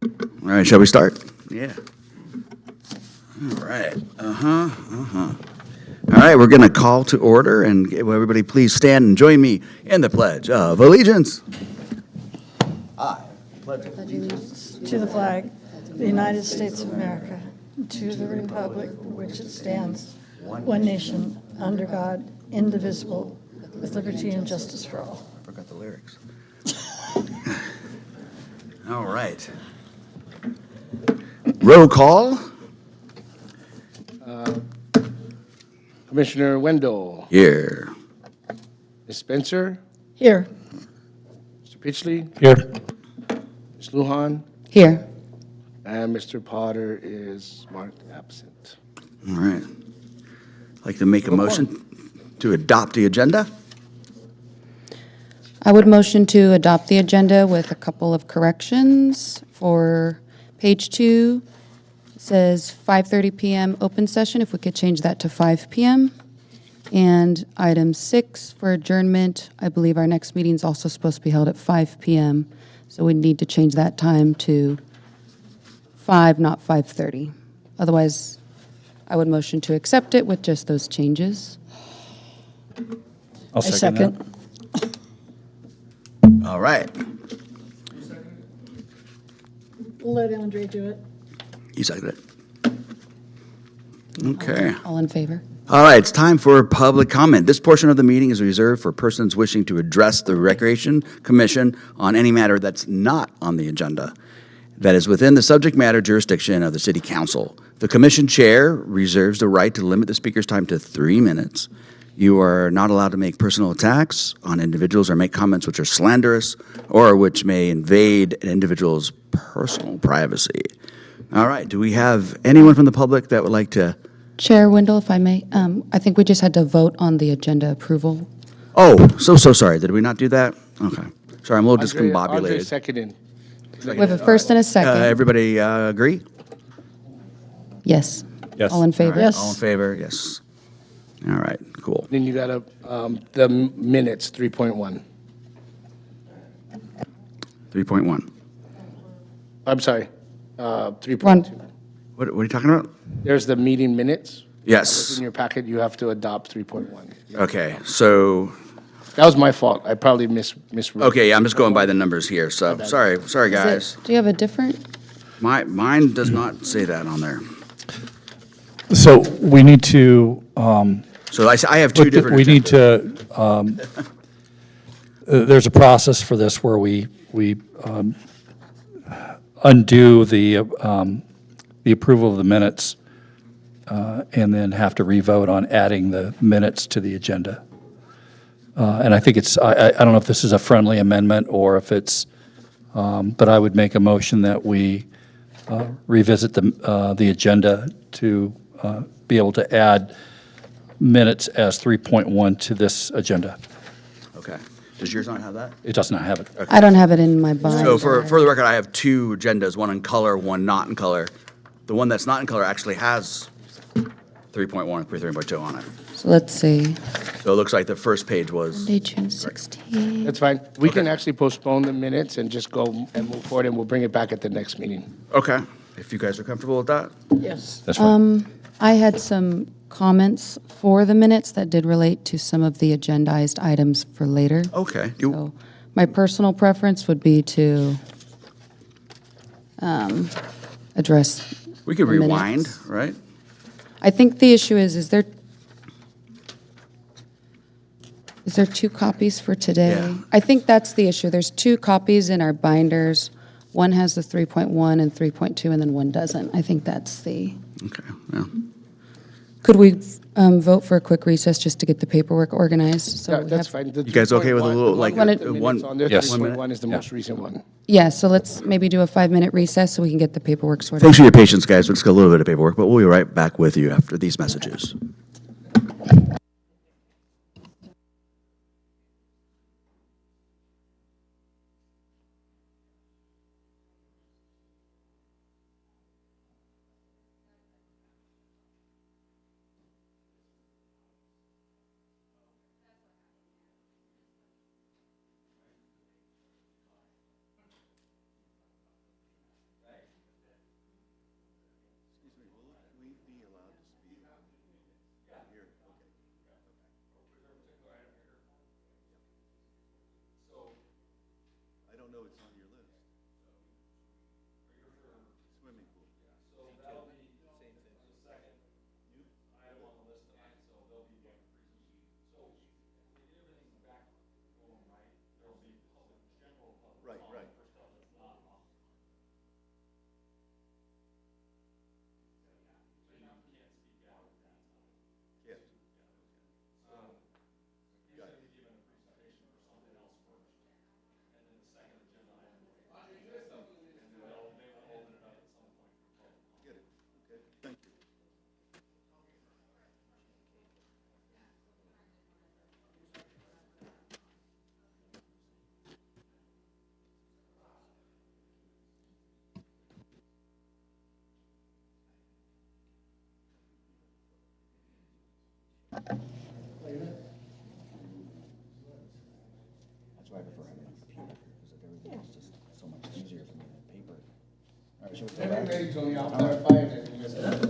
All right, shall we start? Yeah. All right. All right, we're going to call to order, and everybody please stand and join me in the Pledge of Allegiance. I pledge allegiance to the flag of the United States of America, and to the republic for which it stands, one nation, under God, indivisible, with liberty and justice for all. I forgot the lyrics. All right. Roll call. Commissioner Wendell, Here. Ms. Spencer, Here. Mr. Pitchley, Here. Ms. Lujan, Here. and Mr. Potter is marked absent. All right. I'd like to make a motion to adopt the agenda. I would motion to adopt the agenda with a couple of corrections. For page 2, it says 5:30 PM open session, if we could change that to 5 PM. And item 6 for adjournment, I believe our next meeting is also supposed to be held at 5 PM. So we need to change that time to 5, not 5:30. Otherwise, I would motion to accept it with just those changes. I'll second that. All right. We'll let Andre do it. You seconded it. Okay. All in favor? All right, it's time for public comment. This portion of the meeting is reserved for persons wishing to address the Recreation Commission on any matter that's not on the agenda, that is within the subject matter jurisdiction of the City Council. The Commission Chair reserves the right to limit the speaker's time to 3 minutes. You are not allowed to make personal attacks on individuals or make comments which are slanderous or which may invade an individual's personal privacy. All right, do we have anyone from the public that would like to? Chair Wendell, if I may, I think we just had to vote on the agenda approval. Oh, so sorry. Did we not do that? Okay. Sorry, I'm a little Andre discombobulated. seconded. We have a first and a second. Everybody agree? Yes. Yes. All in favor? Yes. All in favor? Yes. All right, cool. Then you got the minutes, 3.1. 3.1. I'm sorry, Ron. 3.2. What are you talking about? There's the meeting minutes. Yes. In your packet, you have to adopt 3.1. Okay, so, That was my fault. I probably misread. okay, yeah, I'm just going by the numbers here, so, sorry, Is guys. it- Do you have a different? Mine does not say that on there. So we need to, So I have two different. we need agendas. to, there's a process for this where we undo the approval of the minutes and then have to revote on adding the minutes to the agenda. And I think it's, I don't know if this is a friendly amendment or if it's, but I would make a motion that we revisit the agenda to be able to add minutes as 3.1 to this agenda. Okay. Does yours not have that? It does not have it. I don't have it in my binder. So for the record, I have two agendas, one in color, one not in color. The one that's not in color actually has 3.1 and 3.2 on it. So let's see. So it looks like the first page was, Monday, June 16th. That's fine. We can actually postpone the minutes and just go and move forward, and we'll bring it back at the next meeting. okay, if you guys are comfortable with that. Yes. That's fine. I had some comments for the minutes that did relate to some of the agendized items for later. Okay. So my personal preference would be to address. We could the rewind, minutes. right? I think the issue is there two copies for today? Yeah. I think that's the issue. There's two copies in our binders. One has the 3.1 and 3.2, and then one doesn't. I think that's the, Okay, yeah. could we vote for a quick recess just to get the paperwork organized? So Yeah, we that's have- fine. The You guys okay with a 3.1 little, like, Wanna- the one? minutes on there, Yes. 3.1 is the Yeah. most recent one. Yeah, so let's maybe do a 5-minute recess so we can get the paperwork sorted. Thanks for your patience, guys. We'll just got a little bit of paperwork, but we'll be right back with you after these messages.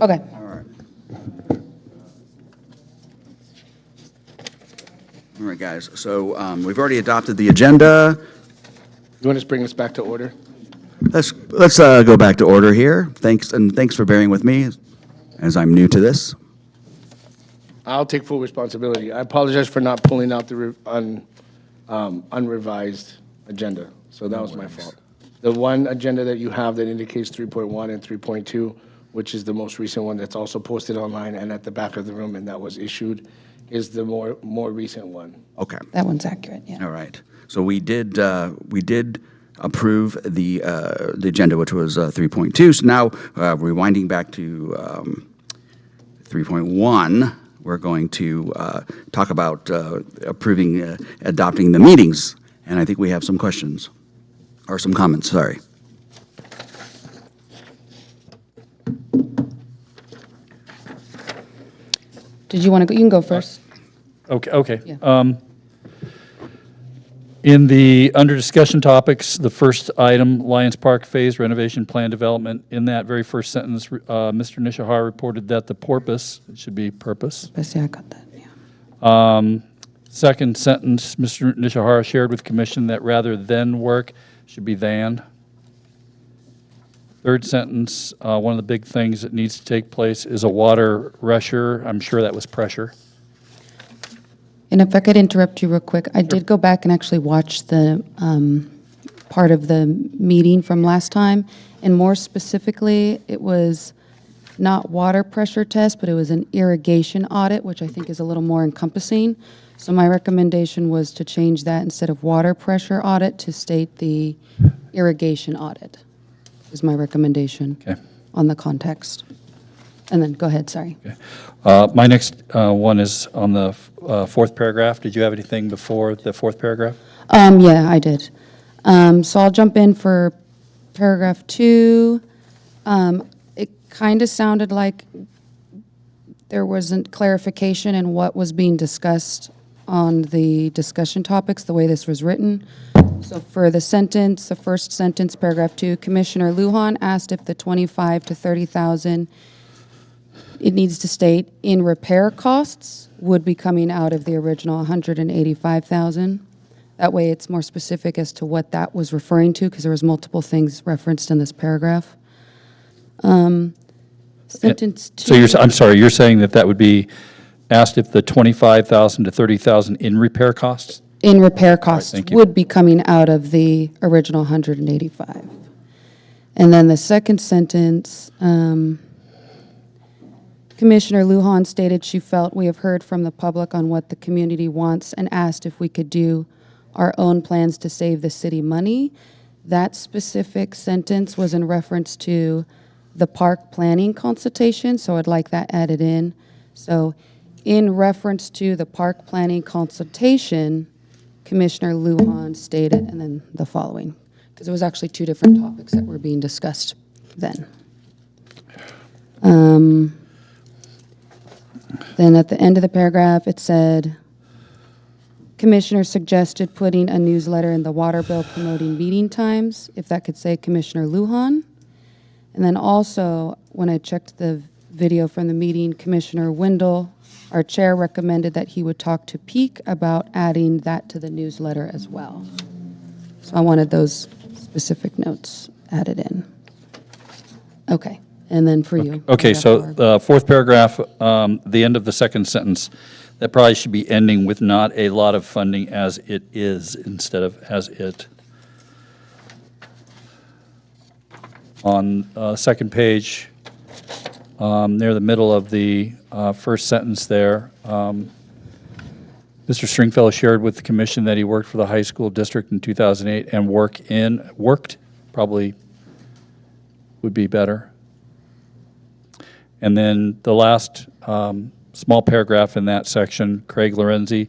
Okay. All right. All right, guys. So we've already adopted the agenda. You want to bring us back to order? Let's go back to order here. Thanks for bearing with me as I'm new to this. I'll take full responsibility. I apologize for not pulling out the unrevised agenda, so that was my fault. The one agenda that you have that indicates 3.1 and 3.2, which is the most recent one that's also posted online and at the back of the room, and that was issued, is the more recent one. Okay. That one's accurate, yeah. All right. So we did approve the agenda, which was 3.2. So now rewinding back to 3.1, we're going to talk about adopting the meetings. And I think we have some questions or some comments, sorry. Did you want to go? You can go first. Okay. Yeah. Under discussion topics, the first item, Lions Park Phase Renovation Plan Development, in that very first sentence, Mr. Nishihara reported that the porpoise, it should be purpose. Yeah, I got that, yeah. Second sentence, Mr. Nishihara shared with commission that rather than work should be than. Third sentence, one of the big things that needs to take place is a water rusher. I'm sure that was pressure. And if I could interrupt you real quick, I did go back and actually watch the part of the meeting from last time, and more specifically, it was not water pressure test, but it was an irrigation audit, which I think is a little more encompassing. So my recommendation was to change that instead of water pressure audit to state the irrigation audit, is my recommendation Okay. on the context. And then, go ahead, sorry. My next one is on the fourth paragraph. Did you have anything before the fourth paragraph? Yeah, I did. So I'll jump in for paragraph 2. It kind of sounded like there wasn't clarification in what was being discussed on the discussion topics, the way this was written. So for the sentence, the first sentence, paragraph 2, Commissioner Lujan asked if the 25 to 30,000, it needs to state, in repair costs would be coming out of the original 185,000. That way it's more specific as to what that was referring to, because there was multiple things referenced in this paragraph. Sentence 2. So I'm sorry, you're saying that would be asked if the 25,000 to 30,000 in repair costs? In repair costs thank you. would be coming out of the original 185. And then the second sentence, Commissioner Lujan stated she felt we have heard from the public on what the community wants and asked if we could do our own plans to save the city money. That specific sentence was in reference to the park planning consultation, so I'd like that added in. So in reference to the park planning consultation, Commissioner Lujan stated, and then the following, because it was actually 2 different topics that were being discussed then. Then at the end of the paragraph, it said, Commissioner suggested putting a newsletter in the water bill promoting meeting times, if that could say Commissioner Lujan. And then also, when I checked the video from the meeting, Commissioner Wendell, our chair, recommended that he would talk to Peak about adding that to the newsletter as well. So I wanted those specific notes added in. Okay, and then for you. Okay, so paragraph 4. the fourth paragraph, the end of the second sentence, that probably should be ending with not a lot of funding as it is instead of as it. On second page, near the middle of the first sentence there, Mr. Stringfellow shared with the commission that he worked for the high school district in 2008 and worked probably would be better. And then the last small paragraph in that section, Craig Lorenzi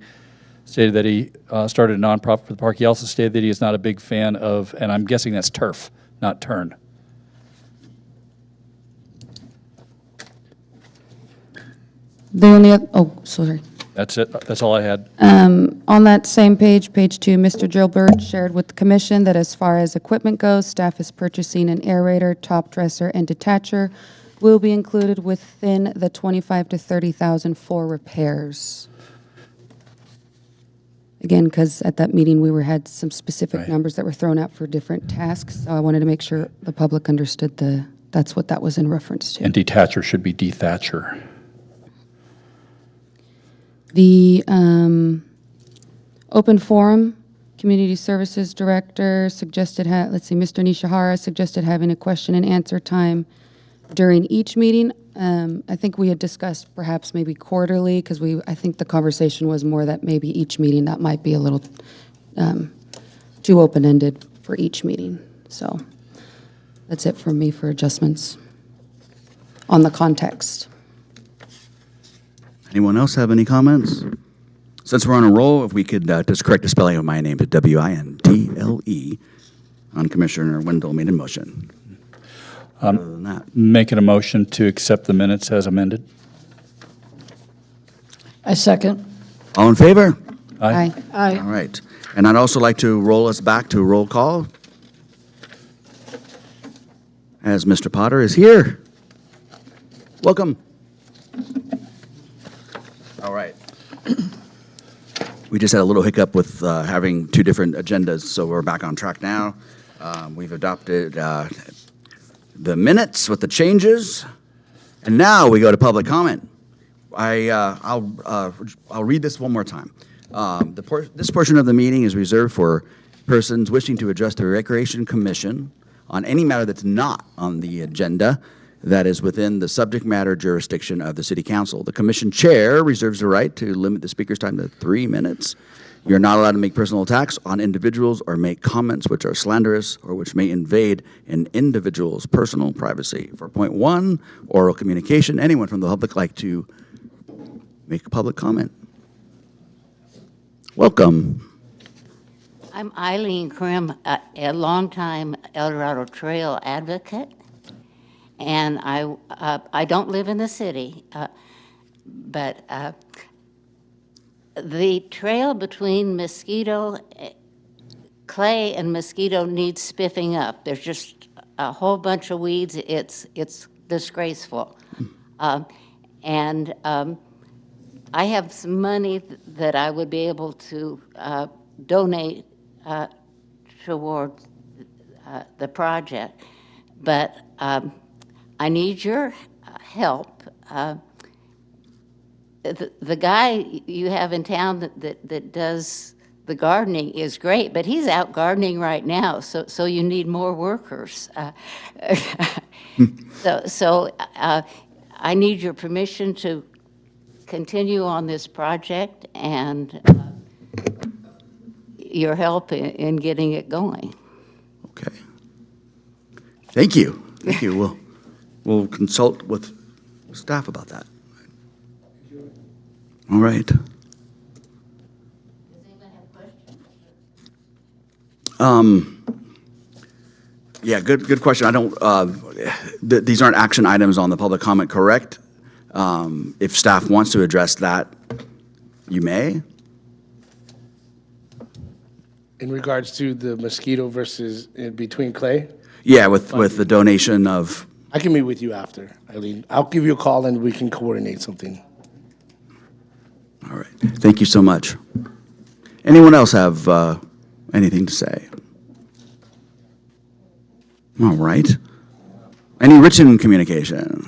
stated that he started a nonprofit for the park. He also stated that he is not a big fan of, and I'm guessing that's turf, not turn. The only, sorry. That's it. That's all I had. On that same page, page 2, Mr. Gilbert shared with the commission that as far as equipment goes, staff is purchasing an aerator, top dresser, and detacher will be included within the 25 to 30,000 for repairs. Again, because at that meeting, had some specific Right. numbers that were thrown out for different tasks, so I wanted to make sure the public understood that's what that was in reference to. And detacher should be dethatcher. The open forum, Community Services Director suggested, Mr. Nishihara suggested having a question and answer time during each meeting. I think we had discussed perhaps maybe quarterly, because I think the conversation was more that maybe each meeting, that might be a little too open-ended for each meeting. So that's it from me for adjustments on the context. Anyone else have any comments? Since we're on a roll, if we could just correct the spelling of my name to Windle on Commissioner Wendell made a motion. Other than that, Making a motion to accept the minutes as amended. I second. all in favor? Aye. Aye. All right. And I'd also like to roll us back to roll call, as Mr. Potter is here. Welcome. All right. We just had a little hiccup with having two different agendas, so we're back on track now. We've adopted the minutes with the changes, and now we go to public comment. I'll read this one more time. This portion of the meeting is reserved for persons wishing to address the Recreation Commission on any matter that's not on the agenda that is within the subject matter jurisdiction of the City Council. The Commission Chair reserves the right to limit the speaker's time to 3 minutes. You're not allowed to make personal attacks on individuals or make comments which are slanderous or which may invade an individual's personal privacy. For point 1, oral communication, anyone from the public like to make a public comment? Welcome. I'm Eileen Krim, a longtime El Dorado Trail advocate, and I don't live in the city, but the trail between Clay and Mosquito needs spiffing up. There's just a whole bunch of weeds. It's disgraceful, and I have some money that I would be able to donate toward the project, but I need your help. The guy you have in town that does the gardening is great, but he's out gardening right now, so you need more workers. So I need your permission to continue on this project and your help in getting it going. Okay. Thank you. Thank you. We'll consult with staff about that. All right. Does anyone have questions? Yeah, good question. I don't, these aren't action items on the public comment, correct? If staff wants to address that, you may. In regards to the Mosquito versus between Clay, Yeah, with the donation of, I can meet with you after, Eileen. I'll give you a call and we can coordinate something. all right. Thank you so much. Anyone else have anything to say? All right. Any written communication?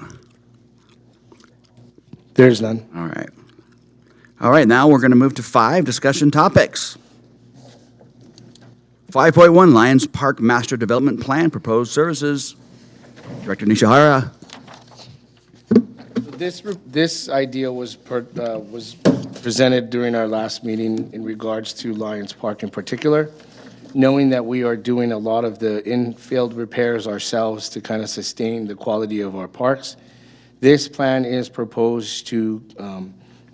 There's none. All right. All right, now we're going to move to 5 discussion topics. 5.1 Lions Park Master Development Plan, Proposed Services. Director Nishihara. This idea was presented during our last meeting in regards to Lions Park in particular, knowing that we are doing a lot of the in-field repairs ourselves to kind of sustain the quality of our parks. This plan is proposed to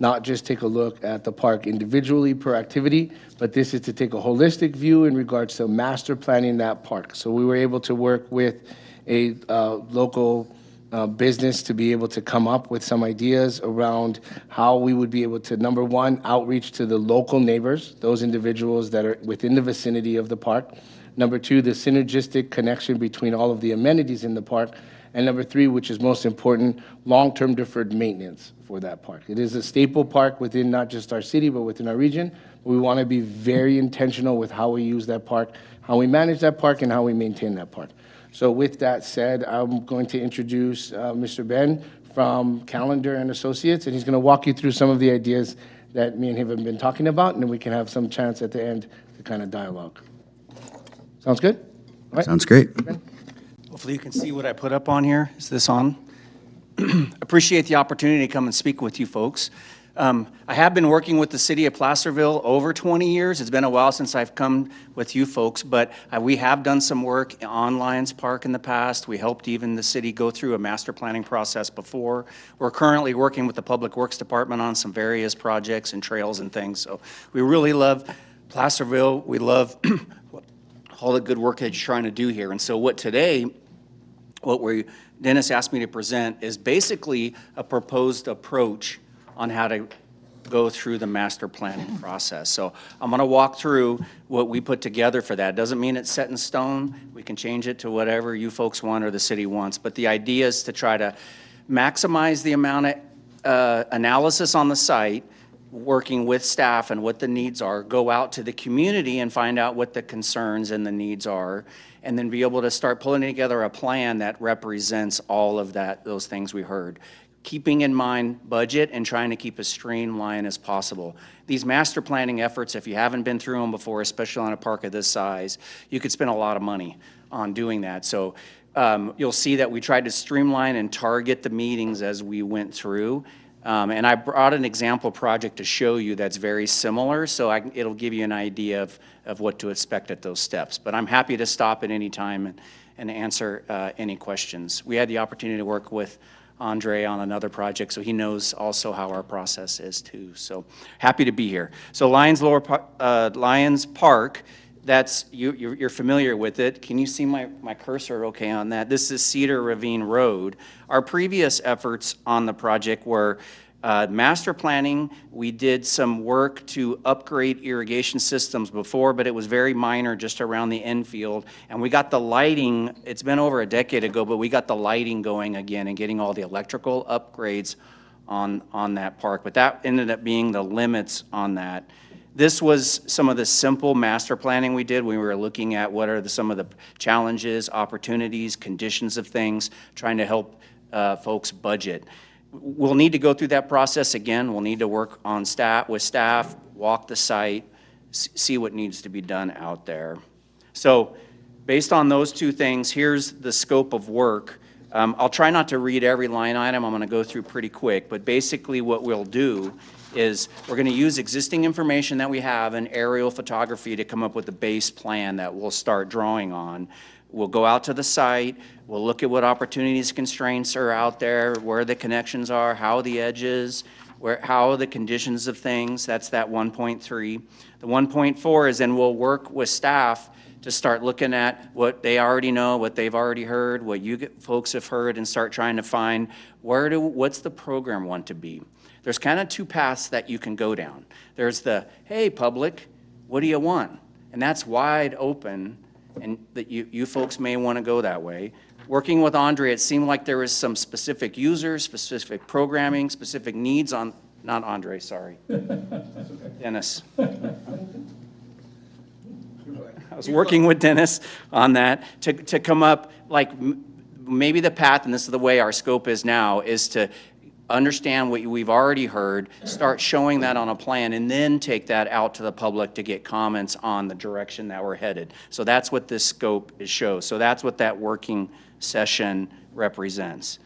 not just take a look at the park individually per activity, but this is to take a holistic view in regards to master planning that park. So we were able to work with a local business to be able to come up with some ideas around how we would be able to, number one, outreach to the local neighbors, those individuals that are within the vicinity of the park. Number two, the synergistic connection between all of the amenities in the park. And number three, which is most important, long-term deferred maintenance for that park. It is a staple park within not just our city, but within our region. We want to be very intentional with how we use that park, how we manage that park, and how we maintain that park. So with that said, I'm going to introduce Mr. Ben from Calendar and Associates, and he's going to walk you through some of the ideas that me and him have been talking about, and then we can have some chance at the end to kind of dialogue. Sounds good? All right. Sounds great. Hopefully you can see what I put up on here. Is this on? Appreciate the opportunity to come and speak with you folks. I have been working with the city of Placerville over 20 years. It's been a while since I've come with you folks, but we have done some work on Lions Park in the past. We helped even the city go through a master planning process before. We're currently working with the Public Works Department on some various projects and trails and things. So we really love Placerville. We love all the good work that you're trying to do here. And so Dennis asked me to present is basically a proposed approach on how to go through the master planning process. So I'm going to walk through what we put together for that. Doesn't mean it's set in stone. We can change it to whatever you folks want or the city wants. But the idea is to try to maximize the amount of analysis on the site, working with staff and what the needs are, go out to the community and find out what the concerns and the needs are, and then be able to start pulling together a plan that represents all of those things we heard. Keeping in mind budget and trying to keep as streamlined as possible. These master planning efforts, if you haven't been through them before, especially on a park of this size, you could spend a lot of money on doing that. So you'll see that we tried to streamline and target the meetings as we went through. And I brought an example project to show you that's very similar, so it'll give you an idea of what to expect at those steps. But I'm happy to stop at any time and answer any questions. We had the opportunity to work with Andre on another project, so he knows also how our process is too. So happy to be here. So Lions Park, that's you're familiar with it. Can you see my cursor okay on that? This is Cedar Ravine Road. Our previous efforts on the project were master planning. We did some work to upgrade irrigation systems before, but it was very minor just around the infield. And we got the lighting, it's been over a decade ago, but we got the lighting going again and getting all the electrical upgrades on that park. But that ended up being the limits on that. This was some of the simple master planning we did. We were looking at what are some of the challenges, opportunities, conditions of things, trying to help folks budget. We'll need to go through that process again. We'll need to work on with staff, walk the site, see what needs to be done out there. So based on those two things, here's the scope of work. I'll try not to read every line item. I'm going to go through pretty quick, but basically what we'll do is we're going to use existing information that we have in aerial photography to come up with a base plan that we'll start drawing on. We'll go out to the site, we'll look at what opportunities, constraints are out there, where the connections are, how the edges, how the conditions of things. That's that 1.3. The 1.4 is then we'll work with staff to start looking at what they already know, what they've already heard, what you folks have heard, and start trying to find what's the program want to be. There's kind of two paths that you can go down. There's the, hey, public, what do you want? And that's wide open, and that you folks may want to go that way. Working with Andre, it seemed like there was some specific users, specific programming, specific needs on, not Andre, sorry. Dennis. I was working with Dennis on that to come up, like maybe the path, and this is the way our scope is now, is to understand what we've already heard, start showing that on a plan, and then take that out to the public to get comments on the direction that we're headed. So that's what this scope shows. So that's what that working session represents.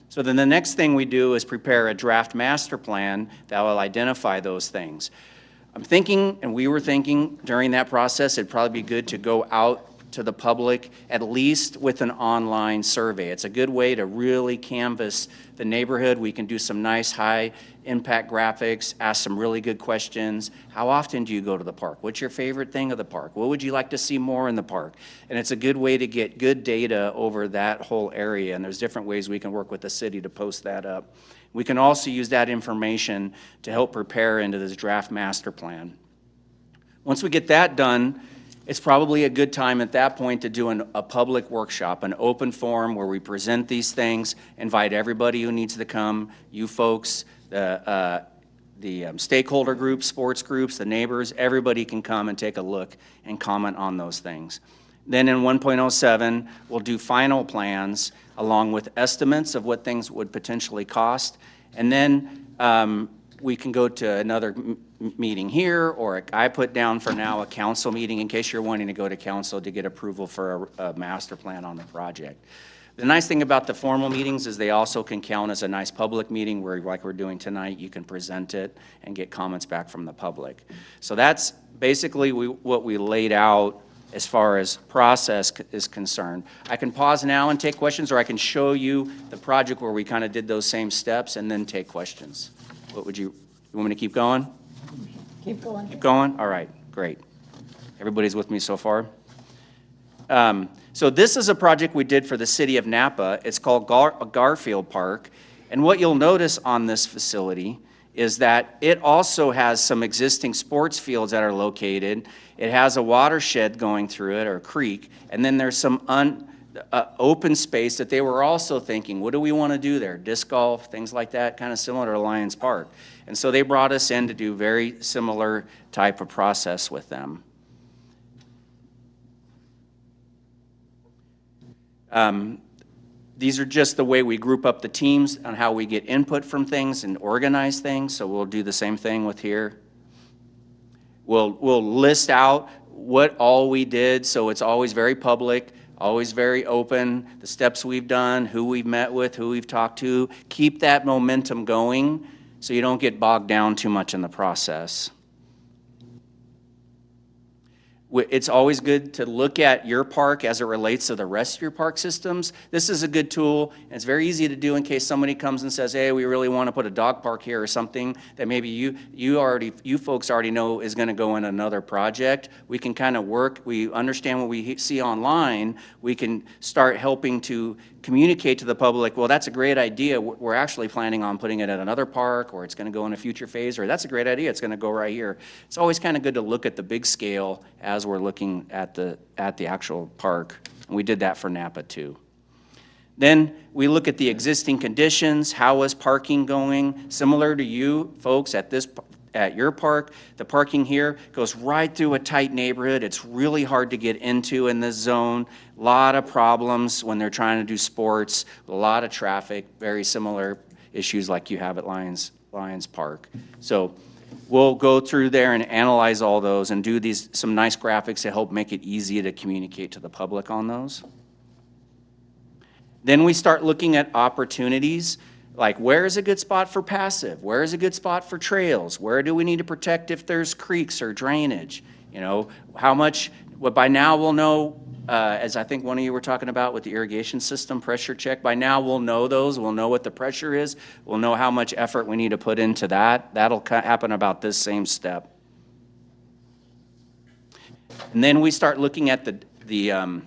So then the next thing we do is prepare a draft master plan that will identify those things. I'm thinking, and we were thinking during that process, it'd probably be good to go out to the public, at least with an online survey. It's a good way to really canvass the neighborhood. We can do some nice high-impact graphics, ask some really good questions. How often do you go to the park? What's your favorite thing of the park? What would you like to see more in the park? And it's a good way to get good data over that whole area, and there's different ways we can work with the city to post that up. We can also use that information to help prepare into this draft master plan. Once we get that done, it's probably a good time at that point to do a public workshop, an open forum where we present these things, invite everybody who needs to come, you folks, the stakeholder groups, sports groups, the neighbors, everybody can come and take a look and comment on those things. Then in 1.07, we'll do final plans along with estimates of what things would potentially cost. And then we can go to another meeting here, or I put down for now a council meeting in case you're wanting to go to council to get approval for a master plan on the project. The nice thing about the formal meetings is they also can count as a nice public meeting where, like we're doing tonight, you can present it and get comments back from the public. So that's basically what we laid out as far as process is concerned. I can pause now and take questions, or I can show you the project where we kind of did those same steps and then take questions. What would you want me to keep going? Keep going. Keep going? All right, great. Everybody's with me so far? So this is a project we did for the city of Napa. It's called Garfield Park. And what you'll notice on this facility is that it also has some existing sports fields that are located. It has a watershed going through it, or a creek, and then there's some open space that they were also thinking, what do we want to do there? Disc golf, things like that, kind of similar to Lions Park. And so they brought us in to do very similar type of process with them. These are just the way we group up the teams on how we get input from things and organize things, so we'll do the same thing with here. We'll list out what all we did, so it's always very public, always very open, the steps we've done, who we've met with, who we've talked to. Keep that momentum going so you don't get bogged down too much in the process. It's always good to look at your park as it relates to the rest of your park systems. This is a good tool, and it's very easy to do in case somebody comes and says, hey, we really want to put a dog park here or something that maybe you folks already know is going to go in another project. We can kind of work, we understand what we see online, we can start helping to communicate to the public, well, that's a great idea, we're actually planning on putting it at another park, or it's going to go in a future phase, or that's a great idea, it's going to go right here. It's always kind of good to look at the big scale as we're looking at the actual park. And we did that for Napa too. Then we look at the existing conditions. How is parking going? Similar to you folks at your park, the parking here goes right through a tight neighborhood. It's really hard to get into in this zone. A lot of problems when they're trying to do sports, a lot of traffic, very similar issues like you have at Lions Park. So we'll go through there and analyze all those and do some nice graphics to help make it easy to communicate to the public on those. Then we start looking at opportunities, like where is a good spot for passive? Where is a good spot for trails? Where do we need to protect if there's creeks or drainage? You know, how much, well, by now we'll know, as I think one of you were talking about with the irrigation system pressure check, by now we'll know those, we'll know what the pressure is, we'll know how much effort we need to put into that. That'll happen about this same step. And then we start looking at the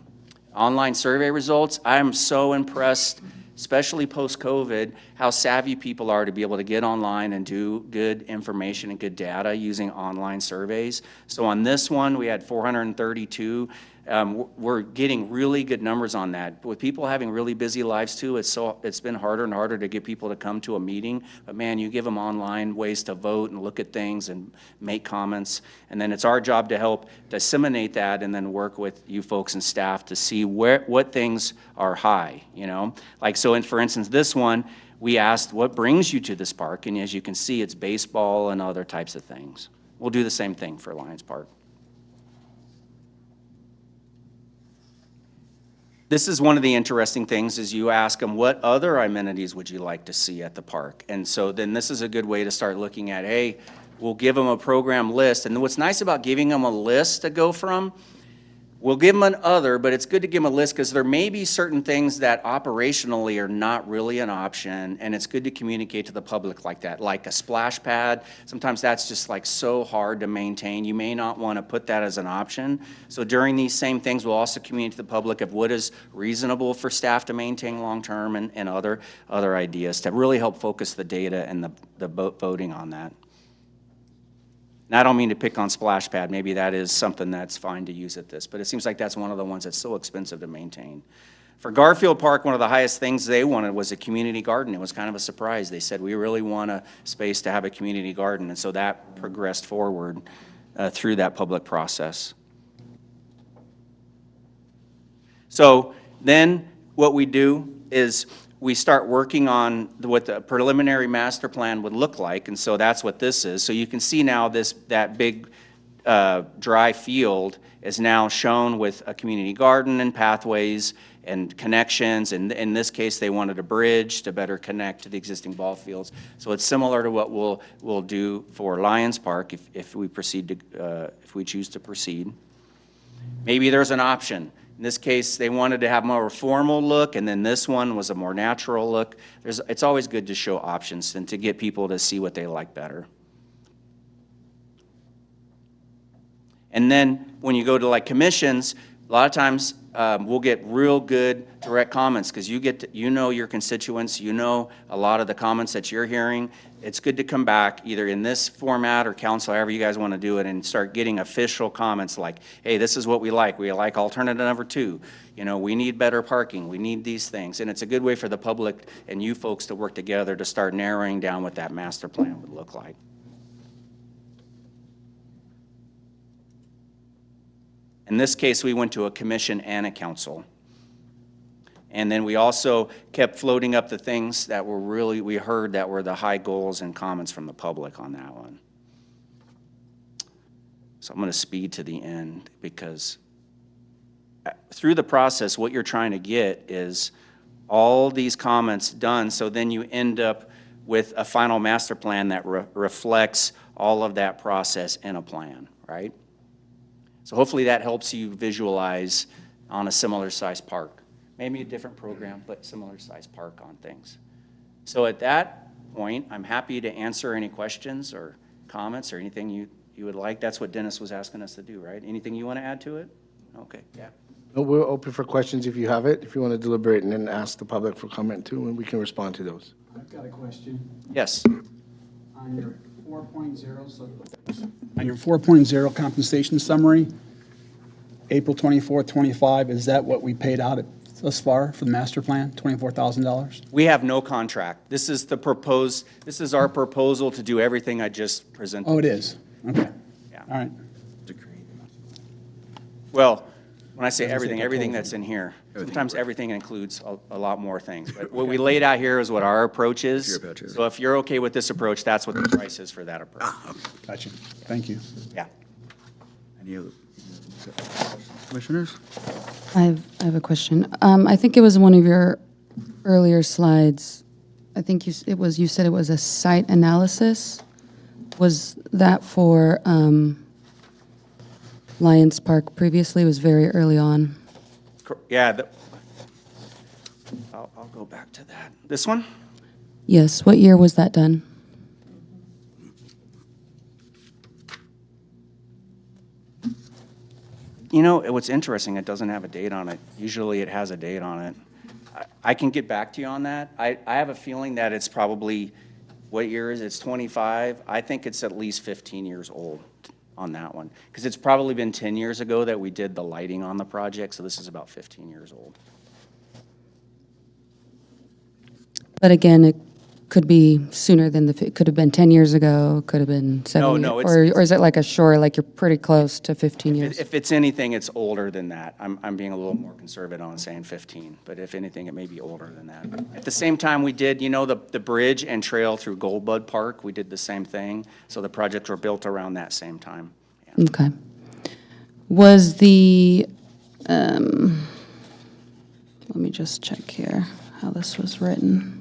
online survey results. I'm so impressed, especially post-COVID, how savvy people are to be able to get online and do good information and good data using online surveys. So on this one, we had 432. We're getting really good numbers on that. With people having really busy lives too, it's been harder and harder to get people to come to a meeting. But man, you give them online ways to vote and look at things and make comments. And then it's our job to help disseminate that and then work with you folks and staff to see what things are high, you know? Like, so for instance, this one, we asked, what brings you to this park? And as you can see, it's baseball and other types of things. We'll do the same thing for Lions Park. This is one of the interesting things is you ask them, what other amenities would you like to see at the park? And so then this is a good way to start looking at, hey, we'll give them a program list. And what's nice about giving them a list to go from, We'll give them an other, but it's good to give them a list because there may be certain things that operationally are not really an option, and it's good to communicate to the public like that, like a splash pad. Sometimes that's just like so hard to maintain. You may not want to put that as an option. So during these same things, we'll also communicate to the public of what is reasonable for staff to maintain long-term and other ideas to really help focus the data and the voting on that. And I don't mean to pick on splash pad, maybe that is something that's fine to use at this, but it seems like that's one of the ones that's so expensive to maintain. For Garfield Park, one of the highest things they wanted was a community garden. It was kind of a surprise. They said, we really want a space to have a community garden, and so that progressed forward through that public process. So then what we do is we start working on what the preliminary master plan would look like, and so that's what this is. So you can see now that big dry field is now shown with a community garden and pathways and connections, and in this case, they wanted a bridge to better connect to the existing ball fields. So it's similar to what we'll do for Lions Park if we if we choose to proceed. Maybe there's an option. In this case, they wanted to have more of a formal look, and then this one was a more natural look. It's always good to show options and to get people to see what they like better. And then when you go to like commissions, a lot of times we'll get real good direct comments because you know your constituents, you know a lot of the comments that you're hearing. It's good to come back either in this format or council, however you guys want to do it, and start getting official comments like, hey, this is what we like. We like alternative number 2. You know, we need better parking. We need these things. And it's a good way for the public and you folks to work together to start narrowing down what that master plan would look like. In this case, we went to a commission and a council. And then we also kept floating up the things that were we heard that were the high goals and comments from the public on that one. So I'm going to speed to the end because through the process, what you're trying to get is all these comments done, so then you end up with a final master plan that reflects all of that process in a plan, right? So hopefully that helps you visualize on a similar size park. Maybe a different program, but similar size park on things. So at that point, I'm happy to answer any questions or comments or anything you would like. That's what Dennis was asking us to do, right? Anything you want to add to it? Okay, yeah. No, we're open for questions if you have it, if you want to deliberate and then ask the public for comment too, and we can respond to those. I've got a question. Yes. On your 4.0 compensation summary, April 24th, 25, is that what we paid out thus far for the master plan, $24,000? We have no contract. This is our proposal to do everything I just presented. Oh, it is? Okay. Yeah. All right. Well, when I say everything that's in here, sometimes everything includes a lot more things. But what we laid out here is what our approach is. So if you're okay with this approach, that's what the price is for that approach. Gotcha. Thank you. Yeah. Any other commissioners? I have a question. I think it was one of your earlier slides. I think you said it was a site analysis. Was that for Lions Park previously? It was very early on. Yeah. I'll go back to that. This one? Yes. What year was that done? You know, what's interesting, it doesn't have a date on it. Usually it has a date on it. I can get back to you on that. I have a feeling that it's probably, what year is it? It's 25. I think it's at least 15 years old on that one. Because it's probably been 10 years ago that we did the lighting on the project, so this is about 15 years old. But again, it could be sooner than it could have been 10 years ago, could have been 7 No, years. Or is it like a sure, like you're pretty close to 15 years? If it's anything, it's older than that. I'm being a little more conservative on saying 15, but if anything, it may be older than that. At the same time, we did, the bridge and trail through Goldbud Park, we did the same thing. So the projects were built around that same time. Yeah. Okay. Was let me just check here how this was written.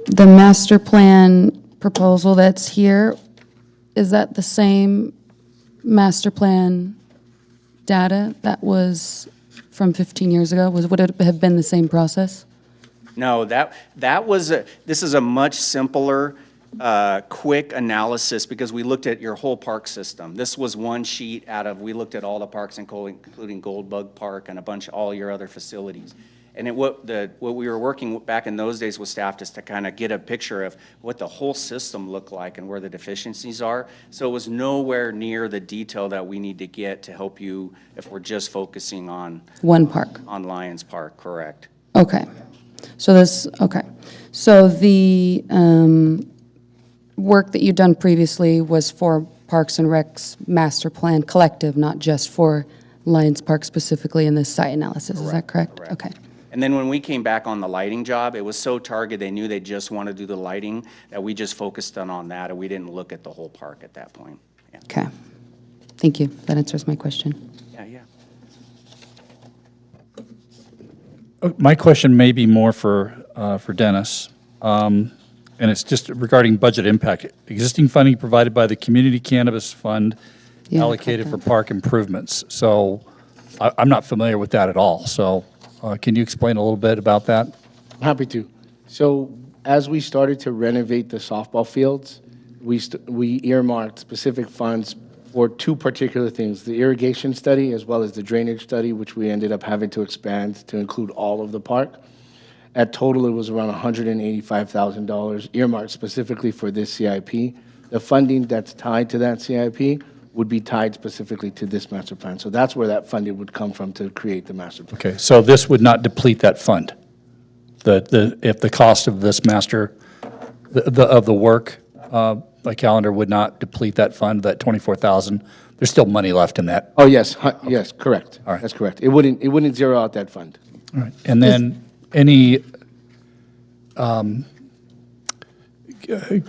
The master plan proposal that's here, is that the same master plan data that was from 15 years ago? Would it have been the same process? No, this is a much simpler, quick analysis because we looked at your whole park system. This was one sheet we looked at all the parks, including Goldbug Park and all your other facilities. And what we were working back in those days with staff just to kind of get a picture of what the whole system looked like and where the deficiencies are. So it was nowhere near the detail that we need to get to help you if we're just focusing on One park. Lions Park, correct? Okay. So the work that you've done previously was for Parks and Rec's master plan collective, not just for Lions Park specifically in this site analysis. Is that correct? Correct. Okay. And then when we came back on the lighting job, it was so targeted, they knew they just wanted to do the lighting, that we just focused on that, and we didn't look at the whole park at that point. Yeah, Okay. Thank you. That answers my question. yeah. My question may be more for Dennis, and it's just regarding budget impact. Existing funding provided by the Community Cannabis Fund Yeah, I allocated caught for park improvements. So I'm not familiar with that at all. So can you explain a little bit about that? I'm happy to. So as we started to renovate the softball fields, we earmarked specific funds for two particular things, the irrigation study as well as the drainage study, which we ended up having to expand to include all of the park. At total, it was around $185,000 earmarked specifically for this CIP. The funding that's tied to that CIP would be tied specifically to this master plan. So that's where that funding would come from to create the master plan. Okay, so this would not deplete that fund? If the cost of this of the work, the calendar would not deplete that fund, that 24,000? There's still money left in that? Oh, yes, yes, correct. All right. That's correct. It wouldn't zero out that fund. All right. And then any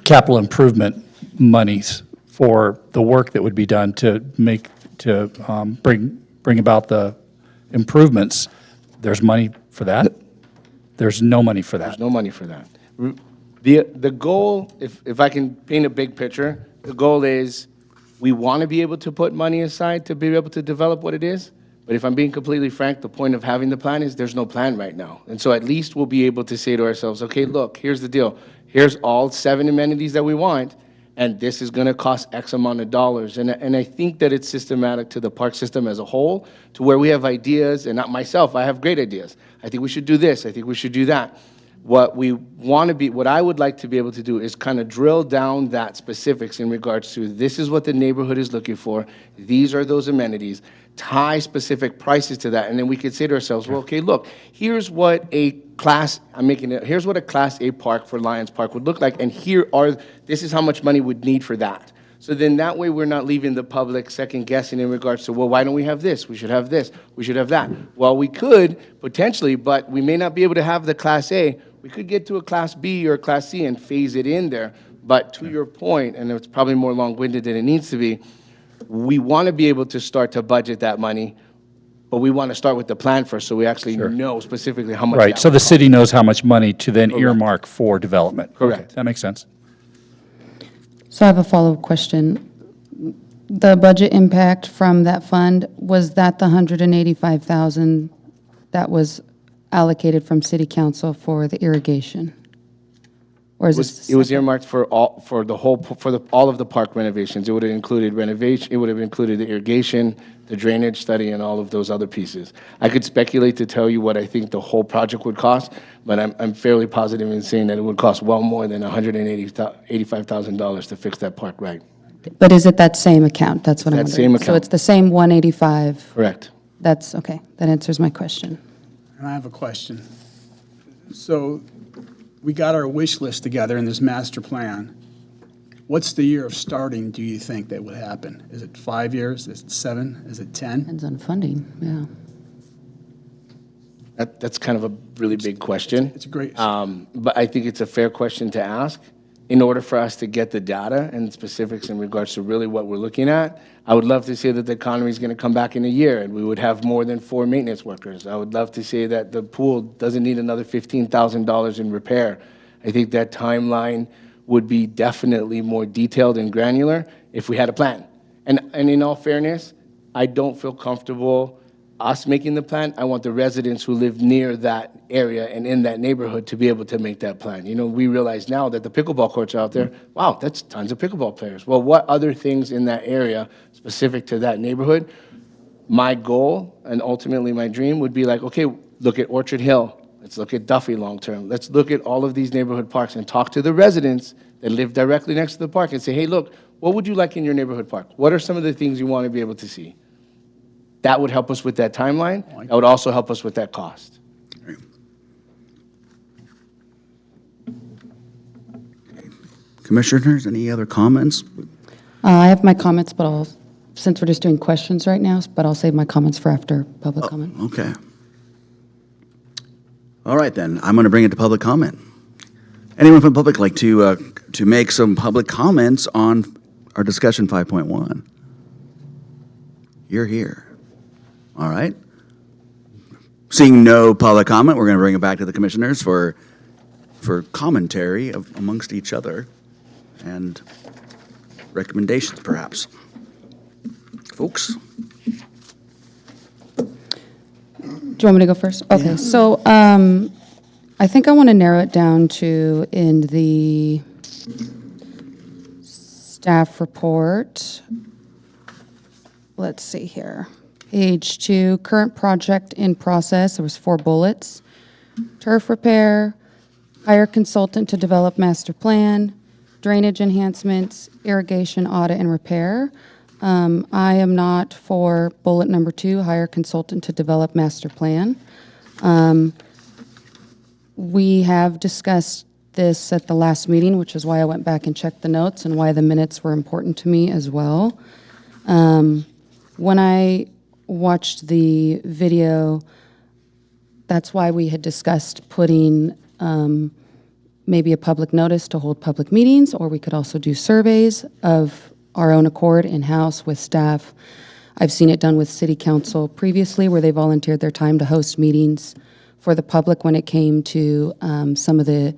capital improvement monies for the work that would be done to bring about the improvements, there's money for that? There's no money for that? There's no money for that. The goal, if I can paint a big picture, the goal is we want to be able to put money aside to be able to develop what it is. But if I'm being completely frank, the point of having the plan is there's no plan right now. And so at least we'll be able to say to ourselves, okay, look, here's the deal. Here's all 7 amenities that we want, and this is going to cost X amount of dollars. And I think that it's systematic to the park system as a whole, to where we have ideas, and not myself, I have great ideas. I think we should do this. I think we should do that. What I would like to be able to do is kind of drill down that specifics in regards to this is what the neighborhood is looking for. These are those amenities. Tie specific prices to that, and then we could say to ourselves, well, okay, look, here's what a Class A park for Lions Park would look like, and this is how much money we'd need for that. So then that way we're not leaving the public second guessing in regards to, well, why don't we have this? We should have this. We should have that. Well, we could potentially, but we may not be able to have the Class A. We could get to a Class B or a Class C and phase it in there. But to your point, and it's probably more long-winded than it needs to be, we want to be able to start to budget that money, but we want to start with the plan first so we actually know specifically how much. Right, so the city knows how much money to then earmark for development. Correct. Okay, that makes sense. So I have a follow-up question. The budget impact from that fund, was that the $185,000 that was allocated from city council for the irrigation? Or is this? It was earmarked for all of the park renovations. It would have included renovation, it would have included the irrigation, the drainage study, and all of those other pieces. I could speculate to tell you what I think the whole project would cost, but I'm fairly positive in saying that it would cost well more than $185,000 to fix that park right. But is it that same account? That's what I'm wondering. That same So account. it's the same 185? Correct. That's, okay, that answers my question. And I have a question. So we got our wish list together in this master plan. What's the year of starting, do you think, that would happen? Is it 5 years? Is it 7? Is it 10? Depends on funding, yeah. That's kind of a really big question. It's a great. But I think it's a fair question to ask. In order for us to get the data and specifics in regards to really what we're looking at, I would love to say that the economy is going to come back in a year and we would have more than 4 maintenance workers. I would love to say that the pool doesn't need another $15,000 in repair. I think that timeline would be definitely more detailed and granular if we had a plan. And in all fairness, I don't feel comfortable us making the plan. I want the residents who live near that area and in that neighborhood to be able to make that plan. You know, we realize now that the pickleball courts are out there, wow, that's tons of pickleball players. Well, what other things in that area specific to that neighborhood? My goal and ultimately my dream would be like, okay, look at Orchard Hill. Let's look at Duffy long-term. Let's look at all of these neighborhood parks and talk to the residents that live directly next to the park and say, hey, look, what would you like in your neighborhood park? What are some of the things you want to be able to see? That would help us with that timeline. That would also help us with that cost. Commissioners, any other comments? I have my comments, but since we're just doing questions right now, but I'll save my comments for after public comment. Okay. All right, then. I'm going to bring it to public comment. Anyone from the public like to make some public comments on our discussion 5.1? You're here. All right. Seeing no public comment, we're going to bring it back to the commissioners for commentary amongst each other and recommendations, perhaps. Folks? Do you want me to go first? Okay, so I think I want to narrow it down to in the staff report. Let's see here. Page 2, current project in process, there was 4 bullets. Turf repair, hire consultant to develop master plan, drainage enhancements, irrigation audit and repair. I am not for bullet number 2, hire consultant to develop master plan. We have discussed this at the last meeting, which is why I went back and checked the notes and why the minutes were important to me as well. When I watched the video, that's why we had discussed putting maybe a public notice to hold public meetings, or we could also do surveys of our own accord in-house with staff. I've seen it done with city council previously, where they volunteered their time to host meetings for the public when it came to some of the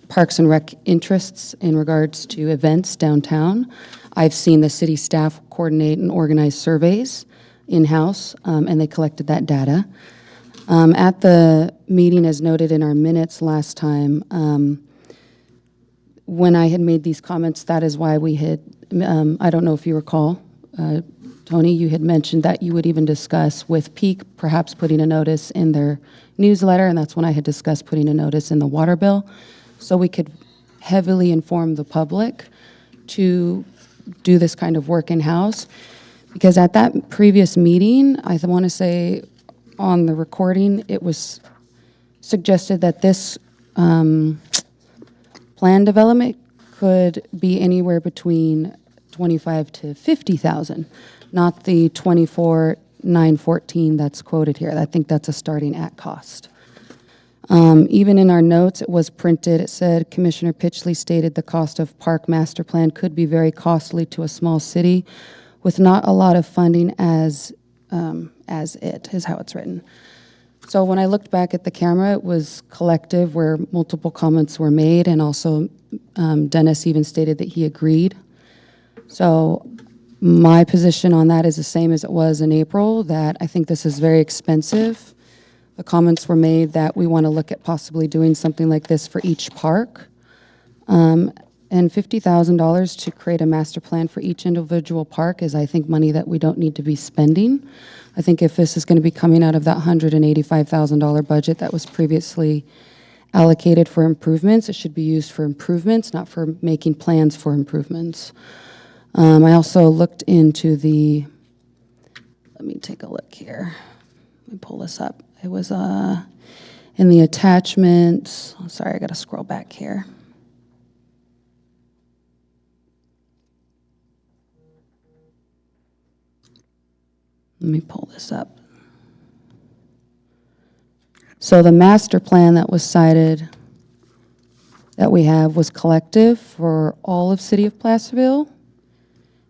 parks and rec interests in regards to events downtown. I've seen the city staff coordinate and organize surveys in-house, and they collected that data. At the meeting, as noted in our minutes last time, when I had made these comments, that is why we had, I don't know if you recall, Tony, you had mentioned that you would even discuss with Peak perhaps putting a notice in their newsletter, and that's when I had discussed putting a notice in the water bill, so we could heavily inform the public to do this kind of work in-house. Because at that previous meeting, I want to say on the recording, it was suggested that this plan development could be anywhere between 25 to 50,000, not the 24,914 that's quoted here. I think that's a starting at cost. Even in our notes, it was printed, it said, Commissioner Pitchley stated the cost of park master plan could be very costly to a small city with not a lot of funding as it, is how it's written. So when I looked back at the camera, it was collective where multiple comments were made, and also Dennis even stated that he agreed. So my position on that is the same as it was in April, that I think this is very expensive. The comments were made that we want to look at possibly doing something like this for each park. And $50,000 to create a master plan for each individual park is, I think, money that we don't need to be spending. I think if this is going to be coming out of that $185,000 budget that was previously allocated for improvements, it should be used for improvements, not for making plans for improvements. I also looked into the, let me take a look here. Let me pull this up. It was in the attachments. Oh, sorry, I got to scroll back here. Let me pull this up. So the master plan that was cited, that we have, was collective for all of City of Placerville,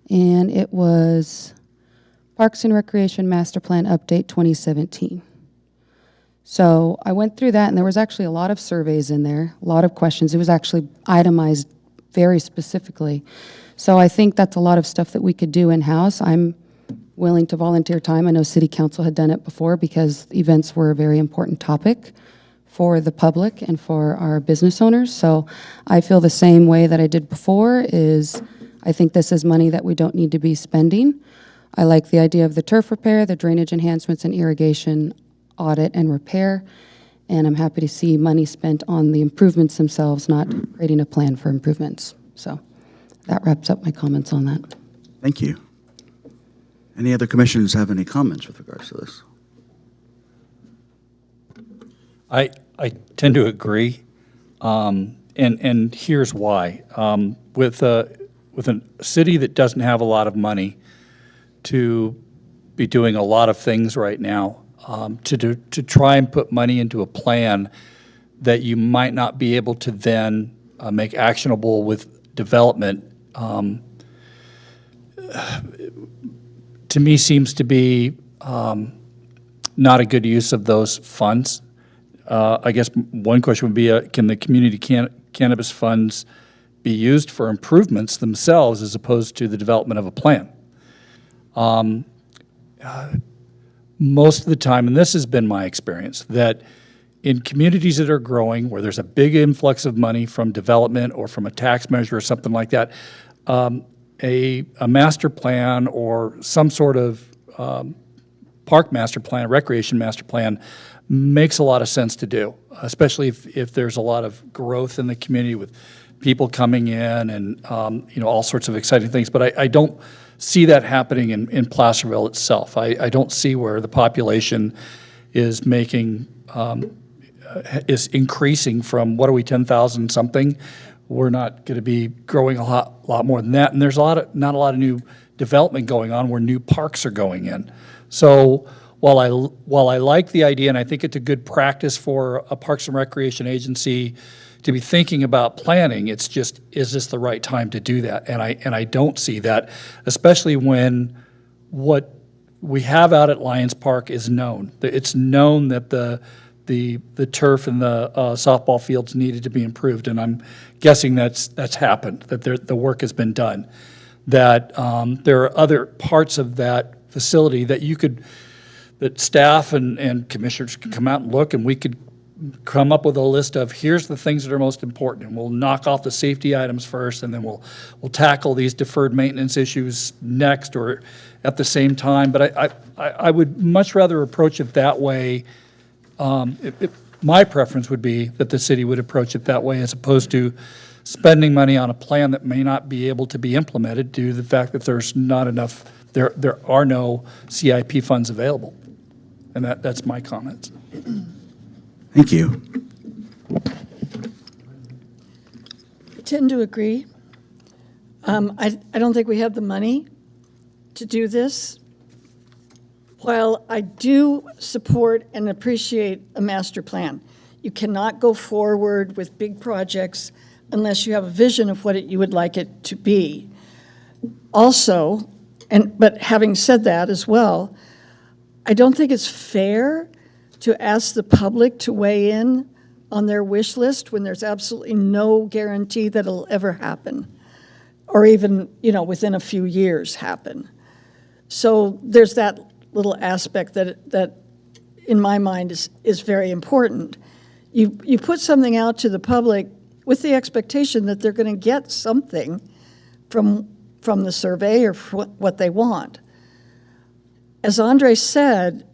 and it was Parks and Recreation Master Plan Update 2017. So I went through that, and there was actually a lot of surveys in there, a lot of questions. It was actually itemized very specifically. So I think that's a lot of stuff that we could do in-house. I'm willing to volunteer time. I know City Council had done it before because events were a very important topic for the public and for our business owners. So I feel the same way that I did before is I think this is money that we don't need to be spending. I like the idea of the turf repair, the drainage enhancements, and irrigation audit and repair. And I'm happy to see money spent on the improvements themselves, not creating a plan for improvements. So that wraps up my comments on that. Thank you. Any other commissioners have any comments with regards to this? I tend to agree, and here's why. With a city that doesn't have a lot of money to be doing a lot of things right now, to try and put money into a plan that you might not be able to then make actionable with development, to me seems to be not a good use of those funds. I guess one question would be, can the community cannabis funds be used for improvements themselves as opposed to the development of a plan? Most of the time, and this has been my experience, that in communities that are growing, where there's a big influx of money from development or from a tax measure or something like that, a master plan or some sort of park master plan, recreation master plan, makes a lot of sense to do, especially if there's a lot of growth in the community with people coming in and all sorts of exciting things. But I don't see that happening in Placerville itself. I don't see where the population is making is increasing from, what are we, 10,000 something? We're not going to be growing a lot more than that. And there's not a lot of new development going on where new parks are going in. So while I like the idea, and I think it's a good practice for a Parks and Recreation agency to be thinking about planning, it's just, is this the right time to do that? And I don't see that, especially when what we have out at Lions Park is known. It's known that the turf and the softball fields needed to be improved, and I'm guessing that's happened, that the work has been done. That there are other parts of that facility that staff and commissioners can come out and look, and we could come up with a list of, here's the things that are most important, and we'll knock off the safety items first, and then we'll tackle these deferred maintenance issues next or at the same time. But I would much rather approach it that way. My preference would be that the city would approach it that way as opposed to spending money on a plan that may not be able to be implemented due to the fact that there's not enough, there are no CIP funds available. And that's my comments. Thank you. I tend to agree. I don't think we have the money to do this. While I do support and appreciate a master plan, you cannot go forward with big projects unless you have a vision of what you would like it to be. Also, but having said that as well, I don't think it's fair to ask the public to weigh in on their wish list when there's absolutely no guarantee that it'll ever happen, or even, within a few years happen. So there's that little aspect that in my mind is very important. You put something out to the public with the expectation that they're going to get something from the survey or what they want. As Andre said,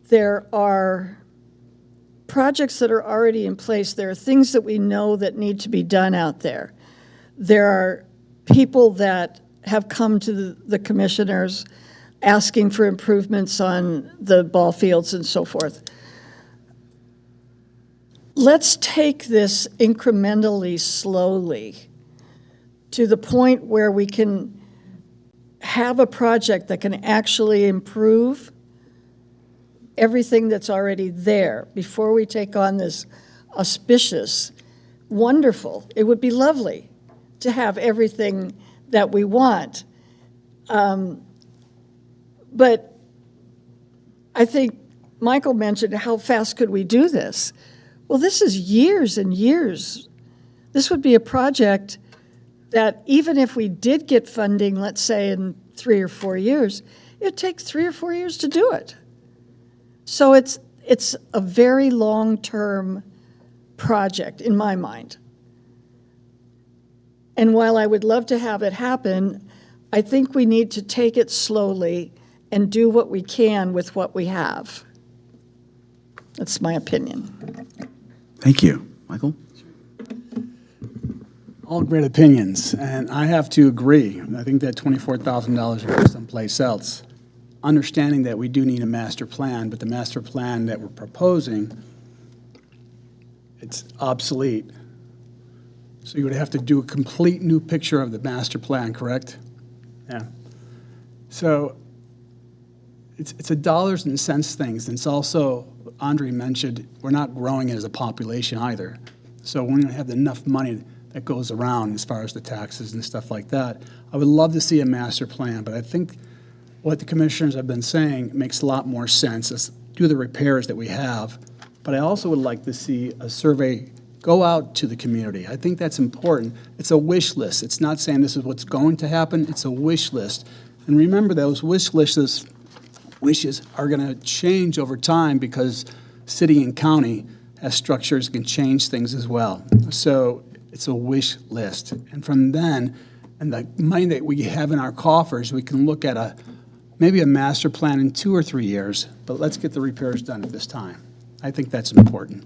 there are projects that are already in place. There are things that we know that need to be done out there. There are people that have come to the commissioners asking for improvements on the ball fields and so forth. Let's take this incrementally, slowly, to the point where we can have a project that can actually improve everything that's already there before we take on this auspicious, wonderful, it would be lovely to have everything that we want. But I think Michael mentioned, how fast could we do this? Well, this is years and years. This would be a project that even if we did get funding, let's say in 3 or 4 years, it takes 3 or 4 years to do it. So it's a very long-term project in my mind. And while I would love to have it happen, I think we need to take it slowly and do what we can with what we have. That's my opinion. Thank you. Michael? All great opinions, and I have to agree. I think that $24,000 should go someplace else. Understanding that we do need a master plan, but the master plan that we're proposing, it's obsolete. So you would have to do a complete new picture of the master plan, correct? Yeah. So it's a dollars and cents things. And it's also, Andre mentioned, we're not growing as a population either. So we don't have enough money that goes around as far as the taxes and stuff like that. I would love to see a master plan, but I think what the commissioners have been saying makes a lot more sense. Let's do the repairs that we have. But I also would like to see a survey go out to the community. I think that's important. It's a wish list. It's not saying this is what's going to happen. It's a wish list. And remember, those wishes are going to change over time because city and county as structures can change things as well. So it's a wish list. And from then, and the money that we have in our coffers, we can look at maybe a master plan in 2 or 3 years, but let's get the repairs done at this time. I think that's important.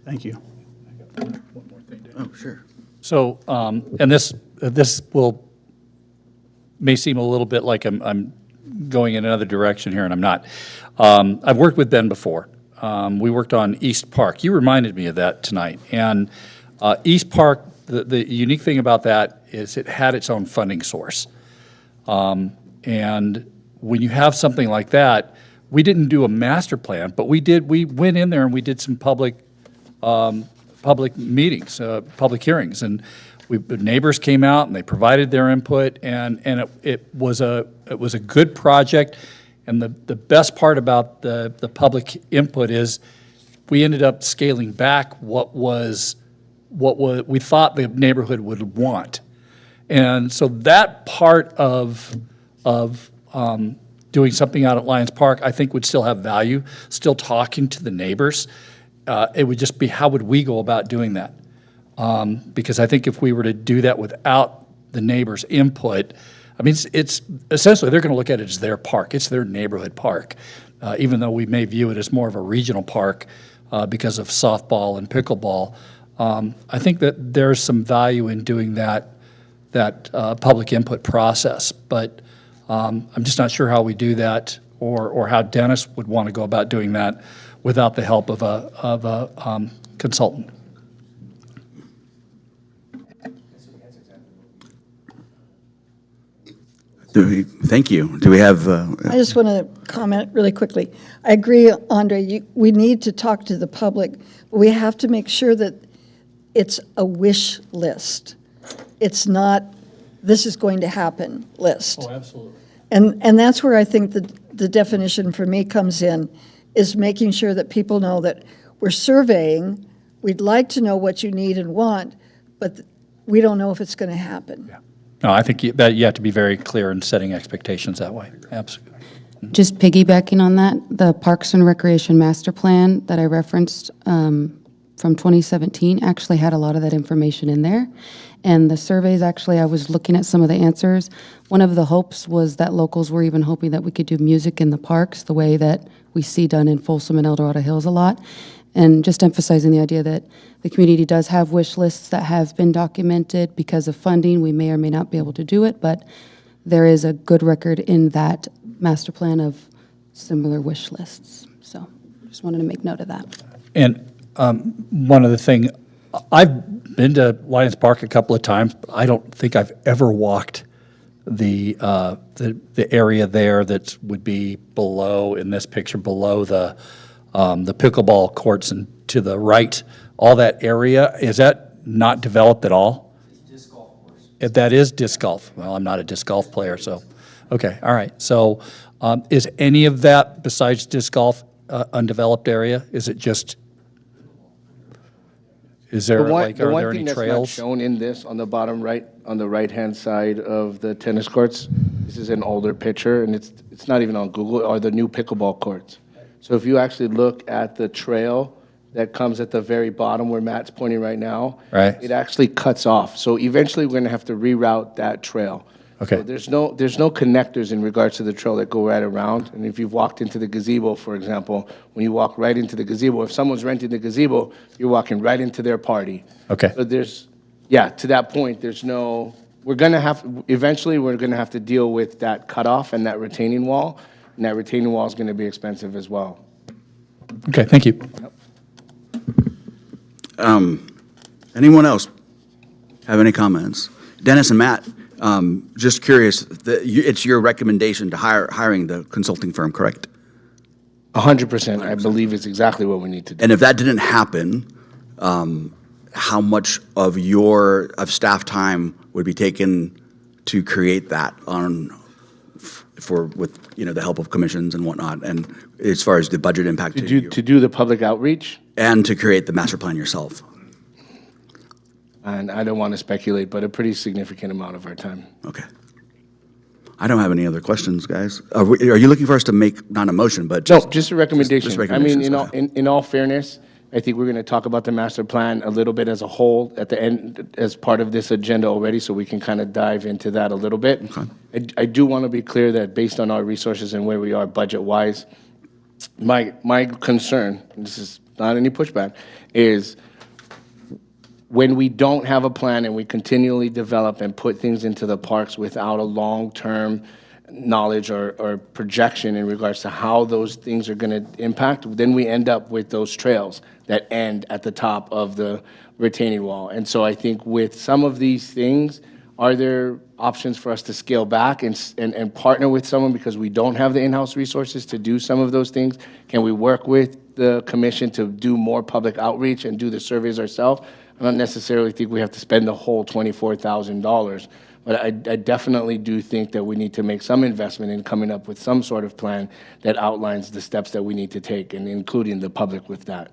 Thank you. Oh, sure. So, and this may seem a little bit like I'm going in another direction here, and I'm not. I've worked with Ben before. We worked on East Park. You reminded me of that tonight. And East Park, the unique thing about that is it had its own funding source. And when you have something like that, we didn't do a master plan, but we went in there and we did some public meetings, public hearings, and the neighbors came out and they provided their input, and it was a good project. And the best part about the public input is we ended up scaling back what we thought the neighborhood would want. And so that part of doing something out at Lions Park, I think would still have value, still talking to the neighbors. It would just be, how would we go about doing that? Because I think if we were to do that without the neighbors' input, I mean, it's essentially, they're going to look at it as their park. It's their neighborhood park, even though we may view it as more of a regional park because of softball and pickleball. I think that there's some value in doing that public input process, but I'm just not sure how we do that, or how Dennis would want to go about doing that without the help of a consultant. Thank you. Do we have? I just want to comment really quickly. I agree, Andre, we need to talk to the public, but we have to make sure that it's a wish list. It's not, this is going to happen list. Oh, absolutely. And that's where I think the definition for me comes in, is making sure that people know that we're surveying, we'd like to know what you need and want, but we don't know if it's going to happen. Yeah. No, I think that you have to be very clear in setting expectations that way. Absolutely. Just piggybacking on that, the Parks and Recreation Master Plan that I referenced from 2017 actually had a lot of that information in there. And the surveys, actually, I was looking at some of the answers. One of the hopes was that locals were even hoping that we could do music in the parks the way that we see done in Folsom and El Dorado Hills a lot. And just emphasizing the idea that the community does have wish lists that have been documented. Because of funding, we may or may not be able to do it, but there is a good record in that master plan of similar wish lists. So just wanted to make note of that. And one other thing, I've been to Lions Park a couple of times, but I don't think I've ever walked the area there that would be below, in this picture, below the pickleball courts and to the right. All that area, is that not developed at all? It's disc golf course. That is disc golf. Well, I'm not a disc golf player, so, okay, all right. So is any of that, besides disc golf, undeveloped area? Is it just? Is there, like, The are one there thing any that's not trails? shown in this, on the bottom right, on the right-hand side of the tennis courts, this is an older picture, and it's not even on Google, are the new pickleball courts. So if you actually look at the trail that comes at the very bottom where Matt's pointing right now, Right. it actually cuts off. So eventually, we're going to have to reroute that trail. Okay. So there's no connectors in regards to the trail that go right around. And if you've walked into the gazebo, for example, when you walk right into the gazebo, if someone's renting the gazebo, you're walking right into their party. Okay. So to that point, eventually, we're going to have to deal with that cutoff and that retaining wall. And that retaining wall is going to be expensive as well. Okay, thank you. Anyone else have any comments? Dennis and Matt, just curious, it's your recommendation to hiring the consulting firm, correct? 100%, I believe is exactly what we need to do. And if that didn't happen, how much of staff time would be taken to create that with the help of commissions and whatnot, and as far as the budget impact to you, To do the public outreach, and to create the master plan yourself? and I don't want to speculate, but a pretty significant amount of our time. Okay. I don't have any other questions, guys. Are you looking for us to make, not a motion, but No, just? just a recommendation. just I mean, recommendations, in all fairness, I think we're going to talk about the master plan a little bit as a whole at the end, as part of this agenda already, so we can kind of dive into that a little bit. I do want to be clear that based on our resources and where we are budget-wise, my concern, and this is not any pushback, is when we don't have a plan and we continually develop and put things into the parks without a long-term knowledge or projection in regards to how those things are going to impact, then we end up with those trails that end at the top of the retaining wall. And so I think with some of these things, are there options for us to scale back and partner with someone because we don't have the in-house resources to do some of those things? Can we work with the commission to do more public outreach and do the surveys ourselves? I don't necessarily think we have to spend the whole $24,000, but I definitely do think that we need to make some investment in coming up with some sort of plan that outlines the steps that we need to take, and including the public with that.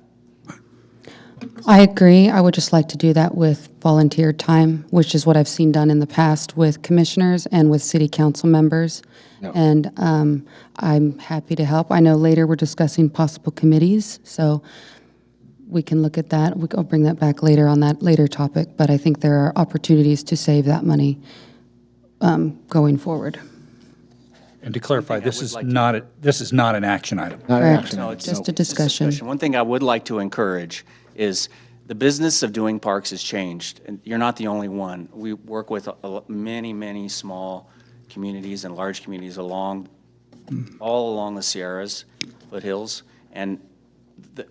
I agree. I would just like to do that with volunteer time, which is what I've seen done in the past with commissioners and with city council members. No. And I'm happy to help. I know later we're discussing possible committees, so we can look at that. I'll bring that back later on that later topic, but I think there are opportunities to save that money going forward. And to clarify, thing I this would is like to- not, this is not an action item. Not an Correct. action item, Just no. a discussion. One thing I would like to encourage is the business of doing parks has changed, and you're not the only one. We work with many, many small communities and large communities all along the Sierras, foothills, and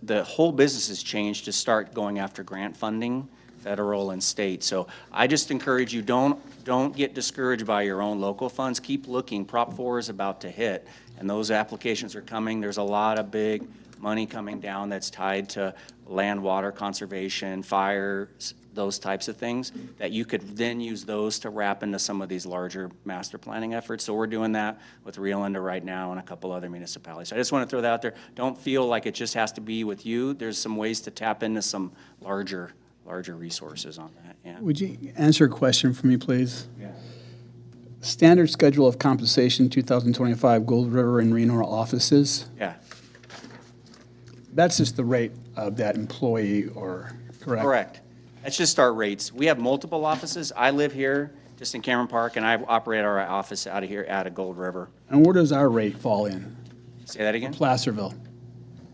the whole business has changed to start going after grant funding, federal and state. So I just encourage you, don't get discouraged by your own local funds. Keep looking. Prop 4 is about to hit, and those applications are coming. There's a lot of big money coming down that's tied to land, water conservation, fires, those types of things, that you could then use those to wrap into some of these larger master planning efforts. So we're doing that with Rio Linda right now and a couple other municipalities. So I just want to throw that out there. Don't feel like it just has to be with you. There's some ways to tap into some larger resources on that, yeah. Would you answer a question for me, please? Standard schedule of compensation, 2025, Gold River and Reno offices. Yeah, That's just the rate of that employee, or correct? correct. That's just our rates. We have multiple offices. I live here, just in Cameron Park, and I operate our office out of here, out of Gold River. And where does our rate fall in? Say that again? Placerville.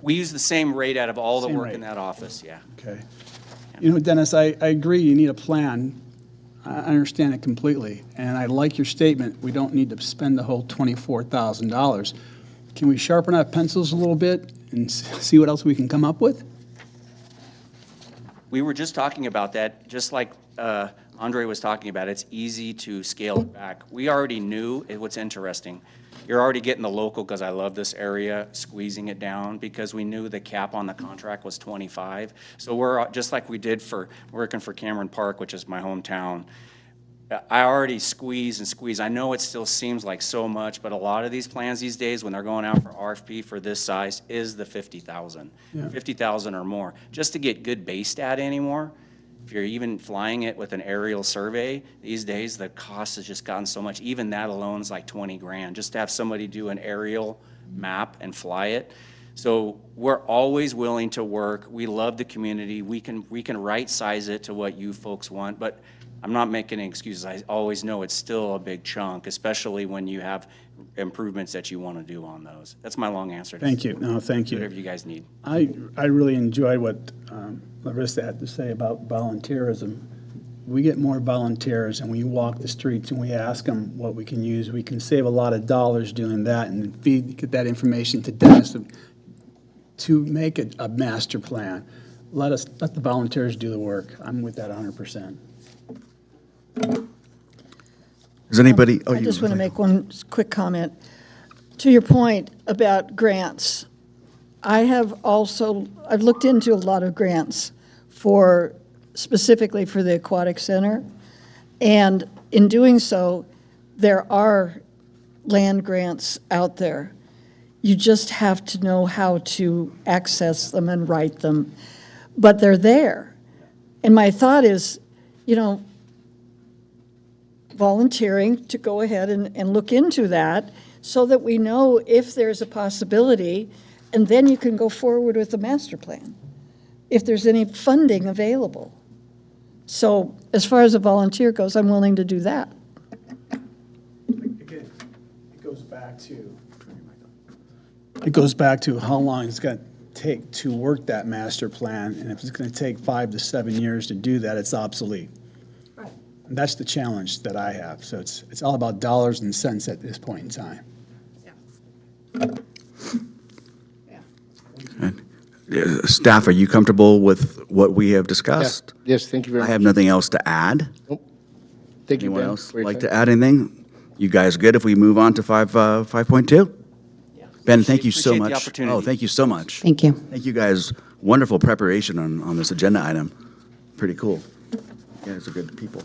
We use the same rate out of all the Same work rate. in that office, yeah. Okay. You know, Dennis, I agree you need a plan. I understand it completely. And I like your statement, we don't need to spend the whole $24,000. Can we sharpen our pencils a little bit and see what else we can come up with? We were just talking about that, just like Andre was talking about. It's easy to scale it back. We already knew, what's interesting, you're already getting the local, because I love this area, squeezing it down, because we knew the cap on the contract was 25. So we're, just like we did for working for Cameron Park, which is my hometown, I already squeeze and squeeze. I know it still seems like so much, but a lot of these plans these days, when they're going out for RFP for this size, is the 50,000. 50,000 or more. Just to get good base data anymore, if you're even flying it with an aerial survey, these days, the cost has just gotten so much. Even that alone is like 20 grand, just to have somebody do an aerial map and fly it. So we're always willing to work. We love the community. We can right size it to what you folks want, but I'm not making any excuses. I always know it's still a big chunk, especially when you have improvements that you want to do on those. That's my long answer. Thank you. No, thank you. Whatever you guys need. I really enjoy what Larissa had to say about volunteerism. We get more volunteers, and we walk the streets and we ask them what we can use. We can save a lot of dollars doing that and get that information to Dennis to make a master plan. Let the volunteers do the work. I'm with that 100%. Does anybody? I just want to make one quick comment. To your point about grants, I've looked into a lot of grants specifically for the aquatic center. And in doing so, there are land grants out there. You just have to know how to access them and write them. But they're there. And my thought is, volunteering to go ahead and look into that so that we know if there's a possibility, and then you can go forward with the master plan, if there's any funding available. So as far as a volunteer goes, I'm willing to do that. Again, it goes back to how long it's going to take to work that master plan, and if it's going to take 5 to 7 years to do that, it's obsolete. And that's the challenge that I have. So it's all about dollars and cents at this point in time. Staff, are you comfortable with what we have discussed? Yes, thank you very I much. have nothing else to add. Thank you, Anyone Ben, else for your like time. to add anything? You guys good if we move on to 5.2? Ben, thank you so Appreciate the much. opportunity. Oh, thank you so much. Thank you. Thank you guys. Wonderful preparation on this agenda item. Pretty cool. You guys are good people.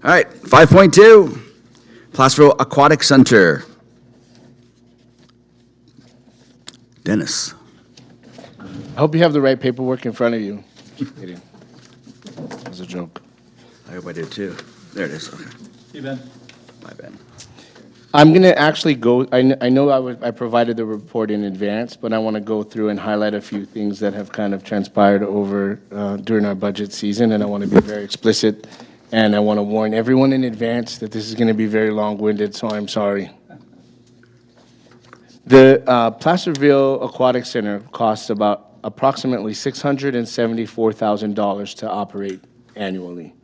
All right, 5.2, Placerville Aquatic Center. Dennis. I hope you have the right paperwork in front of you. Just kidding. That was a joke. I hope I did too. There it is. Okay. Hey, Ben. Bye, Ben. I'm going to actually go, I know I provided the report in advance, but I want to go through and highlight a few things that have kind of transpired over during our budget season, and I want to be very explicit, and I want to warn everyone in advance that this is going to be very long-winded, so I'm sorry. The Placerville Aquatic Center costs approximately $674,000 to operate annually.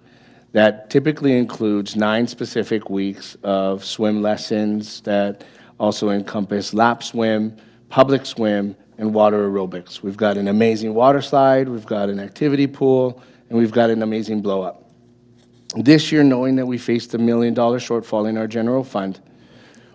That typically includes 9 specific weeks of swim lessons that also encompass lap swim, public swim, and water aerobics. We've got an amazing water slide, we've got an activity pool, and we've got an amazing blow-up. This year, knowing that we faced a $1 million shortfall in our general fund,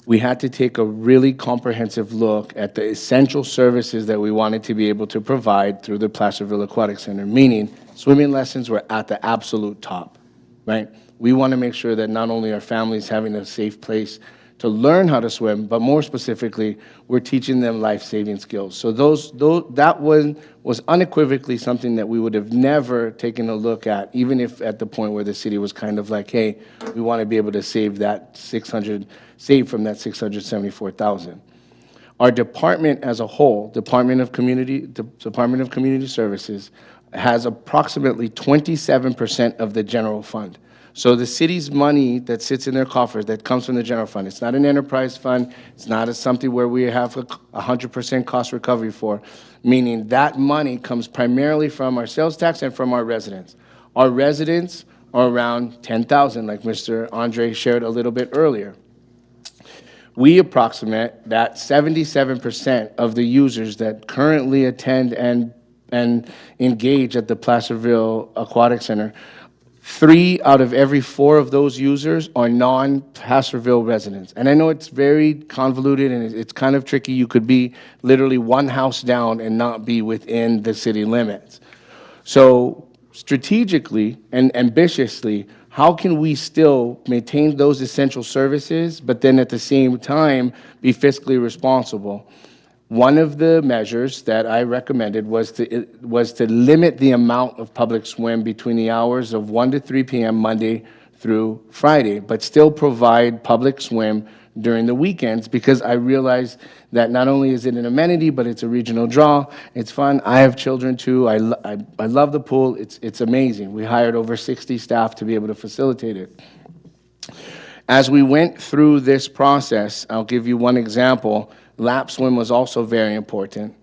we had to take a really comprehensive look at the essential services that we wanted to be able to provide through the Placerville Aquatic Center, meaning swimming lessons were at the absolute top. Right? We want to make sure that not only are families having a safe place to learn how to swim, but more specifically, we're teaching them life-saving skills. So that one was unequivocally something that we would have never taken a look at, even if at the point where the city was kind of like, hey, we want to be able to save from that $674,000. Our department as a whole, Department of Community Services, has approximately 27% of the general fund. So the city's money that sits in their coffers that comes from the general fund, it's not an enterprise fund, it's not something where we have 100% cost recovery for, meaning that money comes primarily from our sales tax and from our residents. Our residents are around 10,000, like Mr. Andre shared a little bit earlier. We approximate that 77% of the users that currently attend and engage at the Placerville Aquatic Center, 3 out of every 4 of those users are non-Placerville residents. And I know it's very convoluted and it's kind of tricky. You could be literally one house down and not be within the city limits. So strategically and ambitiously, how can we still maintain those essential services, but then at the same time be fiscally responsible? One of the measures that I recommended was to limit the amount of public swim between the hours of 1 to 3 p.m. Monday through Friday, but still provide public swim during the weekends, because I realized that not only is it an amenity, but it's a regional draw. It's fun. I have children too. I love the pool. It's amazing. We hired over 60 staff to be able to facilitate it. As we went through this process, I'll give you one example. Lap swim was also very important.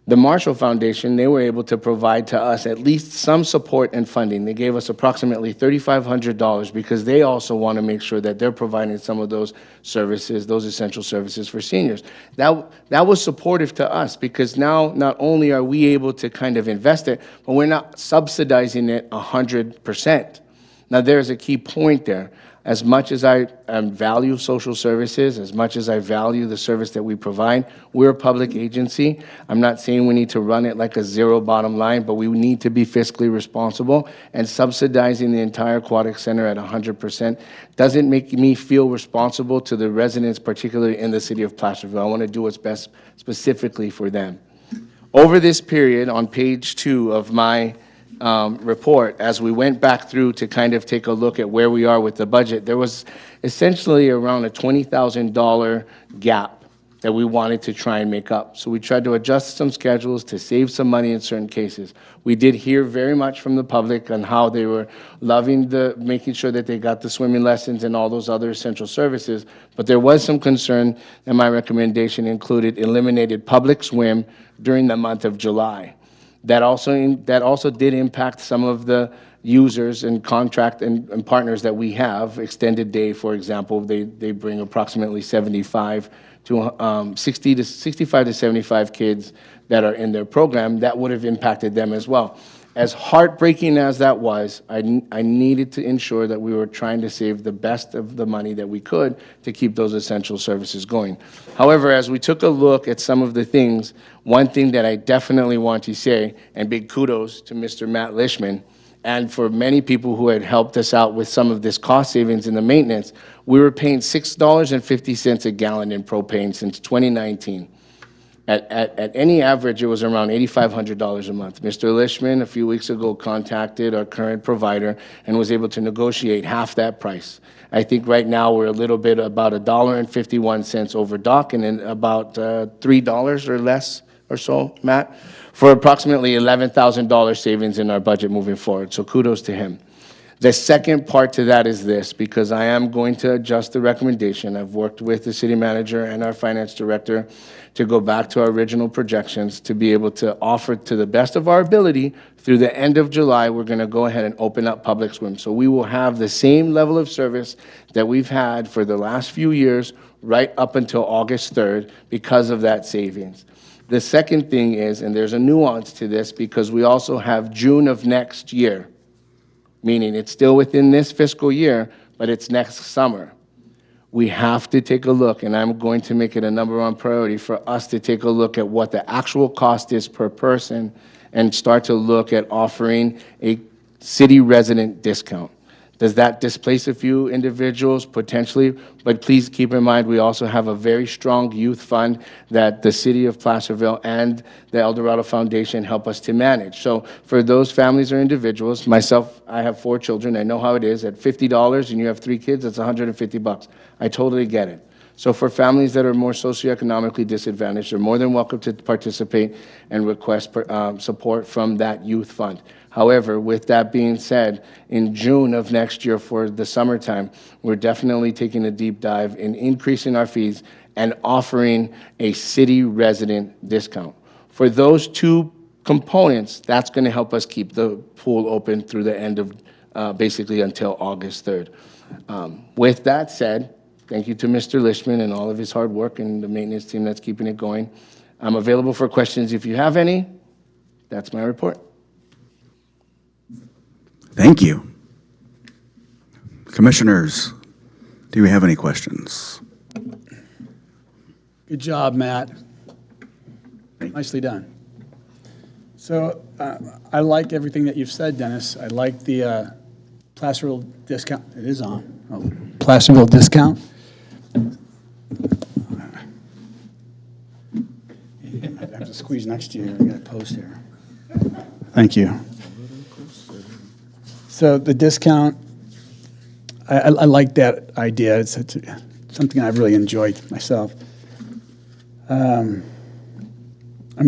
The Marshall Foundation, they were able to provide to us at least some support and funding. They gave us approximately $3,500 because they also want to make sure that they're providing some of those services, those essential services for seniors. That was supportive to us, because now not only are we able to kind of invest it, but we're not subsidizing it 100%. Now, there's a key point there. As much as I value social services, as much as I value the service that we provide, we're a public agency. I'm not saying we need to run it like a zero bottom line, but we need to be fiscally responsible, and subsidizing the entire aquatic center at 100% doesn't make me feel responsible to the residents, particularly in the city of Placerville. I want to do what's best specifically for them. Over this period, on page 2 of my report, as we went back through to kind of take a look at where we are with the budget, there was essentially around a $20,000 gap that we wanted to try and make up. So we tried to adjust some schedules to save some money in certain cases. We did hear very much from the public on how they were loving making sure that they got the swimming lessons and all those other essential services, but there was some concern, and my recommendation included eliminated public swim during the month of July. That also did impact some of the users and contract and partners that we have. Extended Day, for example, they bring approximately 65 to 75 kids that are in their program. That would have impacted them as well. As heartbreaking as that was, I needed to ensure that we were trying to save the best of the money that we could to keep those essential services going. However, as we took a look at some of the things, one thing that I definitely want to say, and big kudos to Mr. Matt Lishman, and for many people who had helped us out with some of this cost savings in the maintenance, we were paying $6.50 a gallon in propane since 2019. At any average, it was around $8,500 a month. Mr. Lishman, a few weeks ago, contacted our current provider and was able to negotiate half that price. I think right now we're a little bit about $1.51 over dock, and then about $3 or less or so, Matt, for approximately $11,000 savings in our budget moving forward. So kudos to him. The second part to that is this, because I am going to adjust the recommendation. I've worked with the city manager and our finance director to go back to our original projections to be able to offer, to the best of our ability, through the end of July, we're going to go ahead and open up public swim. So we will have the same level of service that we've had for the last few years right up until August 3rd because of that savings. The second thing is, and there's a nuance to this, because we also have June of next year, meaning it's still within this fiscal year, but it's next summer. We have to take a look, and I'm going to make it a number one priority for us to take a look at what the actual cost is per person and start to look at offering a city resident discount. Does that displace a few individuals? Potentially, but please keep in mind we also have a very strong youth fund that the city of Placerville and the El Dorado Foundation help us to manage. So for those families or individuals, myself, I have 4 children. I know how it is. At $50 and you have 3 kids, that's $150. I totally get it. So for families that are more socioeconomically disadvantaged, they're more than welcome to participate and request support from that youth fund. However, with that being said, in June of next year for the summertime, we're definitely taking a deep dive in increasing our fees and offering a city resident discount. For those 2 components, that's going to help us keep the pool open through the end of basically until August 3rd. With that said, thank you to Mr. Lishman and all of his hard work and the maintenance team that's keeping it going. I'm available for questions if you have any. That's my report. Thank you. Commissioners, do we have any questions? Good job, Matt. Nicely done. So I like everything that you've said, Dennis. I like the Placerville discount, it is on. Oh, Placerville discount? I have to squeeze next to you, I got a post here. Thank you. So the discount, I like that idea. It's something I've really enjoyed myself. I'm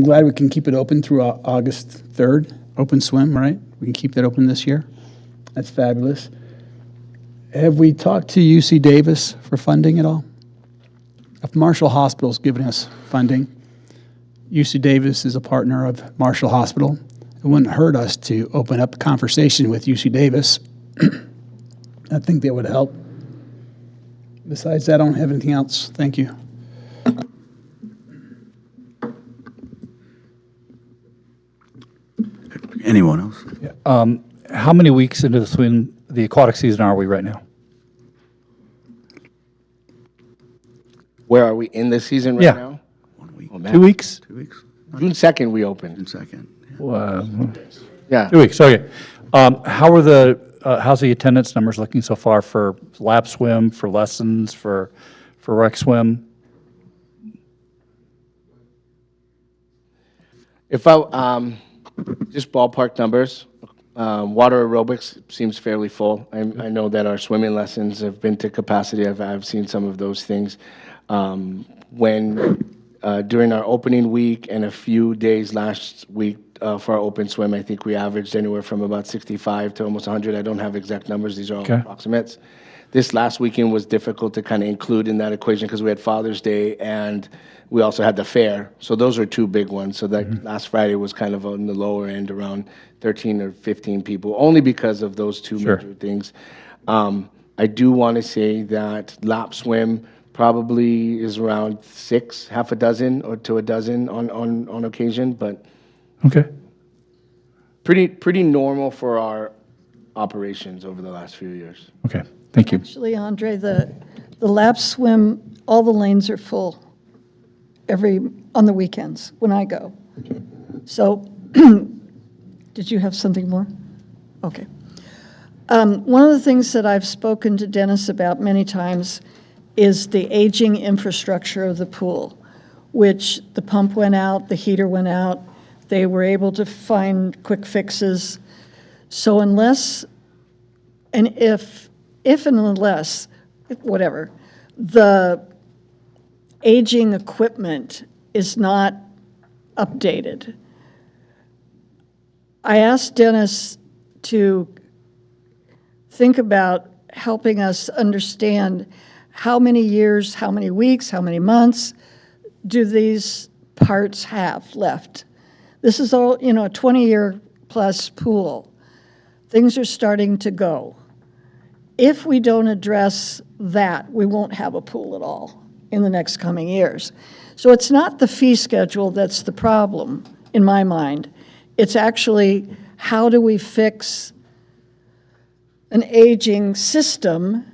glad we can keep it open through August 3rd, open swim, right? We can keep that open this year. That's fabulous. Have we talked to UC Davis for funding at all? If Marshall Hospital's giving us funding, UC Davis is a partner of Marshall Hospital. It wouldn't hurt us to open up a conversation with UC Davis. I think that would help. Besides that, I don't have anything else. Thank you. Anyone else? How many weeks into the aquatic season are we right now? Where are we in the season right Yeah. now? 1 week, Oh, man. 2 weeks? 2 weeks, June 2nd, we opened. 1 second. Yeah. 2 weeks, okay. How's the attendance numbers looking so far for lap swim, for lessons, for rec swim? If I, just ballpark numbers, water aerobics seems fairly full. I know that our swimming lessons have been to capacity. I've seen some of those things. During our opening week and a few days last week for our open swim, I think we averaged anywhere from about 65 to almost 100. I don't have exact numbers. These are all Okay. approximates. This last weekend was difficult to kind of include in that equation because we had Father's Day and we also had the fair. So those are two big ones. So that last Friday was kind of on the lower end, around 13 or 15 people, only because of those two Sure. major things. I do want to say that lap swim probably is around 6, half a dozen or to a dozen on occasion, but Okay. pretty normal for our operations over the last few years. Okay, thank you. Actually, Andre, the lap swim, all the lanes are full on the weekends when I go. So, did you have something more? Okay. One of the things that I've spoken to Dennis about many times is the aging infrastructure of the pool, which the pump went out, the heater went out, they were able to find quick fixes. So unless, and if and unless, whatever, the aging equipment is not updated, I asked Dennis to think about helping us understand how many years, how many weeks, how many months do these parts have left. This is all, a 20-year plus pool. Things are starting to go. If we don't address that, we won't have a pool at all in the next coming years. So it's not the fee schedule that's the problem, in my mind. It's actually, how do we fix an aging system?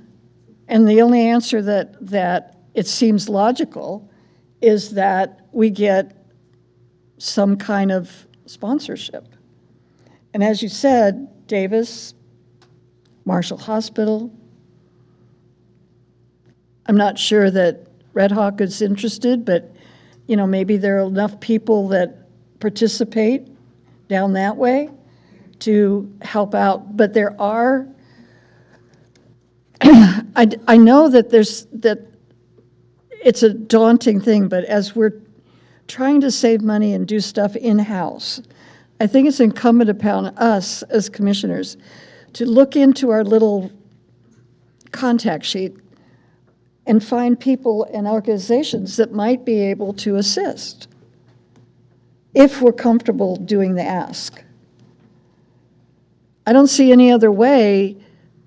And the only answer that it seems logical is that we get some kind of sponsorship. And as you said, Davis, Marshall Hospital, I'm not sure that Red Hawk is interested, but maybe there are enough people that participate down that way to help out. But there are, I know that it's a daunting thing, but as we're trying to save money and do stuff in-house, I think it's incumbent upon us as commissioners to look into our little contact sheet and find people and organizations that might be able to assist if we're comfortable doing the ask. I don't see any other way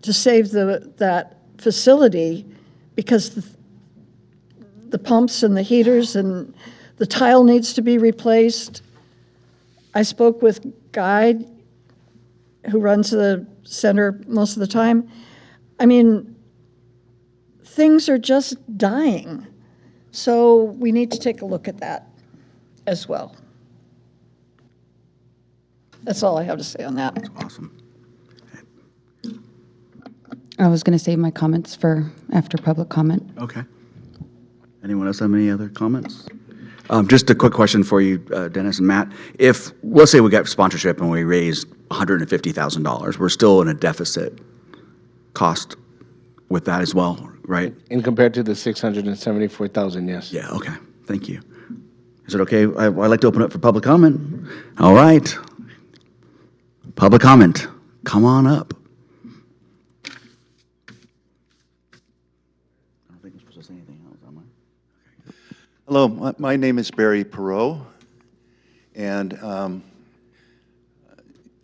to save that facility because the pumps and the heaters and the tile needs to be replaced. I spoke with Guy, who runs the center most of the time. I mean, things are just dying. So we need to take a look at that as well. That's all I have to say on that. Awesome. I was going to save my comments for after public comment. Okay. Anyone else have any other comments? Just a quick question for you, Dennis and Matt. If, let's say we got sponsorship and we raised $150,000, we're still in a deficit cost with that as well, right? In compared to the 674,000, yes. Yeah, okay. Thank you. Is it okay? I'd like to open up for public comment. All right. Public comment. Come on up. I don't think I'm supposed to say anything else, am I? Hello, my name is Barry Perot, and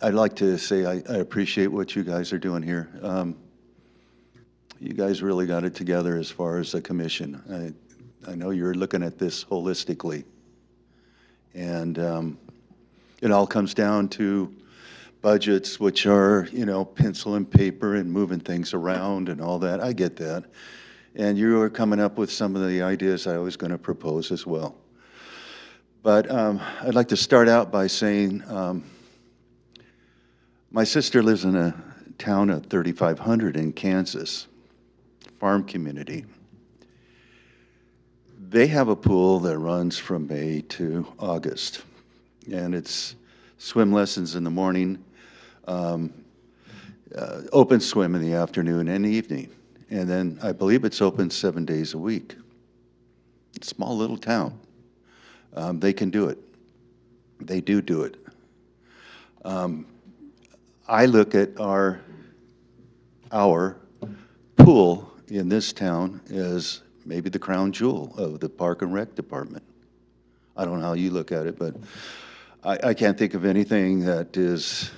I'd like to say I appreciate what you guys are doing here. You guys really got it together as far as a commission. I know you're looking at this holistically, and it all comes down to budgets, which are, pencil and paper and moving things around and all that. I get that. And you are coming up with some of the ideas I was going to propose as well. But I'd like to start out by saying my sister lives in a town of 3,500 in Kansas, farm community. They have a pool that runs from May to August, and it's swim lessons in the morning, open swim in the afternoon and evening. And then I believe it's open 7 days a week. Small little town. They can do it. They do it. I look at our pool in this town as maybe the crown jewel of the Park and Rec Department. I don't know how you look at it, but I can't think of anything that is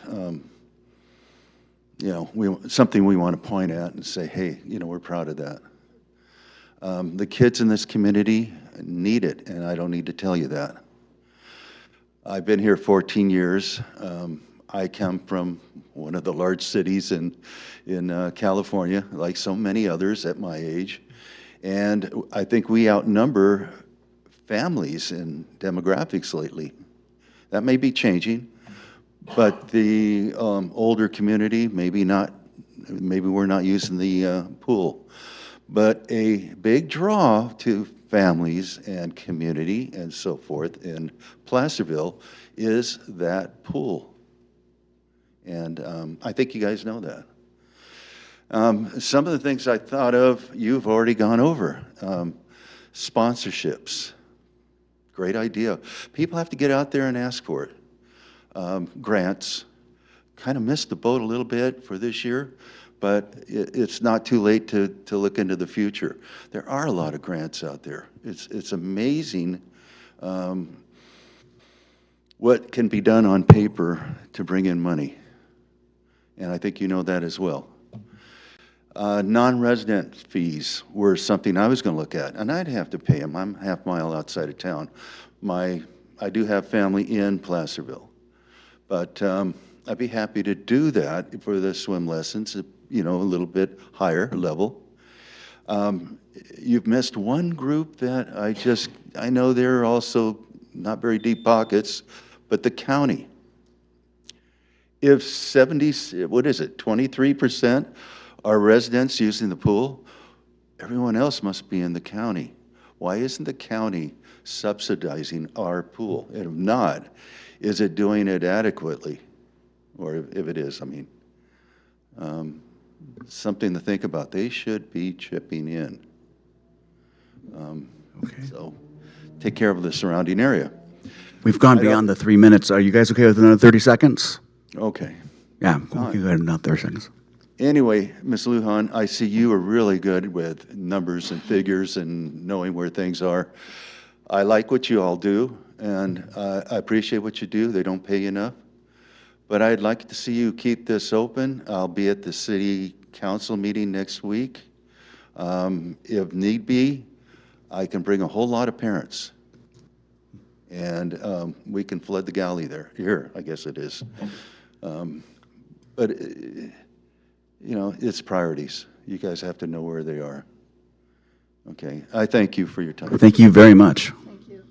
something we want to point at and say, hey, we're proud of that. The kids in this community need it, and I don't need to tell you that. I've been here 14 years. I come from one of the large cities in California, like so many others at my age, and I think we outnumber families in demographics lately. That may be changing. But the older community, maybe we're not using the pool. But a big draw to families and community and so forth in Placerville is that pool. And I think you guys know that. Some of the things I thought of, you've already gone over. Sponsorships. Great idea. People have to get out there and ask for it. Grants. Kind of missed the boat a little bit for this year, but it's not too late to look into the future. There are a lot of grants out there. It's amazing what can be done on paper to bring in money, and I think you know that as well. Non-resident fees were something I was going to look at, and I'd have to pay them. I'm half mile outside of town. I do have family in Placerville. But I'd be happy to do that for the swim lessons, a little bit higher level. You've missed one group that I know they're also not very deep pockets, but the county. If 23% are residents using the pool, everyone else must be in the county. Why isn't the county subsidizing our pool? And if not, is it doing it adequately? Or if it is, something to think about. They should be chipping in. Okay. So take care of the surrounding area. We've gone beyond the 3 minutes. Are you guys okay with another 30 seconds? Okay. Yeah, we can go ahead another 30 seconds. Anyway, Ms. Lujan, I see you are really good with numbers and figures and knowing where things are. I like what you all do, and I appreciate what you do. They don't pay you enough. But I'd like to see you keep this open. I'll be at the city council meeting next week. If need be, I can bring a whole lot of parents. And we can flood the galley there. Here, I guess it is. But, it's priorities. You guys have to know where they are. Okay, I thank you for your time. Thank you very much. Thank you.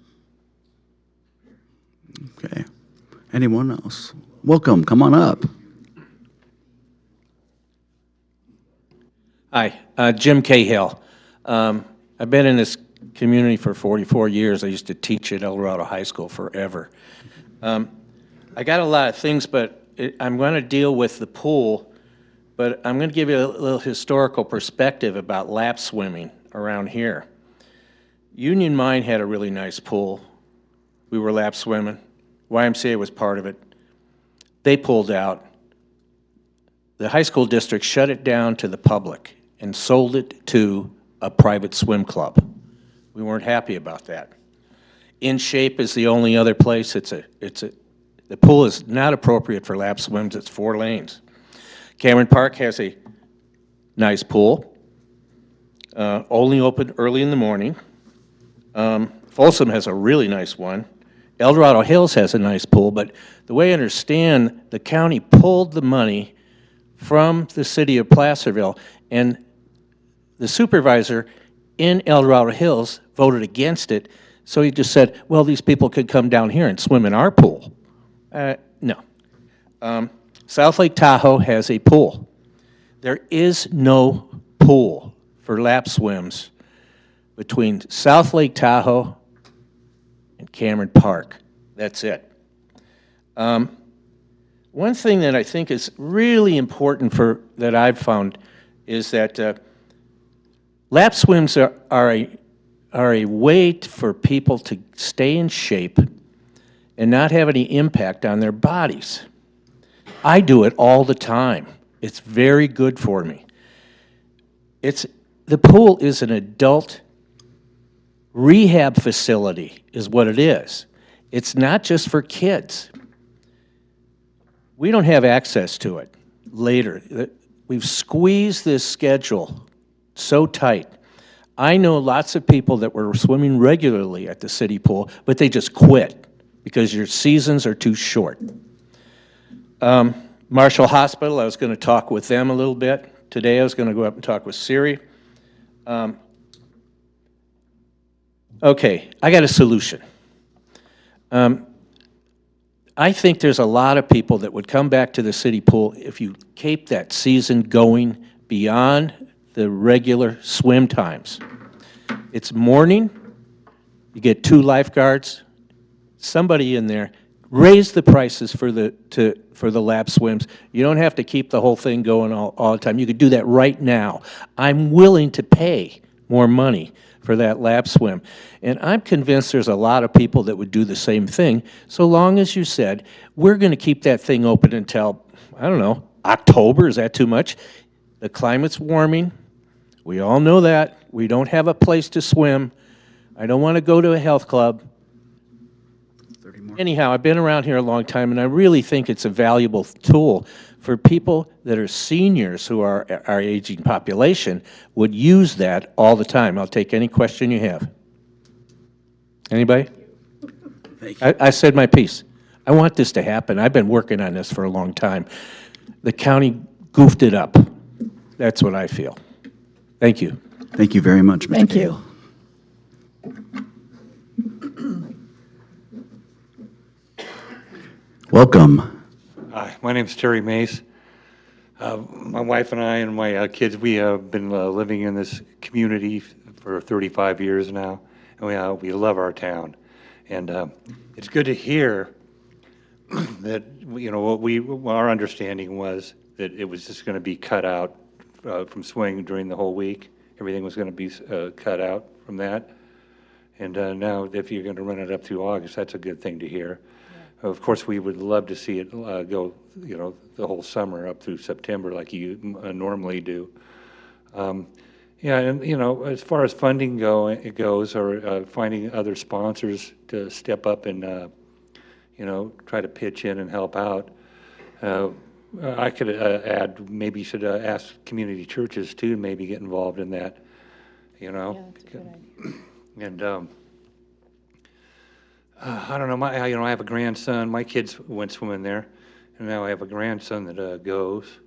Okay. Anyone else? Welcome. Come on up. Hi, Jim Cahill. I've been in this community for 44 years. I used to teach at El Dorado High School forever. I got a lot of things, but I'm going to deal with the pool, but I'm going to give you a little historical perspective about lap swimming around here. Union Mine had a really nice pool. We were lap swimming. YMCA was part of it. They pulled out. The high school district shut it down to the public and sold it to a private swim club. We weren't happy about that. In Shape is the only other place. The pool is not appropriate for lap swims. It's 4 lanes. Cameron Park has a nice pool, only open early in the morning. Folsom has a really nice one. El Dorado Hills has a nice pool, but the way I understand, the county pulled the money from the city of Placerville, and the supervisor in El Dorado Hills voted against it, so he just said, well, these people could come down here and swim in our pool. No. South Lake Tahoe has a pool. There is no pool for lap swims between South Lake Tahoe and Cameron Park. That's it. One thing that I think is really important that I've found is that lap swims are a way for people to stay in shape and not have any impact on their bodies. I do it all the time. It's very good for me. The pool is an adult rehab facility, is what it is. It's not just for kids. We don't have access to it later. We've squeezed this schedule so tight. I know lots of people that were swimming regularly at the city pool, but they just quit because your seasons are too short. Marshall Hospital, I was going to talk with them a little bit. Today I was going to go up and talk with Siri. Okay, I got a solution. I think there's a lot of people that would come back to the city pool if you keep that season going beyond the regular swim times. It's morning, you get 2 lifeguards, somebody in there, raise the prices for the lap swims. You don't have to keep the whole thing going all the time. You could do that right now. I'm willing to pay more money for that lap swim. And I'm convinced there's a lot of people that would do the same thing, so long as you said, we're going to keep that thing open until, I don't know, October. Is that too much? The climate's warming. We all know that. We don't have a place to swim. I don't want to go to a health club. Anyhow, I've been around here a long time, and I really think it's a valuable tool for people that are seniors who are our aging population would use that all the time. I'll take any question you have. Anybody? Thank you. I said my piece. I want this to happen. I've been working on this for a long time. The county goofed it up. That's what I feel. Thank you. Thank you very much, Mr. Thank Cahill. Welcome. Hi, my name's Terry Mace. My wife and I and my kids, we have been living in this community for 35 years now, and we love our town. And it's good to hear that, you know, our understanding was that it was just going to be cut out from swimming during the whole week. Everything was going to be cut out from that. And now, if you're going to run it up through August, that's a good thing to hear. Of course, we would love to see it go, you know, the whole summer up through September like you normally do. Yeah, and, you know, as far as funding goes, or finding other sponsors to step up and, you know, try to pitch in and help out, I could add, maybe you should ask community churches too, maybe get involved in that, you know? Yeah, that's a good idea. And, I don't know, I have a grandson. My kids went swimming there, and now I have a grandson that goes.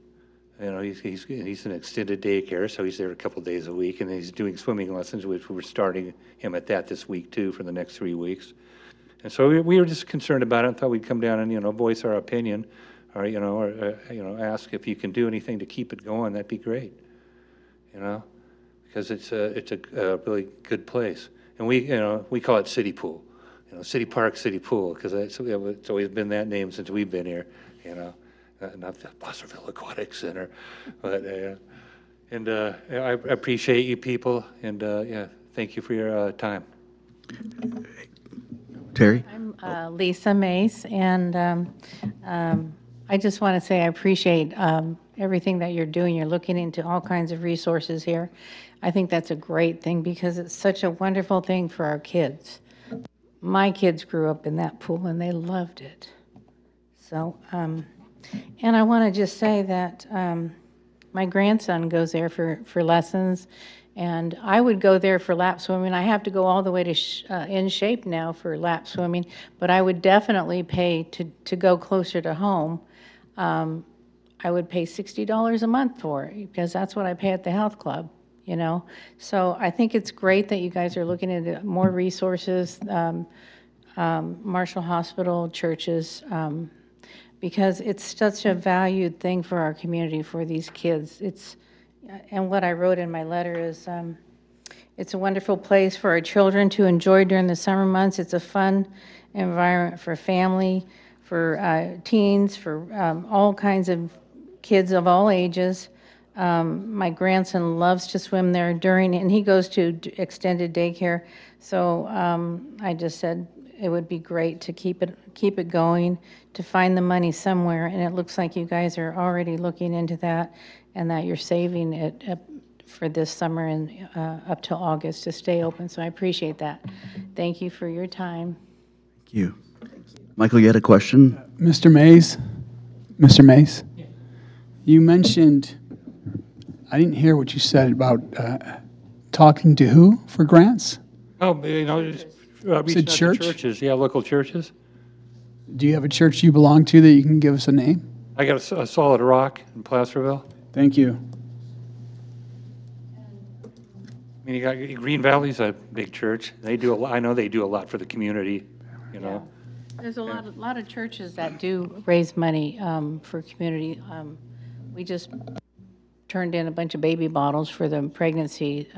You know, he's an extended daycare, so he's there a couple days a week, and he's doing swimming lessons, which we're starting him at that this week too for the next 3 weeks. And so we were just concerned about it and thought we'd come down and, you know, voice our opinion, or you know, ask if you can do anything to keep it going. That'd be great. you know, because it's a really good place. And we call it City Pool, City Park, City Pool, because it's always been that name since we've been here, not the Placerville Aquatic Center, but, and I appreciate you people, and, yeah, thank you for your time. Terry? I'm Lisa Mace, and I just want to say I appreciate everything that you're doing. You're looking into all kinds of resources here. I think that's a great thing because it's such a wonderful thing for our kids. My kids grew up in that pool, and they loved it. So, and I want to just say that my grandson goes there for lessons, and I would go there for lap swimming. I have to go all the way to In Shape now for lap swimming, but I would definitely pay to go closer to home. I would pay $60 a month for it because that's what I pay at the health club, So I think it's great that you guys are looking into more resources, Marshall Hospital, churches, because it's such a valued thing for our community, for these kids. And what I wrote in my letter is, it's a wonderful place for our children to enjoy during the summer months. It's a fun environment for family, for teens, for all kinds of kids of all ages. My grandson loves to swim there and he goes to extended daycare. So I just said it would be great to keep it going, to find the money somewhere. And it looks like you guys are already looking into that, and that you're saving it for this summer and up till August to stay open. So I appreciate that. Thank you for your time. Thank you. Michael, you had a question? Mr. Mays? Mr. Mays? You mentioned, I didn't hear what you said about talking to who for grants? Oh, reaching out to church? churches, yeah, local churches. Do you have a church you belong to that you can give us a name? I got a Solid Rock in Placerville. Thank you. I mean, you got Green Valley's a big church. They do a lot. I know they do a lot for the community, There's a lot of churches that do raise money for community. We just turned in a bunch of baby bottles for the pregnancy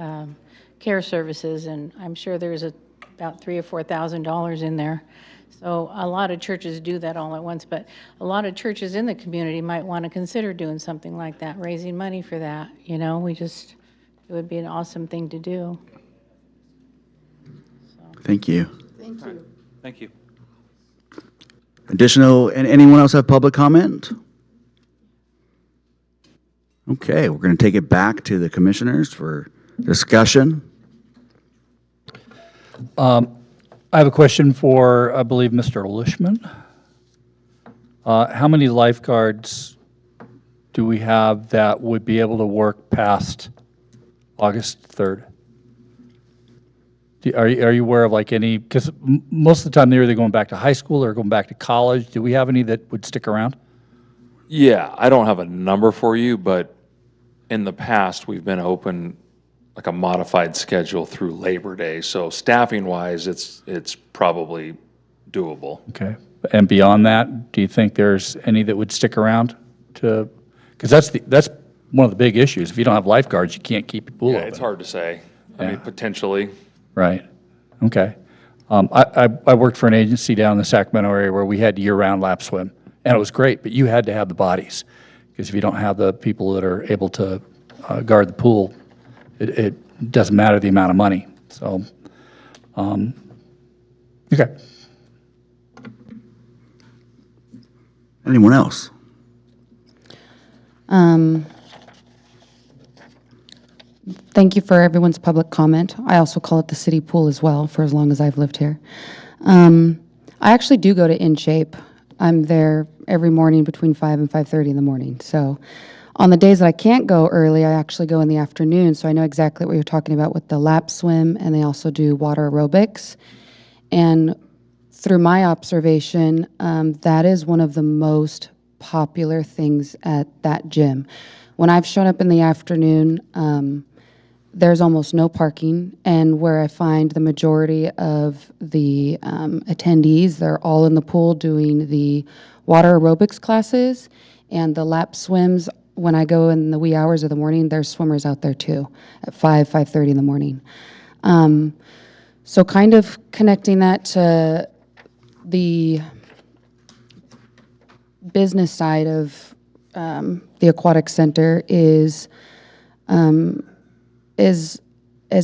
care services, and I'm sure there's about $3,000 or $4,000 in there. So a lot of churches do that all at once, but a lot of churches in the community might want to consider doing something like that, raising money for that. It would be an awesome thing to do. Thank you. Thank you. And anyone else have public comment? Okay, we're going to take it back to the commissioners for discussion. I have a question for, I believe, Mr. Lishman. How many lifeguards do we have that would be able to work past August 3rd? Are you aware of any, because most of the time they're either going back to high school or going back to college. Do we have any that would stick around? Yeah, I don't have a number for you, but in the past, we've been open like a modified schedule through Labor Day. So staffing-wise, it's probably doable. Okay. And beyond that, do you think there's any that would stick around to, because that's one of the big issues. If you don't have lifeguards, you can't keep your pool Yeah, open. it's hard to say. I Yeah. mean, potentially. Right. Okay. I worked for an agency down in the Sacramento area where we had year-round lap swim, and it was great, but you had to have the bodies, because if you don't have the people that are able to guard the pool, it doesn't matter the amount of money. So, okay. Anyone else? Thank you for everyone's public comment. I also call it the city pool as well, for as long as I've lived here. I actually do go to In Shape. I'm there every morning between 5 and 5:30 in the morning. So on the days that I can't go early, I actually go in the afternoon. So I know exactly what you're talking about with the lap swim, and they also do water aerobics. And through my observation, that is one of the most popular things at that gym. When I've shown up in the afternoon, there's almost no parking, and where I find the majority of the attendees, they're all in the pool doing the water aerobics classes, and the lap swims when I go in the wee hours of the morning, there's swimmers out there too, at 5:30 in the morning. So kind of connecting that to the business side of the aquatic center is as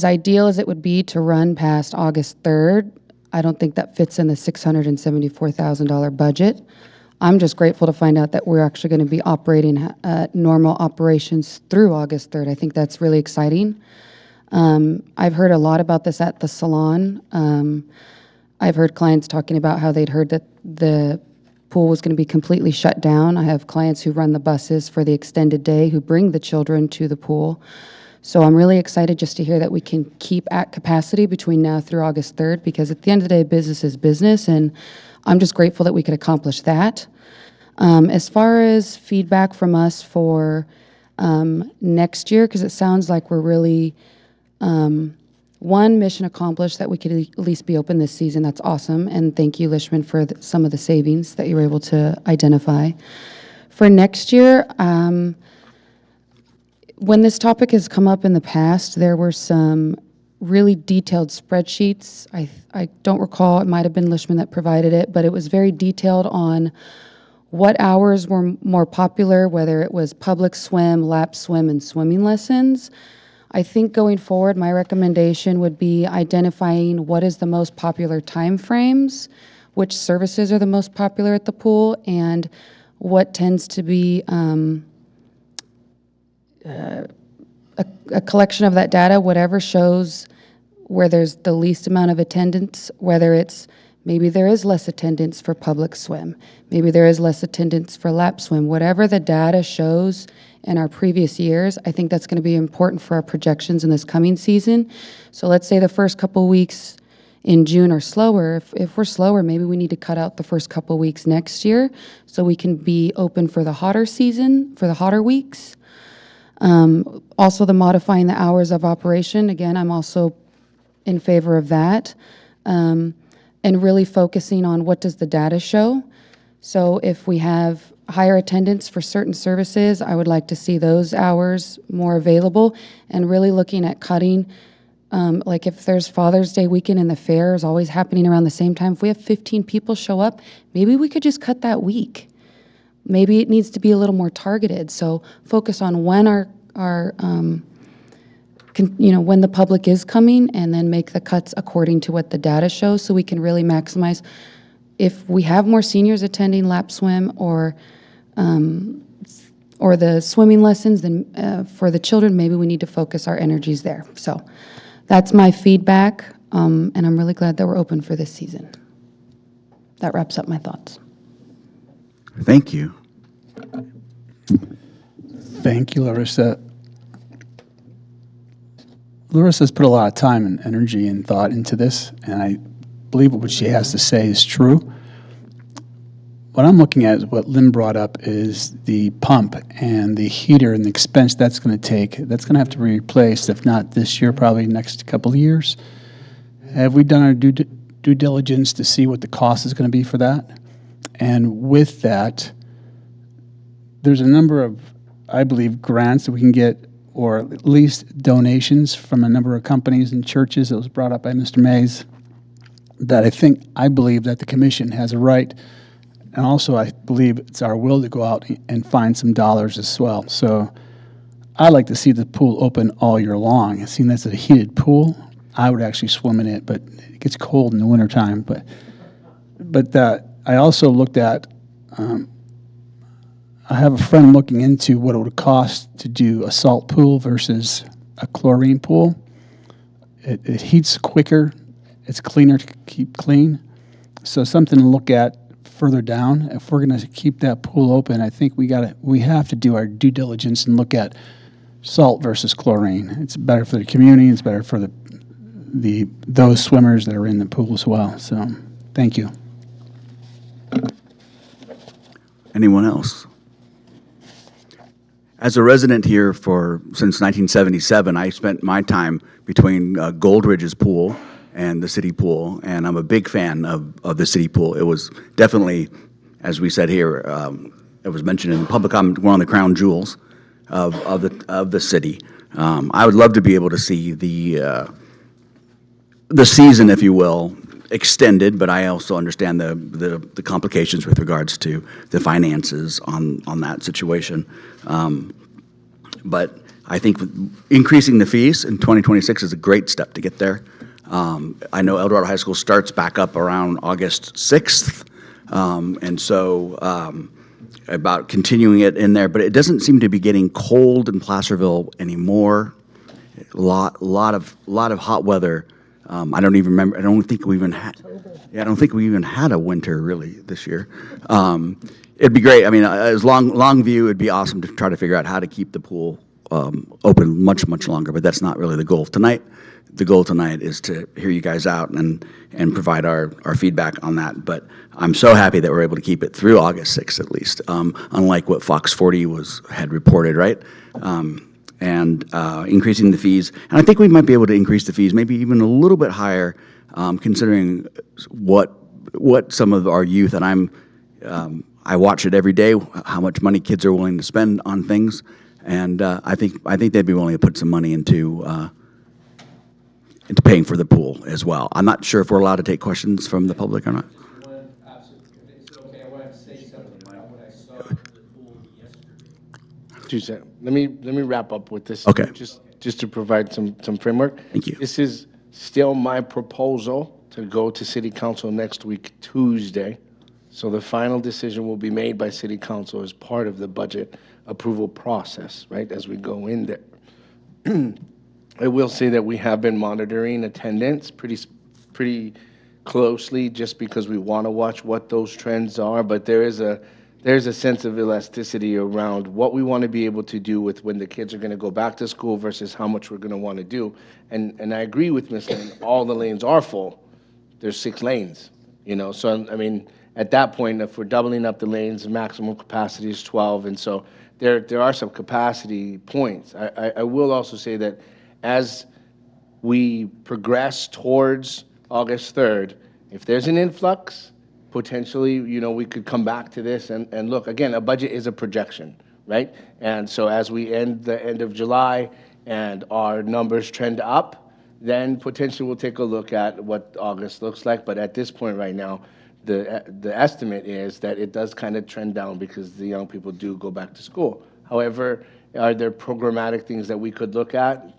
ideal as it would be to run past August 3rd. I don't think that fits in the $674,000 budget. I'm just grateful to find out that we're actually going to be operating normal operations through August 3rd. I think that's really exciting. I've heard a lot about this at the salon. I've heard clients talking about how they'd heard that the pool was going to be completely shut down. I have clients who run the buses for the extended day who bring the children to the pool. So I'm really excited just to hear that we can keep at capacity between now through August 3rd, because at the end of the day, business is business, and I'm just grateful that we could accomplish that. As far as feedback from us for next year, because it sounds like we're really, one, mission accomplished, that we could at least be open this season. That's awesome, and thank you, Lishman, for some of the savings that you were able to identify. For next year, when this topic has come up in the past, there were some really detailed spreadsheets. I don't recall, it might have been Lishman that provided it, but it was very detailed on what hours were more popular, whether it was public swim, lap swim, and swimming lessons. I think going forward, my recommendation would be identifying what is the most popular time frames, which services are the most popular at the pool, and what tends to be a collection of that data, whatever shows where there's the least amount of attendance, whether it's maybe there is less attendance for public swim, maybe there is less attendance for lap swim, whatever the data shows in our previous years, I think that's going to be important for our projections in this coming season. So let's say the first couple weeks in June are slower. If we're slower, maybe we need to cut out the first couple weeks next year so we can be open for the hotter season, for the hotter weeks. Also, the modifying the hours of operation, again, I'm also in favor of that. And really focusing on what does the data show. So if we have higher attendance for certain services, I would like to see those hours more available, and really looking at cutting, like if there's Father's Day weekend and the fair is always happening around the same time, if we have 15 people show up, maybe we could just cut that week. Maybe it needs to be a little more targeted. So focus on when when the public is coming, and then make the cuts according to what the data shows, so we can really maximize. If we have more seniors attending lap swim or the swimming lessons, then for the children, maybe we need to focus our energies there. So that's my feedback, and I'm really glad that we're open for this season. That wraps up my thoughts. Thank you. Thank you, Larissa. Larissa's put a lot of time and energy and thought into this, and I believe what she has to say is true. What I'm looking at is what Lynn brought up is the pump and the heater and the expense that's going to take. That's going to have to be replaced, if not this year, probably next couple of years. Have we done our due diligence to see what the cost is going to be for that? And with that, there's a number of, I believe, grants that we can get, or at least donations from a number of companies and churches that was brought up by Mr. Mays, that I believe that the commission has a right, and also I believe it's our will to go out and find some dollars as well. So I like to see the pool open all year long. Seeing that's a heated pool, I would actually swim in it, but it gets cold in the wintertime. But I also looked at, I have a friend looking into what it would cost to do a salt pool versus a chlorine pool. It heats quicker. It's cleaner to keep clean. So something to look at further down. If we're going to keep that pool open, I think we have to do our due diligence and look at salt versus chlorine. It's better for the community. It's better for those swimmers that are in the pool as well. So thank you. Anyone else? As a resident here since 1977, I spent my time between Goldridge's pool and the city pool, and I'm a big fan of the city pool. It was definitely, as we said here, it was mentioned in the public comment, one of the crown jewels. of the city. I would love to be able to see the season, if you will, extended, but I also understand the complications with regards to the finances on that situation. But I think increasing the fees in 2026 is a great step to get there. I know El Dorado High School starts back up around August 6th, and so about continuing it in there, but it doesn't seem to be getting cold in Placerville anymore. Lot of hot weather. I don't even remember. I don't think we even had. Yeah, I don't think we even had a winter really this year. It'd be great. I mean, as long view, it'd be awesome to try to figure out how to keep the pool open much longer. But that's not really the goal tonight. The goal tonight is to hear you guys out and provide our feedback on that. But I'm so happy that we're able to keep it through August 6th at least, unlike what Fox 40 had reported, right? And increasing the fees. And I think we might be able to increase the fees maybe even a little bit higher, considering what some of our youth, and I watch it every day, how much money kids are willing to spend on things. And I think they'd be willing to put some money into paying for the pool as well. I'm not sure if we're allowed to take questions from the public or not. Let me wrap up with this. Okay. Just to provide some framework. Thank you. This is still my proposal to go to City Council next week, Tuesday. So the final decision will be made by City Council as part of the budget approval process, right, as we go in there. I will say that we have been monitoring attendance pretty closely just because we want to watch what those trends are, but there's a sense of elasticity around what we want to be able to do with when the kids are going to go back to school versus how much we're going to want to do. And I agree with Ms. Lane, all the lanes are full. There's 6 lanes, so I mean, at that point, if we're doubling up the lanes, the maximum capacity is 12, and so there are some capacity points. I will also say that as we progress towards August 3rd, if there's an influx, potentially, we could come back to this and look. Again, a budget is a projection, right? And so as we end the end of July and our numbers trend up, then potentially we'll take a look at what August looks like. But at this point right now, the estimate is that it does kind of trend down because the young people do go back to school. However, are there programmatic things that we could look at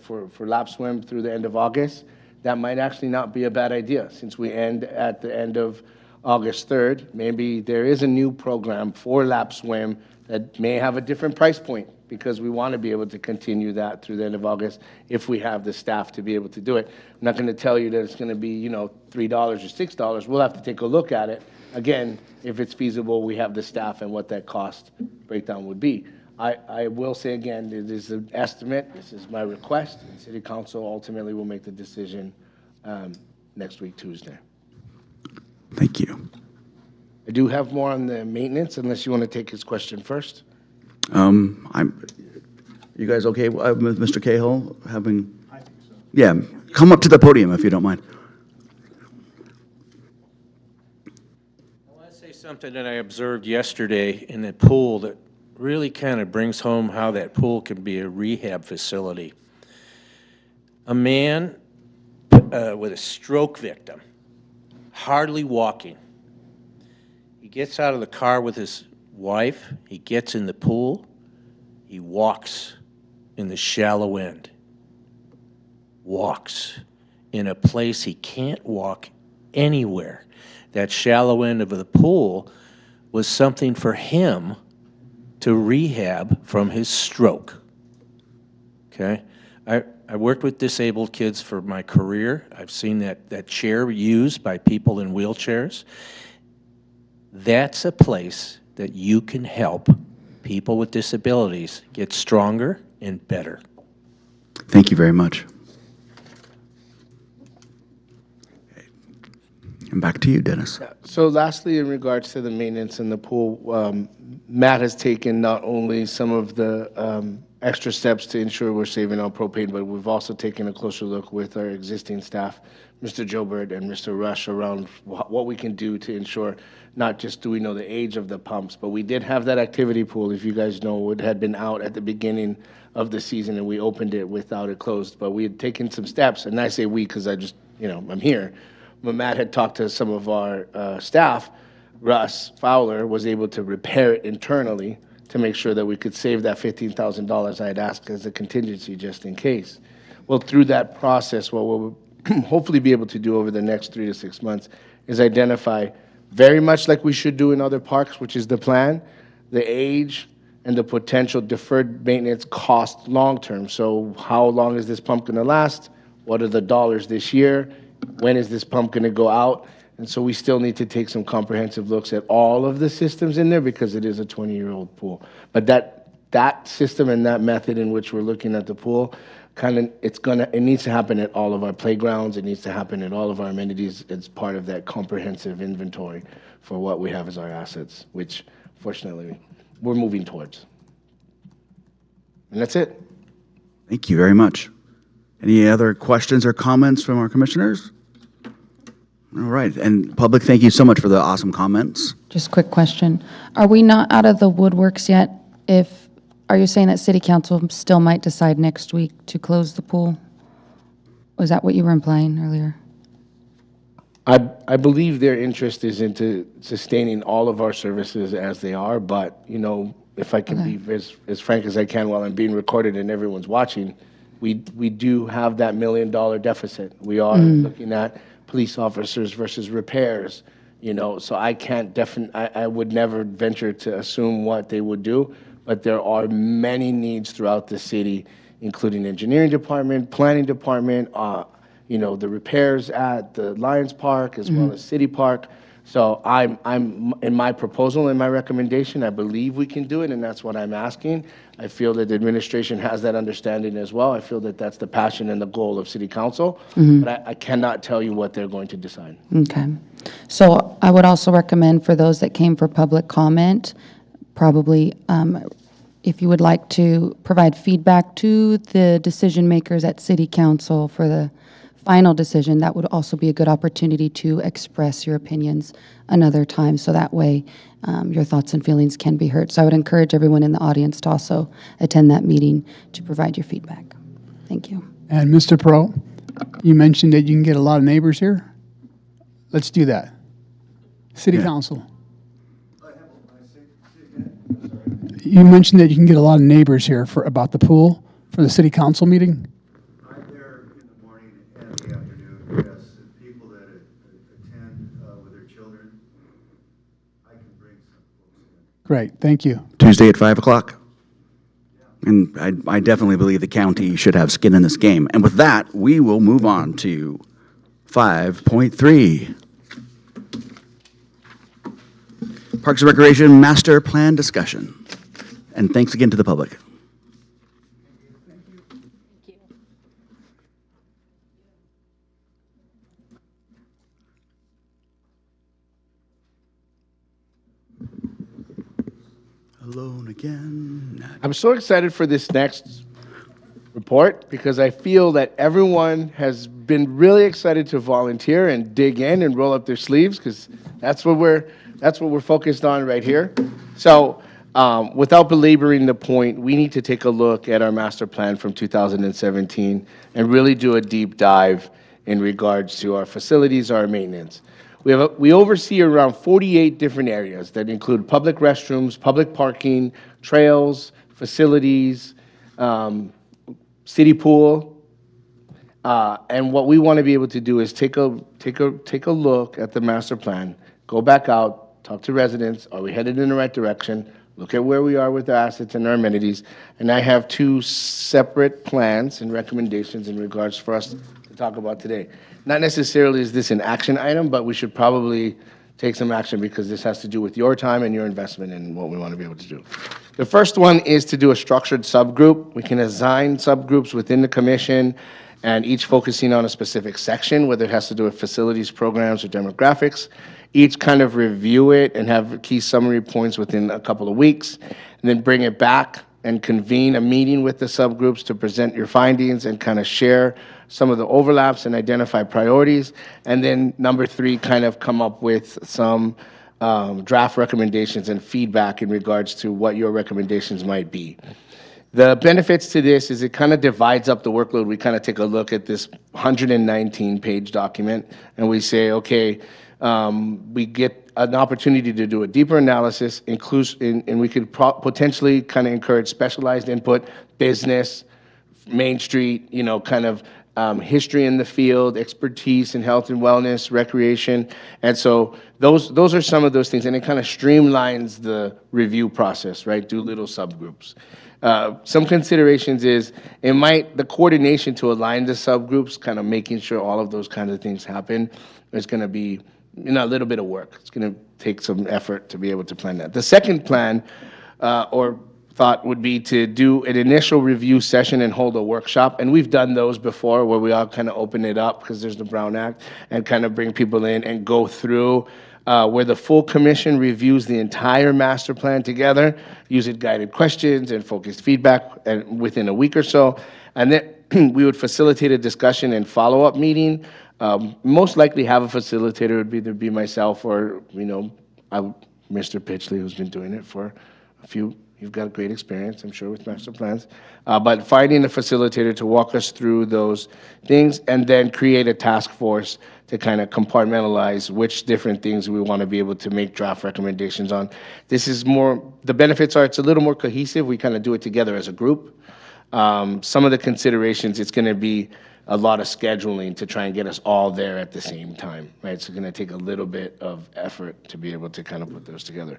for lap swim through the end of August? That might actually not be a bad idea since we end at the end of August 3rd. Maybe there is a new program for lap swim that may have a different price point because we want to be able to continue that through the end of August if we have the staff to be able to do it. I'm not going to tell you that it's going to be, $3 or $6. We'll have to take a look at it. Again, if it's feasible, we have the staff and what that cost breakdown would be. I will say again, it is an estimate. This is my request, and City Council ultimately will make the decision next week, Tuesday. Thank you. I do have more on the maintenance, unless you want to take his question first. You guys okay with Mr. Cahill having? I think so. Yeah, come up to the podium if you don't mind. I want to say something that I observed yesterday in the pool that really kind of brings home how that pool can be a rehab facility. A man with a stroke victim, hardly walking. He gets out of the car with his wife, he gets in the pool, he walks in the shallow end. Walks in a place he can't walk anywhere. That shallow end of the pool was something for him to rehab from his stroke. Okay? I worked with disabled kids for my career. I've seen that chair used by people in wheelchairs. That's a place that you can help people with disabilities get stronger and better. Thank you very much. And back to you, Dennis. So lastly, in regards to the maintenance in the pool, Matt has taken not only some of the extra steps to ensure we're saving on propane, but we've also taken a closer look with our existing staff, Mr. Joubert and Mr. Rush, around what we can do to ensure not just do we know the age of the pumps, but we did have that activity pool, if you guys know, it had been out at the beginning of the season, and we opened it without it closed. But we had taken some steps, and I say we because I just, I'm here. But Matt had talked to some of our staff. Russ Fowler was able to repair it internally to make sure that we could save that $15,000 I had asked as a contingency just in case. Well, through that process, what we'll hopefully be able to do over the next 3 to 6 months is identify, very much like we should do in other parks, which is the plan, the age and the potential deferred maintenance cost long-term. So how long is this pump going to last? What are the dollars this year? When is this pump going to go out? And so we still need to take some comprehensive looks at all of the systems in there because it is a 20-year-old pool. But that system and that method in which we're looking at the pool, it needs to happen at all of our playgrounds. It needs to happen at all of our amenities. It's part of that comprehensive inventory for what we have as our assets, which fortunately we're moving towards. And that's it. Thank you very much. Any other questions or comments from our commissioners? All right, and public, thank you so much for the awesome comments. Just quick question. Are we not out of the woodworks yet? Are you saying that city council still might decide next week to close the pool? Was that what you were implying earlier? I believe their interest is into sustaining all of our services as they are, but, if I can be as frank as I can while I'm being recorded and everyone's watching, we do have that $1 million deficit. We are looking at police officers versus repairs, so I would never venture to assume what they would do, but there are many needs throughout the city, including engineering department, planning department, the repairs at the Lions Park as well as City Park. So I'm in my proposal and my recommendation, I believe we can do it, and that's what I'm asking. I feel that the administration has that understanding as well. I feel that that's the passion and the goal of City Council, but I cannot tell you what they're going to decide. Okay. So I would also recommend for those that came for public comment, probably if you would like to provide feedback to the decision makers at City Council for the final decision, that would also be a good opportunity to express your opinions another time, so that way your thoughts and feelings can be heard. So I would encourage everyone in the audience to also attend that meeting to provide your feedback. Thank you. And Mr. Pro, you mentioned that you can get a lot of neighbors here. Let's do that. City Council. You mentioned that you can get a lot of neighbors here about the pool for the City Council meeting. I'm there in the morning and the afternoon, yes. And people that attend with their children, I can bring some folks in. Great, thank you. Tuesday at 5 o'clock. And I definitely believe the county should have skin in this game. And with that, we will move on to 5.3. Parks and Recreation Master Plan Discussion. And thanks again to the public. Alone again. I'm so excited for this next report because I feel that everyone has been really excited to volunteer and dig in and roll up their sleeves because that's what we're focused on right here. So without belaboring the point, we need to take a look at our master plan from 2017 and really do a deep dive in regards to our facilities, our maintenance. We oversee around 48 different areas that include public restrooms, public parking, trails, facilities, city pool. And what we want to be able to do is take a look at the master plan, go back out, talk to residents. Are we headed in the right direction? Look at where we are with our assets and our amenities. And I have 2 separate plans and recommendations in regards for us to talk about today. Not necessarily is this an action item, but we should probably take some action because this has to do with your time and your investment and what we want to be able to do. The first one is to do a structured subgroup. We can assign subgroups within the commission and each focusing on a specific section, whether it has to do with facilities, programs, or demographics. Each kind of review it and have key summary points within a couple of weeks, and then bring it back and convene a meeting with the subgroups to present your findings and kind of share some of the overlaps and identify priorities. And then number 3, kind of come up with some draft recommendations and feedback in regards to what your recommendations might be. The benefits to this is it kind of divides up the workload. We kind of take a look at this 119-page document, and we say, okay, we get an opportunity to do a deeper analysis, and we could potentially kind of encourage specialized input, business, Main Street, kind of history in the field, expertise in health and wellness, recreation. And so those are some of those things, and it kind of streamlines the review process, right? Do little subgroups. Some considerations is the coordination to align the subgroups, kind of making sure all of those kinds of things happen, is going to be a little bit of work. It's going to take some effort to be able to plan that. The second plan or thought would be to do an initial review session and hold a workshop. And we've done those before where we all kind of open it up because there's the Brown Act and kind of bring people in and go through where the full commission reviews the entire master plan together, using guided questions and focused feedback and within a week or so. And then we would facilitate a discussion and follow-up meeting. Most likely have a facilitator. It would either be myself or, Mr. Pitchley, who's been doing it for a few. You've got great experience, I'm sure, with master plans. But finding a facilitator to walk us through those things and then create a task force to kind of compartmentalize which different things we want to be able to make draft recommendations on. The benefits are it's a little more cohesive. We kind of do it together as a group. Some of the considerations, it's going to be a lot of scheduling to try and get us all there at the same time, right? So it's going to take a little bit of effort to be able to kind of put those together.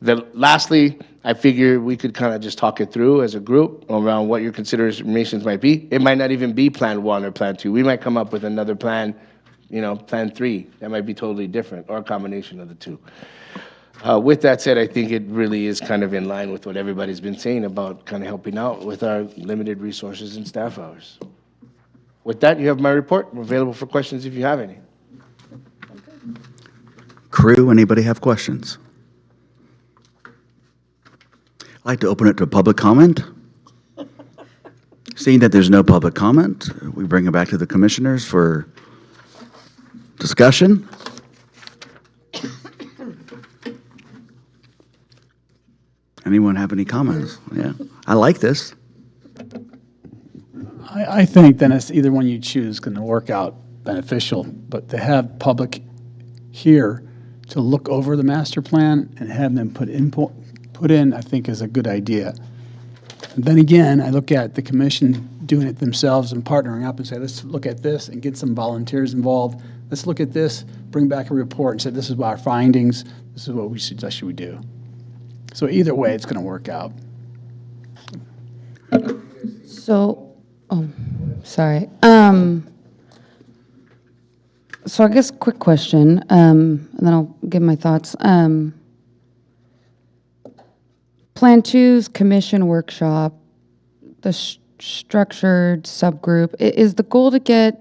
Lastly, I figure we could kind of just talk it through as a group around what your considerations might be. It might not even be Plan 1 or Plan 2. We might come up with another plan, Plan 3, that might be totally different, or a combination of the two. With that said, I think it really is kind of in line with what everybody's been saying about kind of helping out with our limited resources and staff hours. With that, you have my report. I'm available for questions if you have any. Crew, anybody have questions? I'd like to open it to public comment. Seeing that there's no public comment, we bring it back to the commissioners for discussion. Anyone have any comments? Yeah, I like this. I think then it's either one you choose going to work out beneficial, but to have public here to look over the master plan and have them put in, I think is a good idea. And then again, I look at the commission doing it themselves and partnering up and say, let's look at this and get some volunteers involved. Let's look at this, bring back a report and say, this is our findings. This is what we suggest we do. So either way, it's going to work out. Sorry. So I guess quick question, and then I'll give my thoughts. Plan 2's commission workshop, the structured subgroup, is the goal to get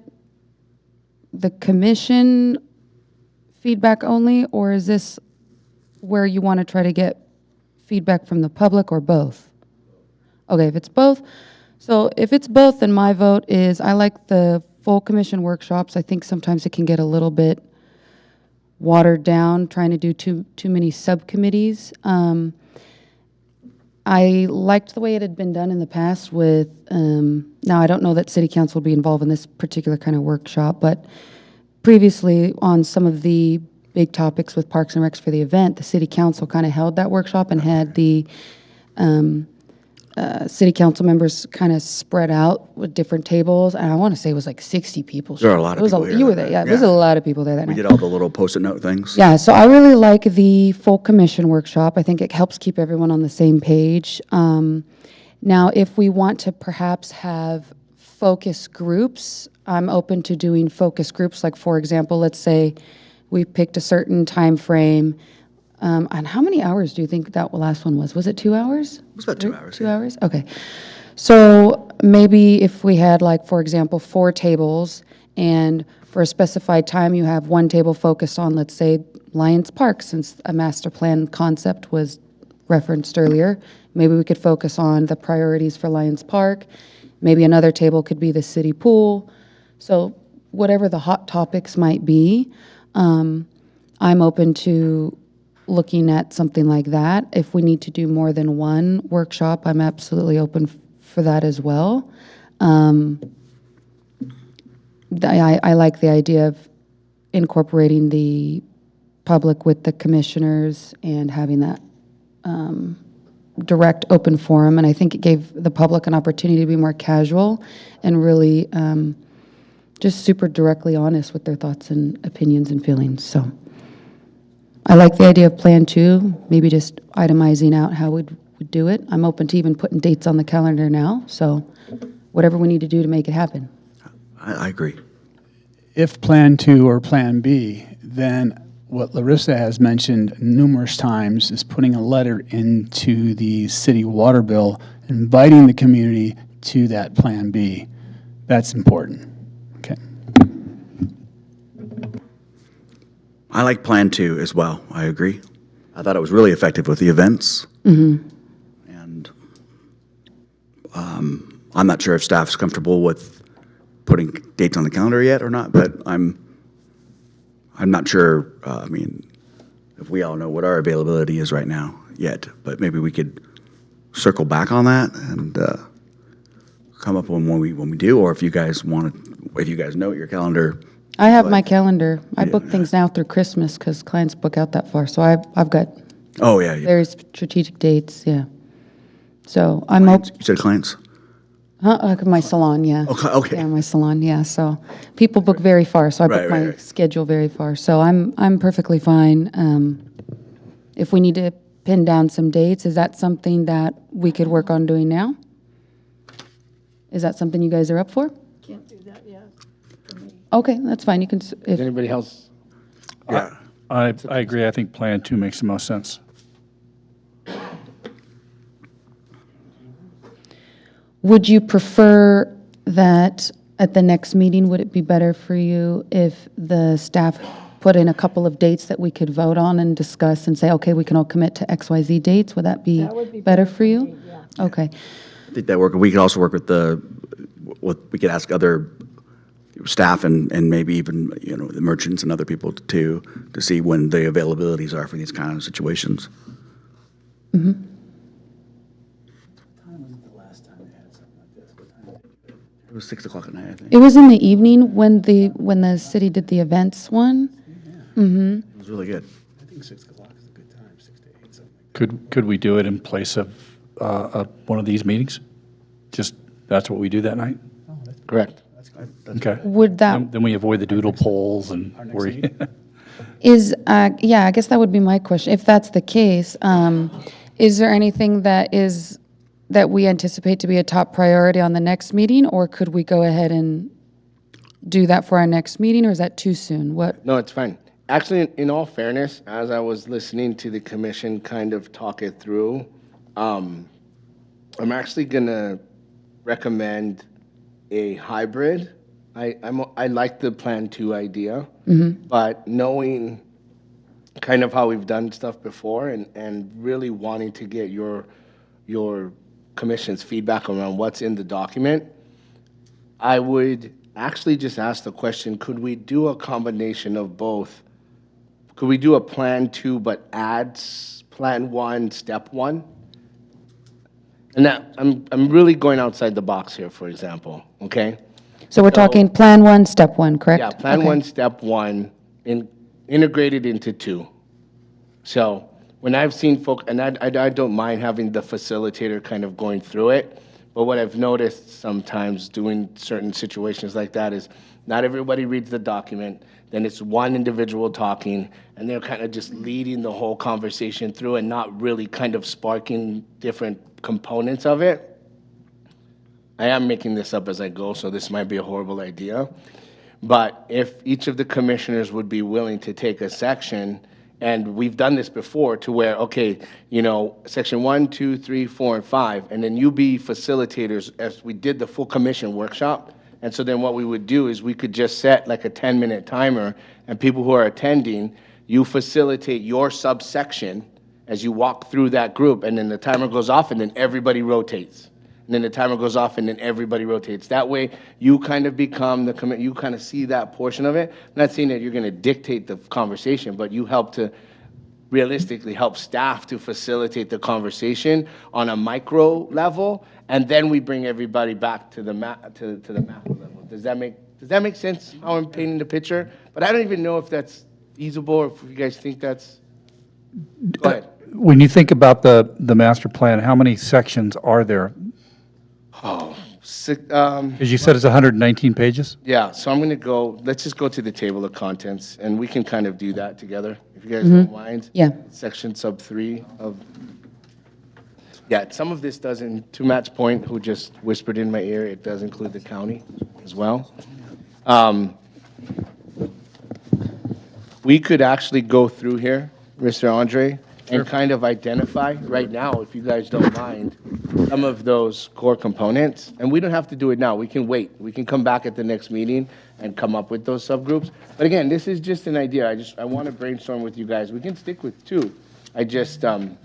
the commission feedback only, or is this where you want to try to get feedback from the public, or both? Okay, if it's both. So if it's both, then my vote is I like the full commission workshops. I think sometimes it can get a little bit watered down, trying to do too many subcommittees. I liked the way it had been done in the past with, now I don't know that city council would be involved in this particular kind of workshop, but previously on some of the big topics with Parks and Recs for the event, the city council kind of held that workshop and had the city council members kind of spread out with different tables, and I want to say it was like 60 people. There are a lot of people here You were that there, night. yeah. It was a lot of people there that We night. did all the little Post-it note things. Yeah, so I really like the full commission workshop. I think it helps keep everyone on the same page. Now, if we want to perhaps have focus groups, I'm open to doing focus groups. Like, for example, let's say we picked a certain time frame. And how many hours do you think that last one was? Was it 2 hours? It was about 2 hours. 2 hours? Okay. So maybe if we had, like, for example, 4 tables, and for a specified time, you have one table focused on, let's say, Lions Park, since a master plan concept was referenced earlier. Maybe we could focus on the priorities for Lions Park. Maybe another table could be the city pool. So whatever the hot topics might be, I'm open to looking at something like that. If we need to do more than one workshop, I'm absolutely open for that as well. I like the idea of incorporating the public with the commissioners and having that direct, open forum. And I think it gave the public an opportunity to be more casual and really just super directly honest with their thoughts and opinions and feelings. So I like the idea of Plan 2, maybe just itemizing out how we'd do it. I'm open to even putting dates on the calendar now, so whatever we need to do to make it happen. I agree. If Plan 2 or Plan B, then what Larissa has mentioned numerous times is putting a letter into the city water bill, inviting the community to that Plan B. That's important. Okay. I like Plan 2 as well. I agree. I thought it was really effective with the events. And I'm not sure if staff's comfortable with putting dates on the calendar yet or not, but I'm not sure, I mean, if we all know what our availability is right now yet, but maybe we could circle back on that and come up with when we do, or if you guys know your calendar. I have my calendar. I book things now through Christmas because clients book out that far. So I've got Oh, yeah. very strategic dates, yeah. So I'm open. You said clients? My salon, yeah. Okay. Yeah, my salon, yeah. So people book very far, so I book my schedule very far. So I'm perfectly fine. If we need to pin down some dates, is that something that we could work on doing now? Is that something you guys are up for? Can't do that yet. Okay, that's fine. You can, Does anybody else? Yeah. I agree. I think Plan 2 makes the most sense. would you prefer that at the next meeting, would it be better for you if the staff put in a couple of dates that we could vote on and discuss and say, okay, we can all commit to XYZ dates? Would that be better for you? Okay. I think that work. We could also work with we could ask other staff and maybe even, the merchants and other people to see when the availabilities are for these kind of situations. Mm-hmm. It was 6 o'clock at night, I think. It was in the evening when the city did the events one. Mm-hmm. It was really good. I think 6 o'clock is a good time, 6 to 8, something like Could we do it in place of one of these meetings? Just, that's what we do that night? Correct. Okay. Would that Then we avoid the doodle polls and worry. yeah, I guess that would be my question. If that's the case, is there anything that we anticipate to be a top priority on the next meeting, or could we go ahead and do that for our next meeting, or is that too soon? What? No, it's fine. Actually, in all fairness, as I was listening to the commission kind of talk it through, I'm actually going to recommend a hybrid. I like the Plan 2 idea, but knowing kind of how we've done stuff before and really wanting to get your commission's feedback around what's in the document, I would actually just ask the question, could we do a combination of both? Could we do a Plan 2 but add Plan 1, Step 1? And that, I'm really going outside the box here, for example, okay? So we're talking Plan 1, Step 1, correct? Yeah, Plan Okay. 1, Step 1, integrated into 2. So when I've seen folk, and I don't mind having the facilitator kind of going through it, but what I've noticed sometimes doing certain situations like that is not everybody reads the document, then it's one individual talking, and they're kind of just leading the whole conversation through and not really kind of sparking different components of it. I am making this up as I go, so this might be a horrible idea. But if each of the commissioners would be willing to take a section And we've done this before to where, okay, you know, section 1, 2, 3, 4, and 5, and then you be facilitators as we did the full commission workshop. And so then what we would do is we could just set like a 10-minute timer, and people who are attending, you facilitate your subsection as you walk through that group, and then the timer goes off, and then everybody rotates. And then the timer goes off, and then everybody rotates. That way, you kind of become you kind of see that portion of it. I'm not saying that you're going to dictate the conversation, but you help to realistically help staff to facilitate the conversation on a micro level, and then we bring everybody back to the to the macro level. Does that make sense? How I'm painting the picture? But I don't even know if that's feasible, or if you guys think that's. Go ahead. When you think about the master plan, how many sections are there? Because you said it's 119 pages? Yeah, so I'm going to go, let's just go to the table of contents, and we can kind of do that together, if you guys don't mind. Yeah. Section sub 3 of, yeah, some of this doesn't, to Matt's point, who just whispered in my ear, it does include the county as well. We could actually go through here, Mr. Andre, and kind of identify right now, if you guys don't mind, some of those core components. And we don't have to do it now. We can wait. We can come back at the next meeting and come up with those subgroups. But again, this is just an idea. I want to brainstorm with you guys. We can stick with 2. I just had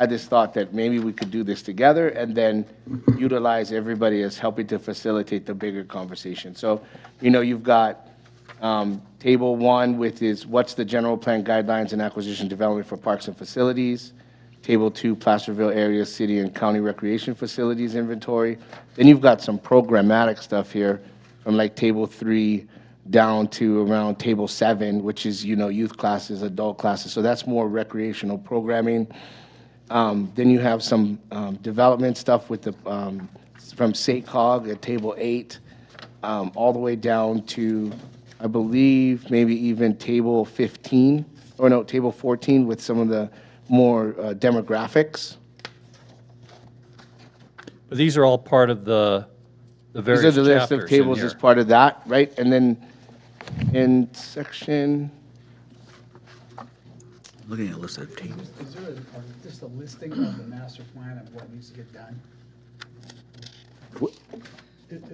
this thought that maybe we could do this together and then utilize everybody as helping to facilitate the bigger conversation. So, you know, you've got Table 1 with is what's the general plan guidelines and acquisition development for parks and facilities. Table 2, Placerville area, city, and county recreation facilities inventory. Then you've got some programmatic stuff here from like Table 3 down to around Table 7, which is, you know, youth classes, adult classes. So that's more recreational programming. Then you have some development stuff with the from SACOG at Table 8 all the way down to, I believe, maybe even Table 15, or no, Table 14 with some of the more demographics. But these are all part of the various chapters These are the list of in tables here. as part of that, right? And then in section, Looking at a list of tables. Is there just a listing of the master plan of what needs to get done?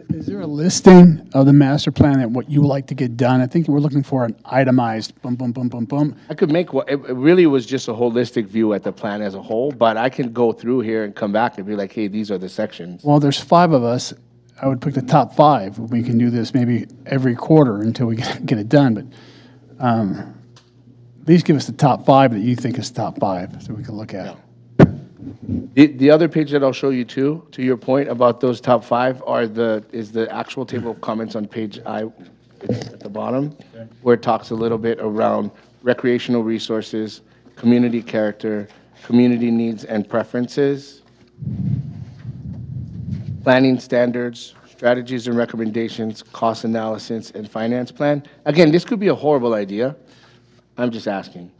Is there a listing of the master plan and what you would like to get done? I think we're looking for an itemized, boom, boom, boom, boom, boom. I could make, it really was just a holistic view at the plan as a whole, but I can go through here and come back and be like, hey, these are the sections. Well, there's 5 of us. I would pick the top 5. We can do this maybe every quarter until we get it done, but please give us the top 5 that you think is top 5 so we can look at. The other page that I'll show you too, to your point about those top 5, is the actual table of comments on page I at the bottom, where it talks a little bit around recreational resources, community character, community needs and preferences, planning standards, strategies and recommendations, cost analysis, and finance plan. Again, this could be a horrible idea. I'm just asking.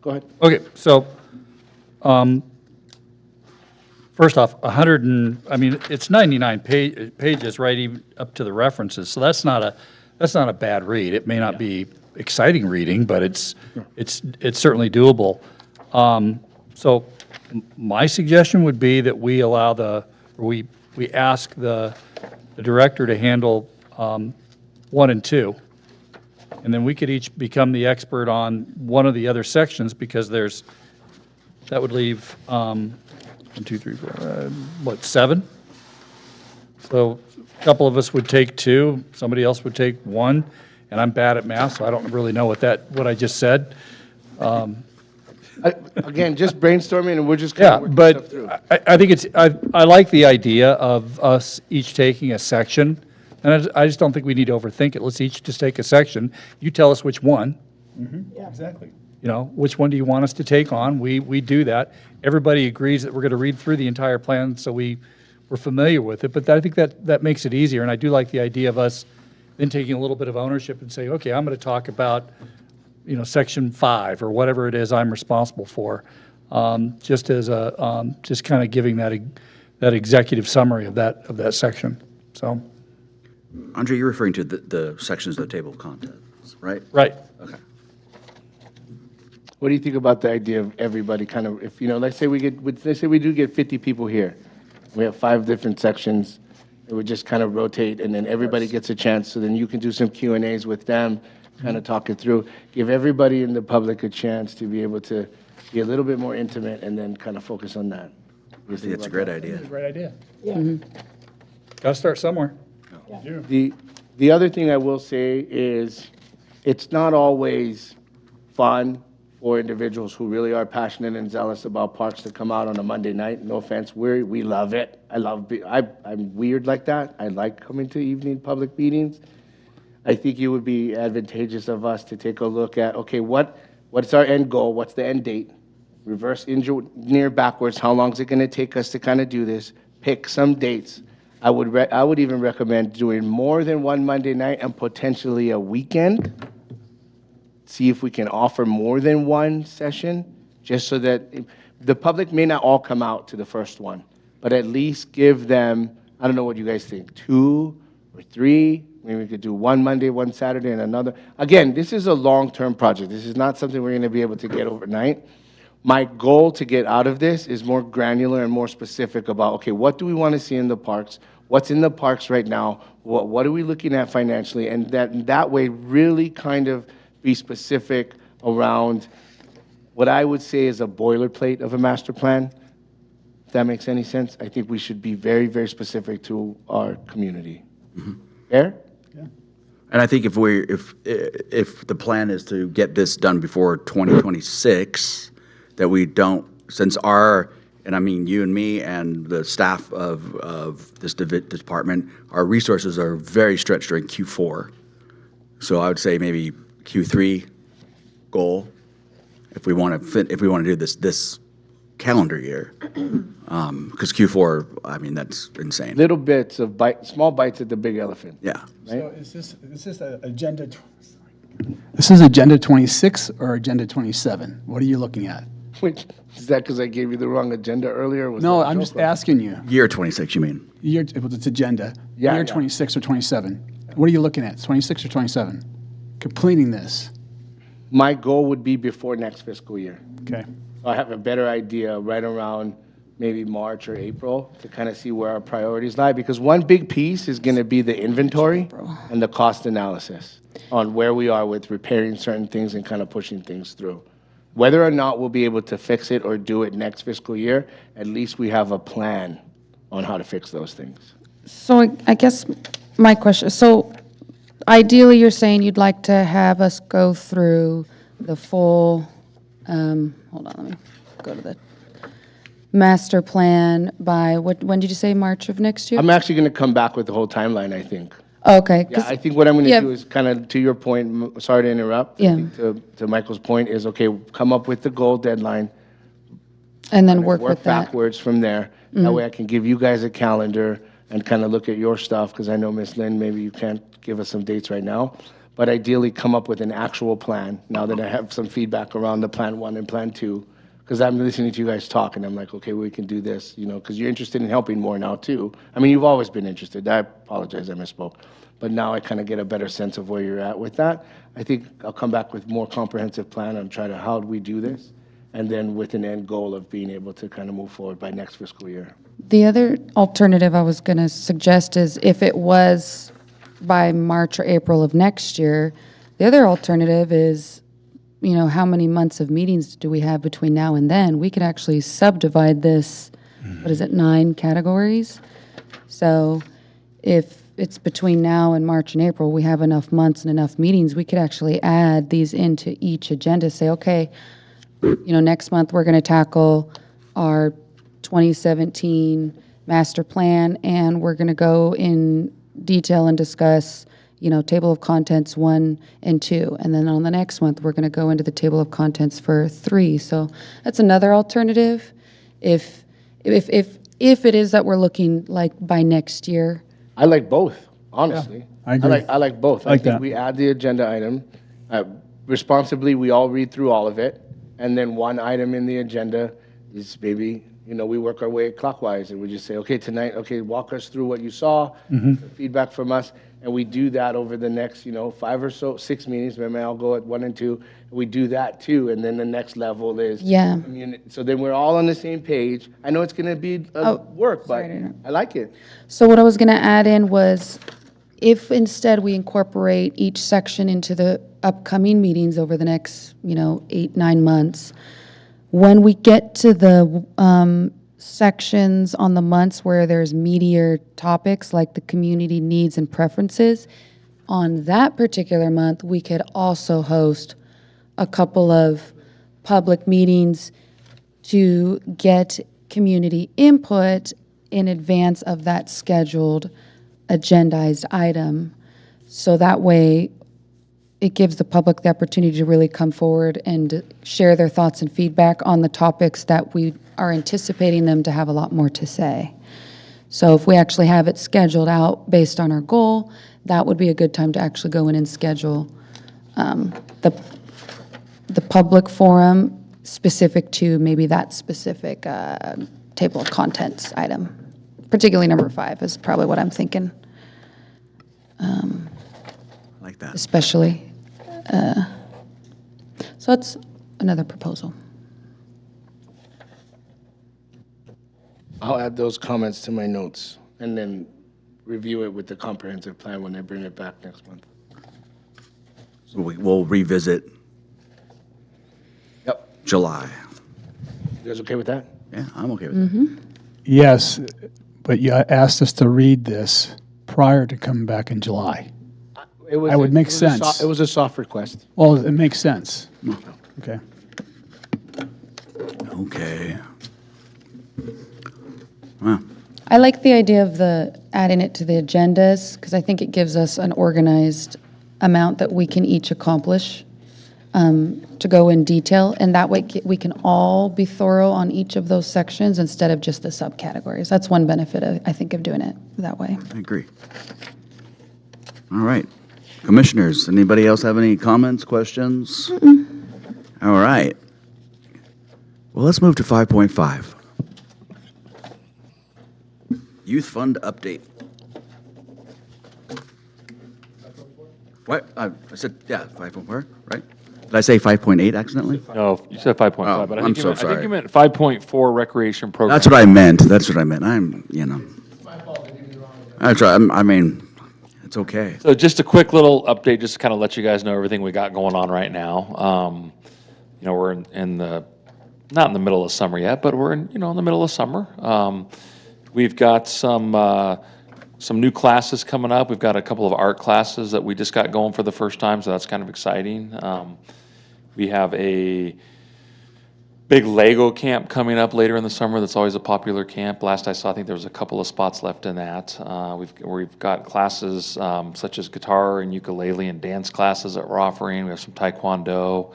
Go ahead. Okay, so, first off, it's 99 pages, right, even up to the references, so that's not a bad read. It may not be exciting reading, but it's certainly doable. So my suggestion would be that we allow we ask the director to handle 1 and 2, and then we could each become the expert on one of the other sections, because that would leave 1, 2, 3, 4, 7? So a couple of us would take 2, somebody else would take 1, and I'm bad at math, so I don't really know what I just said. Again, just brainstorming, and we're just kind Yeah, of working but stuff through. I think I like the idea of us each taking a section, and I just don't think we need to overthink it. Let's each just take a section. You tell us which one. Yeah, exactly. You know, which one do you want us to take on? We do that. Everybody agrees that we're going to read through the entire plan, so we're familiar with it. But I think that makes it easier, and I do like the idea of us then taking a little bit of ownership and saying, okay, I'm going to talk about, you know, section 5 or whatever it is I'm responsible for, just as just kind of giving that executive summary of that section. So, Andre, you're referring to the sections of the table of contents, right? right. Okay. What do you think about the idea of everybody kind of, if, let's say we do get 50 people here. We have 5 different sections. It would just kind of rotate, and then everybody gets a chance, so then you can do some Q&As with them, kind of talk it through. Give everybody in the public a chance to be able to be a little bit more intimate and then kind of focus on that. I think it's a great idea. Great idea. Yeah. Got to start somewhere. The other thing I will say is, it's not always fun for individuals who really are passionate and zealous about parks to come out on a Monday night. No offense, we love it. I'm weird like that. I like coming to evening public meetings. I think it would be advantageous of us to take a look at, okay, what's our end goal? What's the end date? Reverse engineer backwards. How long is it going to take us to kind of do this? Pick some dates. I would even recommend doing more than one Monday night and potentially a weekend. See if we can offer more than one session, just so that the public may not all come out to the first one, but at least give them, I don't know what you guys think, 2 or 3. Maybe we could do one Monday, one Saturday, and another. Again, this is a long-term project. This is not something we're going to be able to get overnight. My goal to get out of this is more granular and more specific about, okay, what do we want to see in the parks? What's in the parks right now? What are we looking at financially? And that way really kind of be specific around what I would say is a boilerplate of a master plan. If that makes any sense, I think we should be very, very specific to our community. Fair? And I think if the plan is to get this done before 2026, that we don't, since and I mean you and me and the staff of this department, our resources are very stretched during Q4. So I would say maybe Q3 goal, if we want to do this calendar year, because Q4, I mean, that's insane. Little bits of small bites at the big elephant. Yeah. So is this agenda? This is agenda 26 or agenda 27? What are you looking at? Which, is that because I gave you the wrong agenda earlier? No, I'm just asking you. Year 26, you mean? It's agenda. Yeah, Year yeah. 26 or 27? What are you looking at, 26 or 27? Completing this, My goal would be before next fiscal year. okay? I have a better idea right around maybe March or April to kind of see where our priorities lie, because one big piece is going to be the inventory and the cost analysis on where we are with repairing certain things and kind of pushing things through. Whether or not we'll be able to fix it or do it next fiscal year, at least we have a plan on how to fix those things. So I guess my question, so ideally, you're saying you'd like to have us go through the full, hold on, let me go to the master plan by, when did you say, March of next year? I'm actually going to come back with the whole timeline, I think. Okay. Yeah, 'cause- I think what I'm going yeah. to do is kind of, to your point, sorry to interrupt. I Yeah. think to Michael's point is, okay, come up with the goal deadline, And then work with work that. backwards from there. That way I can give you guys a calendar and kind of look at your stuff, because I know, Ms. Lynn, maybe you can't give us some dates right now, but ideally come up with an actual plan, now that I have some feedback around the Plan 1 and Plan 2, because I'm listening to you guys talk, and I'm like, okay, we can do this, because you're interested in helping more now, too. I mean, you've always been interested. I apologize, I misspoke. But now I kind of get a better sense of where you're at with that. I think I'll come back with more comprehensive plan and try to, how do we do this? And then with an end goal of being able to kind of move forward by next fiscal year. The other alternative I was going to suggest is if it was by March or April of next year, the other alternative is, how many months of meetings do we have between now and then? We could actually subdivide this, 9 categories? So if it's between now and March and April, we have enough months and enough meetings, we could actually add these into each agenda, say, okay, next month we're going to tackle our 2017 master plan, and we're going to go in detail and discuss, table of contents 1 and 2. And then on the next month, we're going to go into the table of contents for 3. So that's another alternative. If it is that we're looking like by next year. I like both, honestly. I agree. I like both. I Like think that. we add the agenda item. Responsibly, we all read through all of it. And then one item in the agenda is maybe, we work our way clockwise and we just say, okay, tonight, okay, walk us through what you saw, some feedback from us. and we do that over the next, 5 or so, 6 meetings, maybe I'll go at 1 and 2, we do that too, and then the next level is. Yeah. So then we're all on the same page. I know it's gonna be work, but sorry to interrupt. I like it. So what I was going to add in was, if instead we incorporate each section into the upcoming meetings over the next, 8, 9 months, when we get to the sections on the months where there's meatier topics like the community needs and preferences, on that particular month, we could also host a couple of public meetings to get community input in advance of that scheduled agendized item. So that way, it gives the public the opportunity to really come forward and share their thoughts and feedback on the topics that we are anticipating them to have a lot more to say. So if we actually have it scheduled out based on our goal, that would be a good time to actually go in and schedule the public forum specific to maybe that specific table of contents item. Particularly number 5 is probably what I'm thinking, Like that. especially. So that's another proposal. I'll add those comments to my notes and then review it with the comprehensive plan when I bring it back next month. So we'll revisit Yep. July. You guys okay with that? Yeah, I'm okay with that. Yes, but you asked us to read this prior to coming back in July. It was That would make it was a sense. It was a soft request. Well, it makes sense. Okay. Okay. Well, I like the idea of adding it to the agendas, because I think it gives us an organized amount that we can each accomplish to go in detail, and that way we can all be thorough on each of those sections instead of just the subcategories. That's one benefit, I think, of doing it that way. I agree. All right. Commissioners, anybody else have any comments, questions? All right. Well, let's move to 5.5. Youth Fund Update. What? I said, yeah, 5.4, right? Did I say 5.8 accidentally? No, you said 5.5, Oh, but I I'm think you so meant, I think sorry. you meant 5.4 recreation program. That's what I meant. That's what I meant. That's right. I mean, it's okay. So just a quick little update, just to kind of let you guys know everything we got going on right now. We're in the, not in the middle of summer yet, but we're in the middle of summer. We've got some new classes coming up. We've got a couple of art classes that we just got going for the first time, so that's kind of exciting. We have a big Lego camp coming up later in the summer. That's always a popular camp. Last I saw, I think there was a couple of spots left in that. We've got classes such as guitar and ukulele and dance classes that we're offering. We have some taekwondo.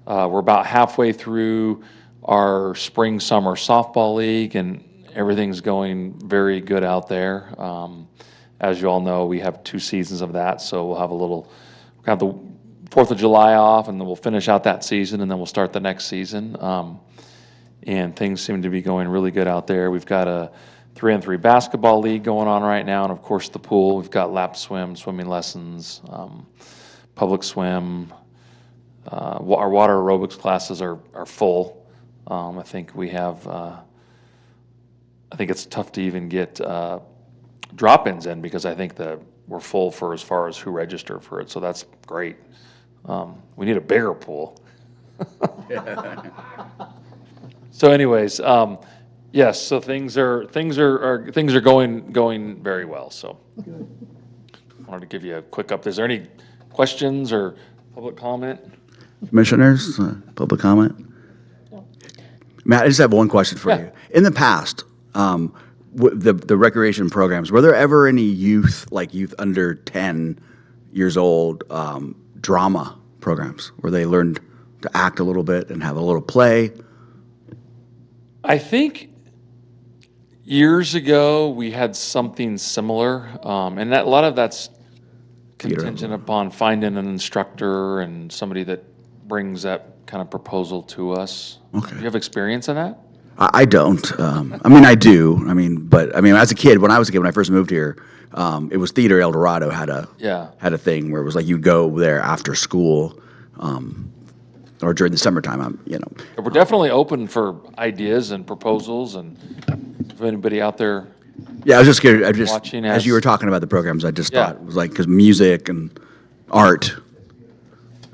We're about halfway through our spring-summer softball league, and everything's going very good out there. As you all know, we have 2 seasons of that, so we'll have the 4th of July off, and then we'll finish out that season, and then we'll start the next season. And things seem to be going really good out there. We've got a 3-on-3 basketball league going on right now, and of course the pool. We've got lap swim, swimming lessons, public swim. Our water aerobics classes are full. I think we have. I think it's tough to even get drop-ins in because I think that we're full for as far as who registered for it. So that's great. We need a bigger pool. So, anyways, yes. So things are going very well. So, I wanted to give you a quick update. Is there any questions or public comment? Commissioners, public comment? Matt, I just have one question for you. In the past, the recreation programs, were there ever any youth under 10 years old drama programs where they learned to act a little bit and have a little play? I think years ago we had something similar, and a lot of that's contingent upon finding an instructor and somebody that brings that kind of proposal to us. Okay. Do you have experience in that? I don't. I mean, I do. I mean, but I mean, as a kid, when I I first moved here, it was Theater El Dorado Yeah. had a thing where it was like you go there after school, or during the summertime. We're definitely open for ideas and proposals, and if anybody out there, Yeah, I was just scared. I just Watching as you us. were talking about the programs, I just Yeah. thought it was like because music and art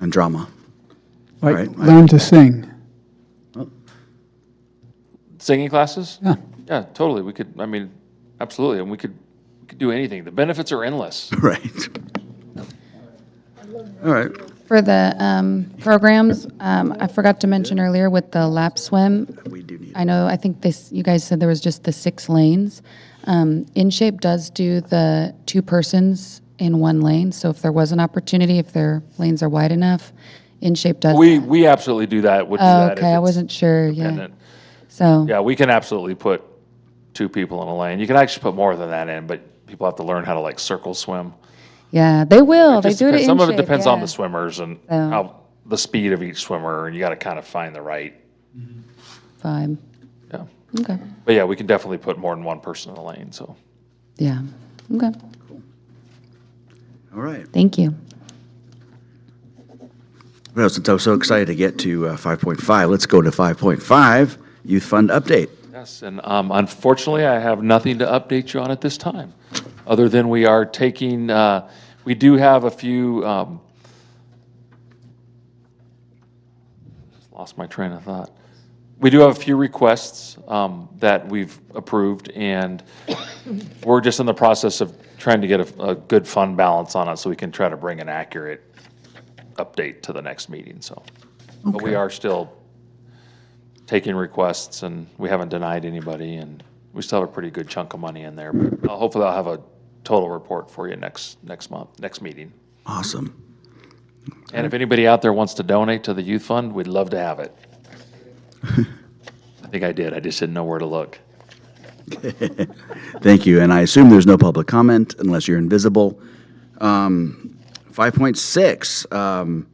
and drama. Like, Right. learn to sing. singing classes? Yeah. Yeah, totally. We could, I mean, absolutely, and we could do anything. The benefits are endless. Right. All right. For the programs, I forgot to mention earlier with the lap swim. We do need. I think you guys said there was just the 6 lanes. InShape does do the 2 persons in 1 lane, so if there was an opportunity, if their lanes are wide enough, InShape does. We absolutely do that, would do Oh, that. if okay, I it's wasn't sure, yeah. dependent. So, Yeah, we can absolutely put 2 people in a lane. You can actually put more than that in, but people have to learn how to like circle swim. yeah, they will, they Just do it depends- at Some of it InShape, depends on yeah. the swimmers and So- how, the speed of each swimmer, and you gotta kind of find the right, Vibe, yeah. okay, But yeah, we can definitely put more than 1 person in a lane, so. yeah, okay, All right. thank you. Well, since I was so excited to get to 5.5, let's go to 5.5, Youth Fund Update. Yes, and unfortunately, I have nothing to update you on at this time, other than we are taking, we do have a few, lost my train of thought. We do have a few requests that we've approved, and we're just in the process of trying to get a good fund balance on it so we can try to bring an accurate update to the next meeting, so. But we are still taking requests, and we haven't denied anybody, and we still have a pretty good chunk of money in there. But hopefully I'll have a total report for you next month, next meeting. Awesome. And if anybody out there wants to donate to the youth fund, we'd love to have it. I think I did, I just didn't know where to look. Thank you, and I assume there's no public comment unless you're invisible. 5.6,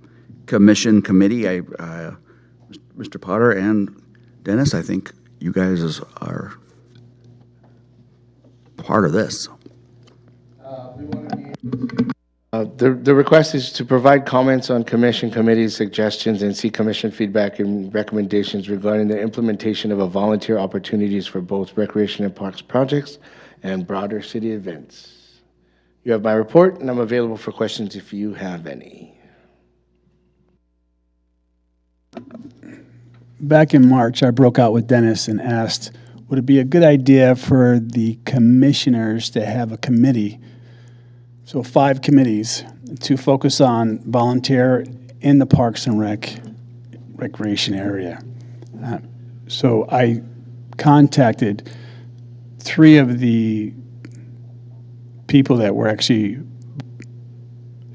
Commission Committee, Mr. Potter and Dennis, I think you guys are part of this. The request is to provide comments on commission committee suggestions and see commission feedback and recommendations regarding the implementation of a volunteer opportunities for both recreation and parks projects and broader city events. You have my report, and I'm available for questions if you have any. Back in March, I broke out with Dennis and asked, would it be a good idea for the commissioners to have a committee, so 5 committees, to focus on volunteer in the Parks and recreation area? So I contacted 3 of the people that were actually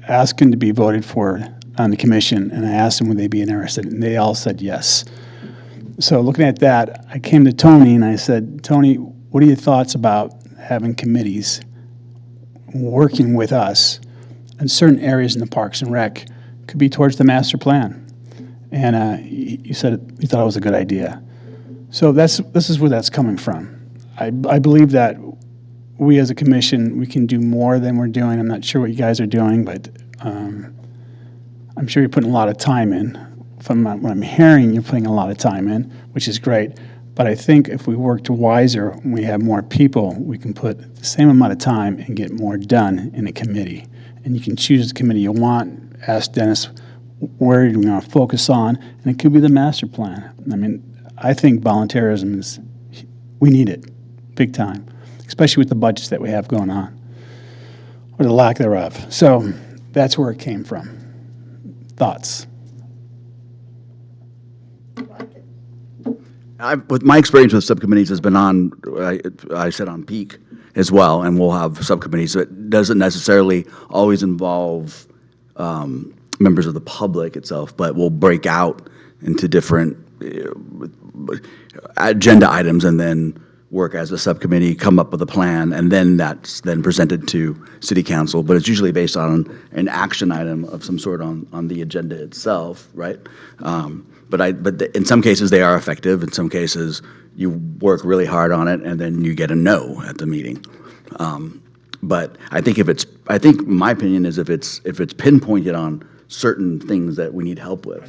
asking to be voted for on the commission, and I asked them would they be interested, and they all said yes. So looking at that, I came to Tony and I said, Tony, what are your thoughts about having committees working with us in certain areas in the Parks and Rec? Could be towards the master plan. And you said you thought it was a good idea. So this is where that's coming from. I believe that we as a commission, we can do more than we're doing. I'm not sure what you guys are doing, but I'm sure you're putting a lot of time in. From what I'm hearing, you're putting a lot of time in, which is great. But I think if we worked wiser, when we have more people, we can put the same amount of time and get more done in a committee. And you can choose the committee you want. Ask Dennis where you want to focus on, and it could be the master plan. I mean, I think volunteerism is, we need it, big time, especially with the budgets that we have going on, or the lack thereof. So that's where it came from. Thoughts? With my experience with subcommittees has been on, I said on peak as well, and we'll have subcommittees. So it doesn't necessarily always involve members of the public itself, but we'll break out into different agenda items, and then work as a subcommittee, come up with a plan, and then that's then presented to city council. But it's usually based on an action item of some sort on the agenda itself, right? But in some cases, they are effective. In some cases, you work really hard on it, and then you get a no at the meeting. But I think my opinion is if it's pinpointed on certain things that we need help with,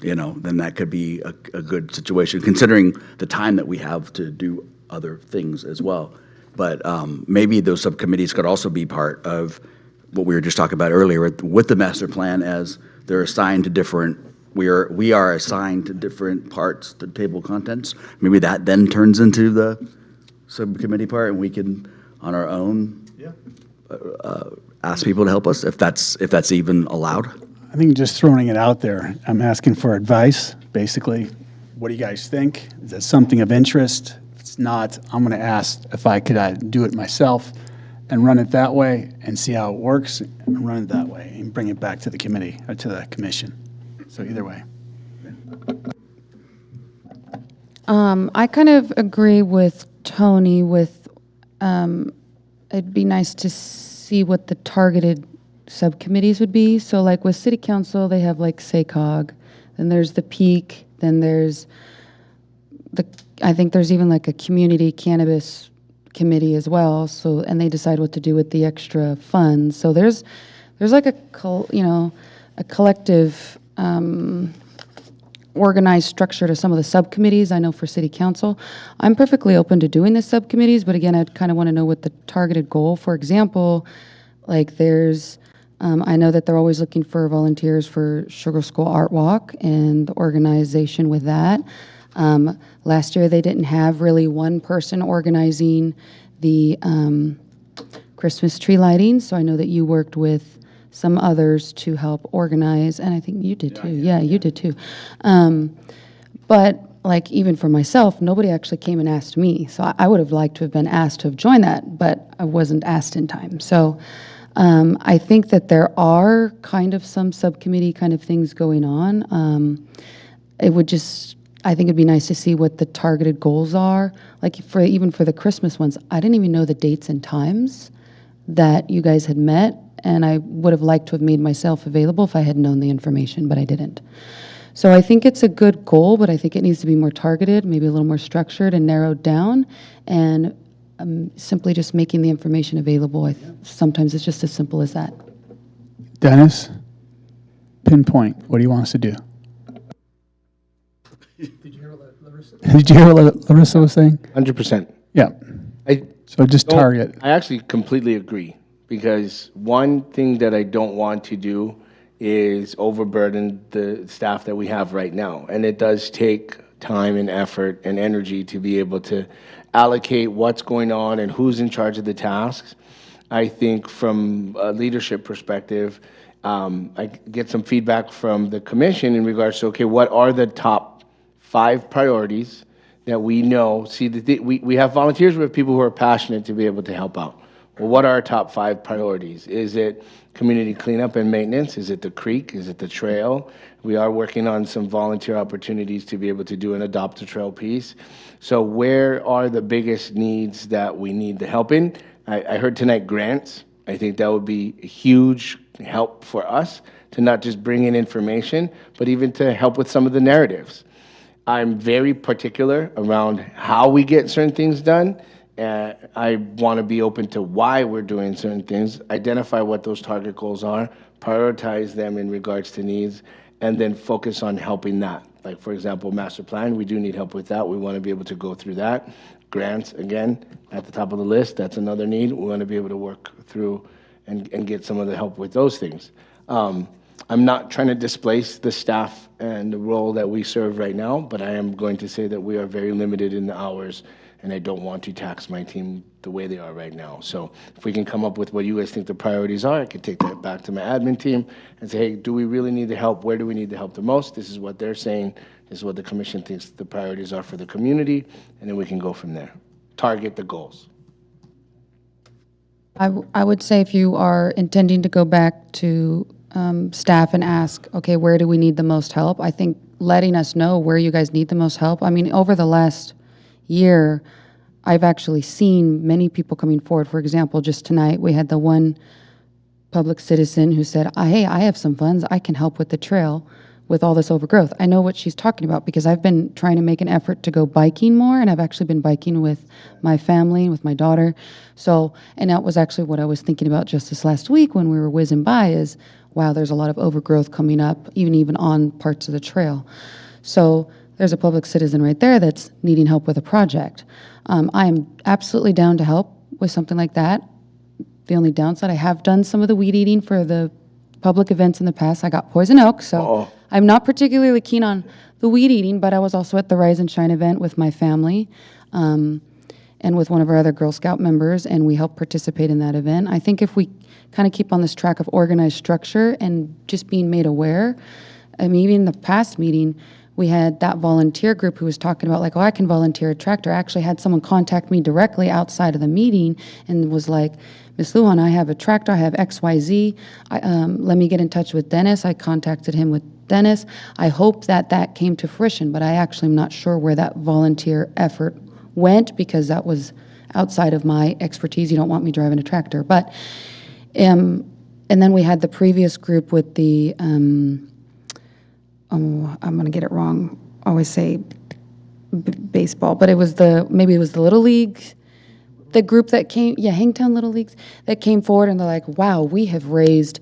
then that could be a good situation, considering the time that we have to do other things as well. But maybe those subcommittees could also be part of what we were just talking about earlier with the master plan, as they're assigned to different. We are assigned to different parts, the table contents. Maybe that then turns into the subcommittee part, and we can, on our own, ask people to help us if that's even allowed. I think just throwing it out there, I'm asking for advice, basically. What do you guys think? Is that something of interest? If it's not, I'm going to ask if I could do it myself and run it that way and see how it works and run it that way and bring it back to the committee or to the commission. So either way. I kind of agree with Tony with it'd be nice to see what the targeted subcommittees would be. So like with city council, they have like SACOG, then there's the PEAK, then there's I think there's even like a community cannabis committee as well. So, and they decide what to do with the extra funds. So there's like a collective organized structure to some of the subcommittees. I know for city council, I'm perfectly open to doing the subcommittees, but again, I'd kind of want to know what the targeted goal. For example, like there's, I know that they're always looking for volunteers for Sugar School Art Walk and the organization with that. Last year, they didn't have really one person organizing the Christmas tree lighting, so I know that you worked with some others to help organize, and I think you did too. Yeah, you did too. But like even for myself, nobody actually came and asked me. So I would have liked to have been asked to have joined that, but I wasn't asked in time. So I think that there are kind of some subcommittee kind of things going on. It would just, I think it'd be nice to see what the targeted goals are. Like even for the Christmas ones, I didn't even know the dates and times that you guys had met. And I would have liked to have made myself available if I had known the information, but I didn't. So I think it's a good goal, but I think it needs to be more targeted, maybe a little more structured and narrowed down, and simply just making the information available. Sometimes it's just as simple as that. Dennis, pinpoint, what do you want us to do? Did you hear what Larissa was saying? 100%. Yeah. So just target. I actually completely agree, because one thing that I don't want to do is overburden the staff that we have right now. And it does take time and effort and energy to be able to allocate what's going on and who's in charge of the tasks. I think from a leadership perspective, I get some feedback from the commission in regards to, okay, what are the top 5 priorities that we know? See, we have volunteers, we have people who are passionate to be able to help out. Well, what are our top 5 priorities? Is it community cleanup and maintenance? Is it the creek? Is it the trail? We are working on some volunteer opportunities to be able to do an adopt a trail piece. So where are the biggest needs that we need the help in? I heard tonight grants. I think that would be a huge help for us to not just bring in information, but even to help with some of the narratives. I'm very particular around how we get certain things done. I want to be open to why we're doing certain things, identify what those target goals are, prioritize them in regards to needs, and then focus on helping that. Like, for example, master plan, we do need help with that. We want to be able to go through that. Grants, again, at the top of the list, that's another need. We want to be able to work through and get some of the help with those things. I'm not trying to displace the staff and the role that we serve right now, but I am going to say that we are very limited in the hours, and I don't want to tax my team the way they are right now. So if we can come up with what you guys think the priorities are, I can take that back to my admin team and say, hey, do we really need the help? Where do we need the help the most? This is what they're saying. This is what the commission thinks the priorities are for the community, and then we can go from there. Target the goals. I would say if you are intending to go back to staff and ask, okay, where do we need the most help? I think letting us know where you guys need the most help. I mean, over the last year, I've actually seen many people coming forward. For example, just tonight, we had the one public citizen who said, hey, I have some funds, I can help with the trail with all this overgrowth. I know what she's talking about because I've been trying to make an effort to go biking more, and I've actually been biking with my family, with my daughter. So, and that was actually what I was thinking about just this last week when we were whizzing by is, wow, there's a lot of overgrowth coming up, even on parts of the trail. So there's a public citizen right there that's needing help with a project. I am absolutely down to help with something like that. The only downside, I have done some of the weed eating for the public events in the past. I got poison oak, so I'm not particularly keen on the weed eating, but I was also at the Rise and Shine event with my family and with one of our other Girl Scout members, and we helped participate in that event. I think if we kind of keep on this track of organized structure and just being made aware, I mean, even in the past meeting, we had that volunteer group who was talking about like, oh, I can volunteer a tractor. I actually had someone contact me directly outside of the meeting and was like, Ms. Lujan, I have a tractor, I have XYZ. Let me get in touch with Dennis. I contacted him with Dennis. I hope that that came to fruition, but I actually am not sure where that volunteer effort went because that was outside of my expertise. You don't want me driving a tractor. But, and then we had the previous group with the, I'm going to get it wrong. I always say baseball, but maybe it was the Little League, the group that came, Hangtown Little Leagues, that came forward and they're like, wow, we have raised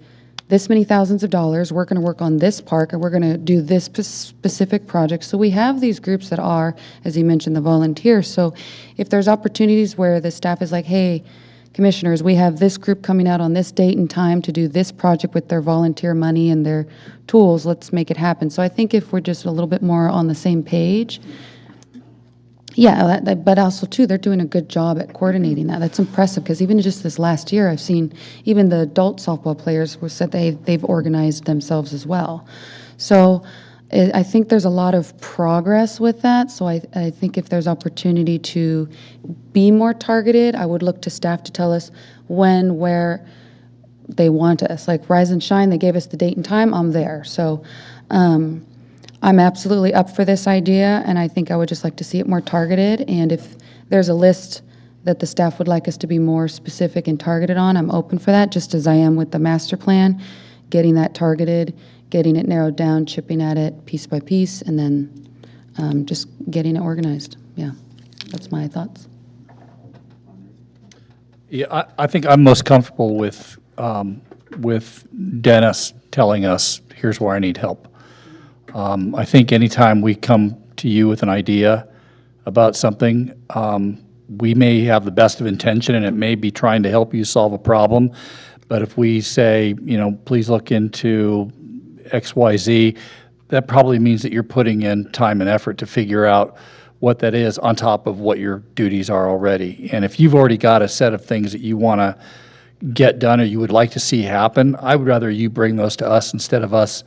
this many thousands of dollars. We're going to work on this park and we're going to do this specific project. So we have these groups that are, as you mentioned, the volunteers. So if there's opportunities where the staff is like, hey, commissioners, we have this group coming out on this date and time to do this project with their volunteer money and their tools, let's make it happen. So I think if we're just a little bit more on the same page, but also too, they're doing a good job at coordinating that. That's impressive because even just this last year, I've seen even the adult softball players said they've organized themselves as well. So I think there's a lot of progress with that. So I think if there's opportunity to be more targeted, I would look to staff to tell us when, where they want us. Like Rise and Shine, they gave us the date and time, I'm there. So I'm absolutely up for this idea, and I think I would just like to see it more targeted. And if there's a list that the staff would like us to be more specific and targeted on, I'm open for that, just as I am with the master plan, getting that targeted, getting it narrowed down, chipping at it piece by piece, and then just getting it organized. Yeah, that's my thoughts. Yeah, I think I'm most comfortable with Dennis telling us, here's where I need help. I think anytime we come to you with an idea about something, we may have the best of intention and it may be trying to help you solve a problem. But if we say, please look into XYZ, that probably means that you're putting in time and effort to figure out what that is on top of what your duties are already. And if you've already got a set of things that you want to get done or you would like to see happen, I would rather you bring those to us instead of us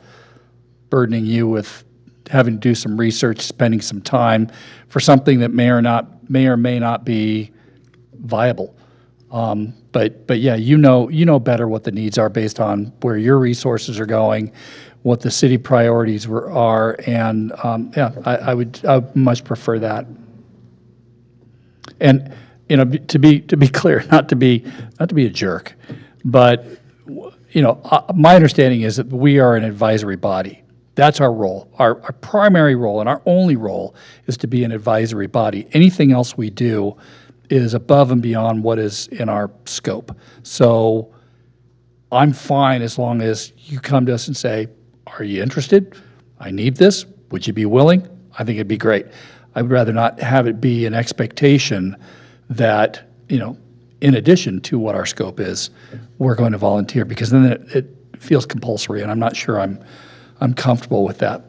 burdening you with having to do some research, spending some time for something that may or may not be viable. But yeah, you know better what the needs are based on where your resources are going, what the city priorities are, and I would much prefer that. And to be clear, not to be a jerk, but my understanding is that we are an advisory body. That's our role. Our primary role and our only role is to be an advisory body. Anything else we do is above and beyond what is in our scope. So I'm fine as long as you come to us and say, are you interested? I need this. Would you be willing? I think it'd be great. I would rather not have it be an expectation that, in addition to what our scope is, we're going to volunteer, because then it feels compulsory, and I'm not sure I'm comfortable with that.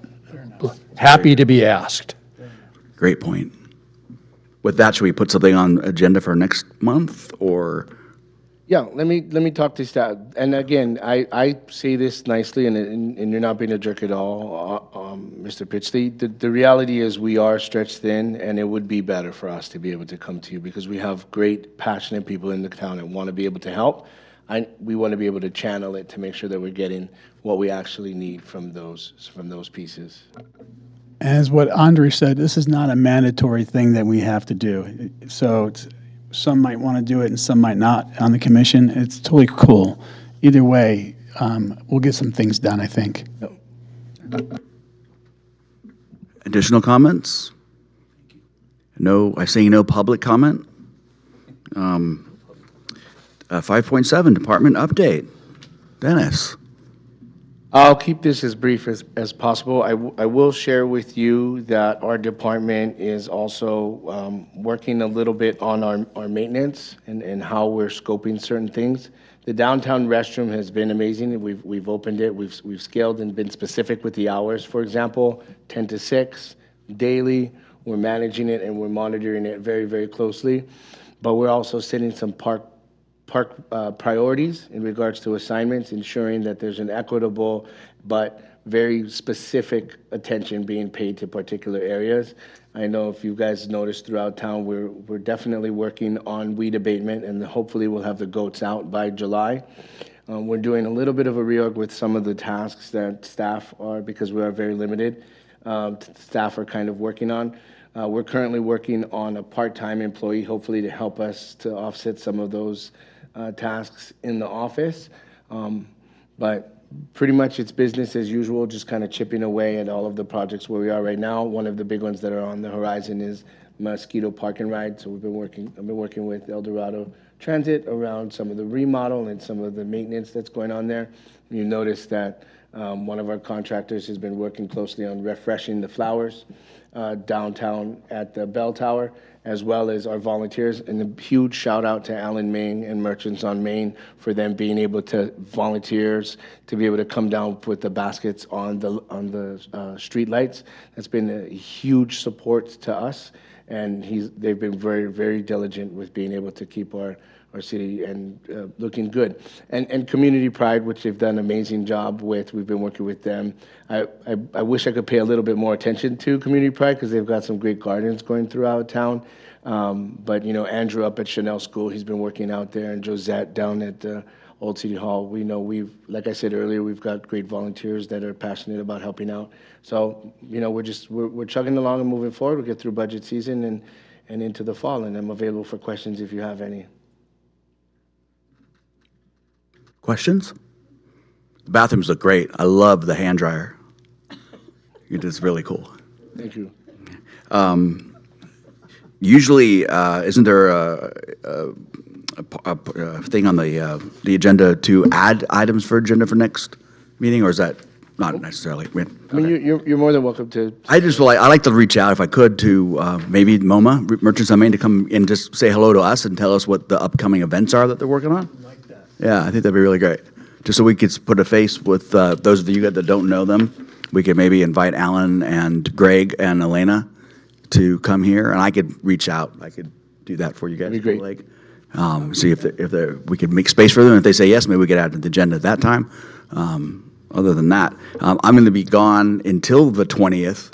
Happy to be asked. Great point. With that, should we put something on agenda for next month, or? Yeah, let me talk to staff. And again, I say this nicely, and you're not being a jerk at all, Mr. Pitchley. The reality is we are stretched thin, and it would be better for us to be able to come to you because we have great, passionate people in the town that want to be able to help. We want to be able to channel it to make sure that we're getting what we actually need from those pieces. As what Andre said, this is not a mandatory thing that we have to do. So some might want to do it and some might not on the commission. It's totally cool. Either way, we'll get some things done, I think. Additional comments? No, I see no public comment. 5.7, department update. Dennis. I'll keep this as brief as possible. I will share with you that our department is also working a little bit on our maintenance and how we're scoping certain things. The downtown restroom has been amazing. We've opened it, we've scaled and been specific with the hours, for example, 10 to 6 daily. We're managing it and we're monitoring it very, very closely. But we're also setting some park priorities in regards to assignments, ensuring that there's an equitable but very specific attention being paid to particular areas. I know if you guys noticed throughout town, we're definitely working on weed abatement, and hopefully we'll have the goats out by July. We're doing a little bit of a reorg with some of the tasks that staff are, because we are very limited, staff are kind of working on. We're currently working on a part-time employee, hopefully to help us to offset some of those tasks in the office. But pretty much it's business as usual, just kind of chipping away at all of the projects where we are right now. One of the big ones that are on the horizon is Mosquito Park and Ride. So I've been working with El Dorado Transit around some of the remodel and some of the maintenance that's going on there. You notice that one of our contractors has been working closely on refreshing the flowers downtown at the Bell Tower, as well as our volunteers. And a huge shout out to Alan Main and Merchants on Main for them being able to, volunteers, to be able to come down with the baskets on the street lights. That's been a huge support to us, and they've been very, very diligent with being able to keep our city and looking good. And Community Pride, which they've done an amazing job with, we've been working with them. I wish I could pay a little bit more attention to Community Pride because they've got some great gardens going throughout town. But, you know, Andrew up at Chanel School, he's been working out there, and Josette down at Old City Hall. We know like I said earlier, we've got great volunteers that are passionate about helping out. So, you know, we're chugging along and moving forward. We'll get through budget season and into the fall, and I'm available for questions if you have any. Questions? The bathrooms look great. I love the hand dryer. It is really cool. Thank you. Usually, isn't there a thing on the agenda to add items for agenda for next meeting, or is that not necessarily? I mean, you're more than welcome to. I like to reach out if I could to maybe MoMA, Merchants on Main, to come and just say hello to us and tell us what the upcoming events are that they're working on. I like that. Yeah, I think that'd be really great. Just so we could put a face with those of you that don't know them. We could maybe invite Alan and Greg and Elena to come here, and I could reach out. I could do that for you guys. That'd be great. Like, see if we could make space for them. If they say yes, maybe we could add to the agenda at that time. Other than that, I'm going to be gone until the 20th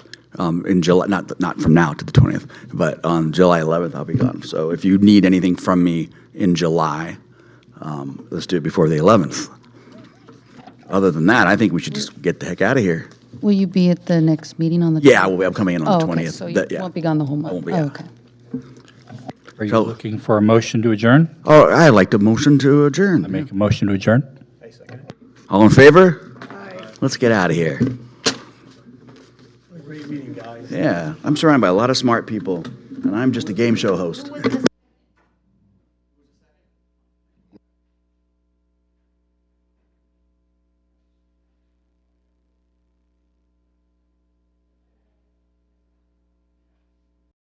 in July. Not from now to the 20th, but on July 11th I'll be gone. So if you need anything from me in July, let's do it before the 11th. Other than that, I think we should just get the heck out of here. Will you be at the next meeting on the 20th? Yeah, I'm coming in on the 20th. Okay, so you Yeah. won't be gone the whole month? I won't be, Oh, yeah. okay. Are you So- looking for a motion to adjourn? Oh, I'd like to motion to adjourn. I make a motion to adjourn? All in favor? Aye. Let's get out of here. Great meeting, guys. Yeah, I'm surrounded by a lot of smart people, and I'm just a game show host.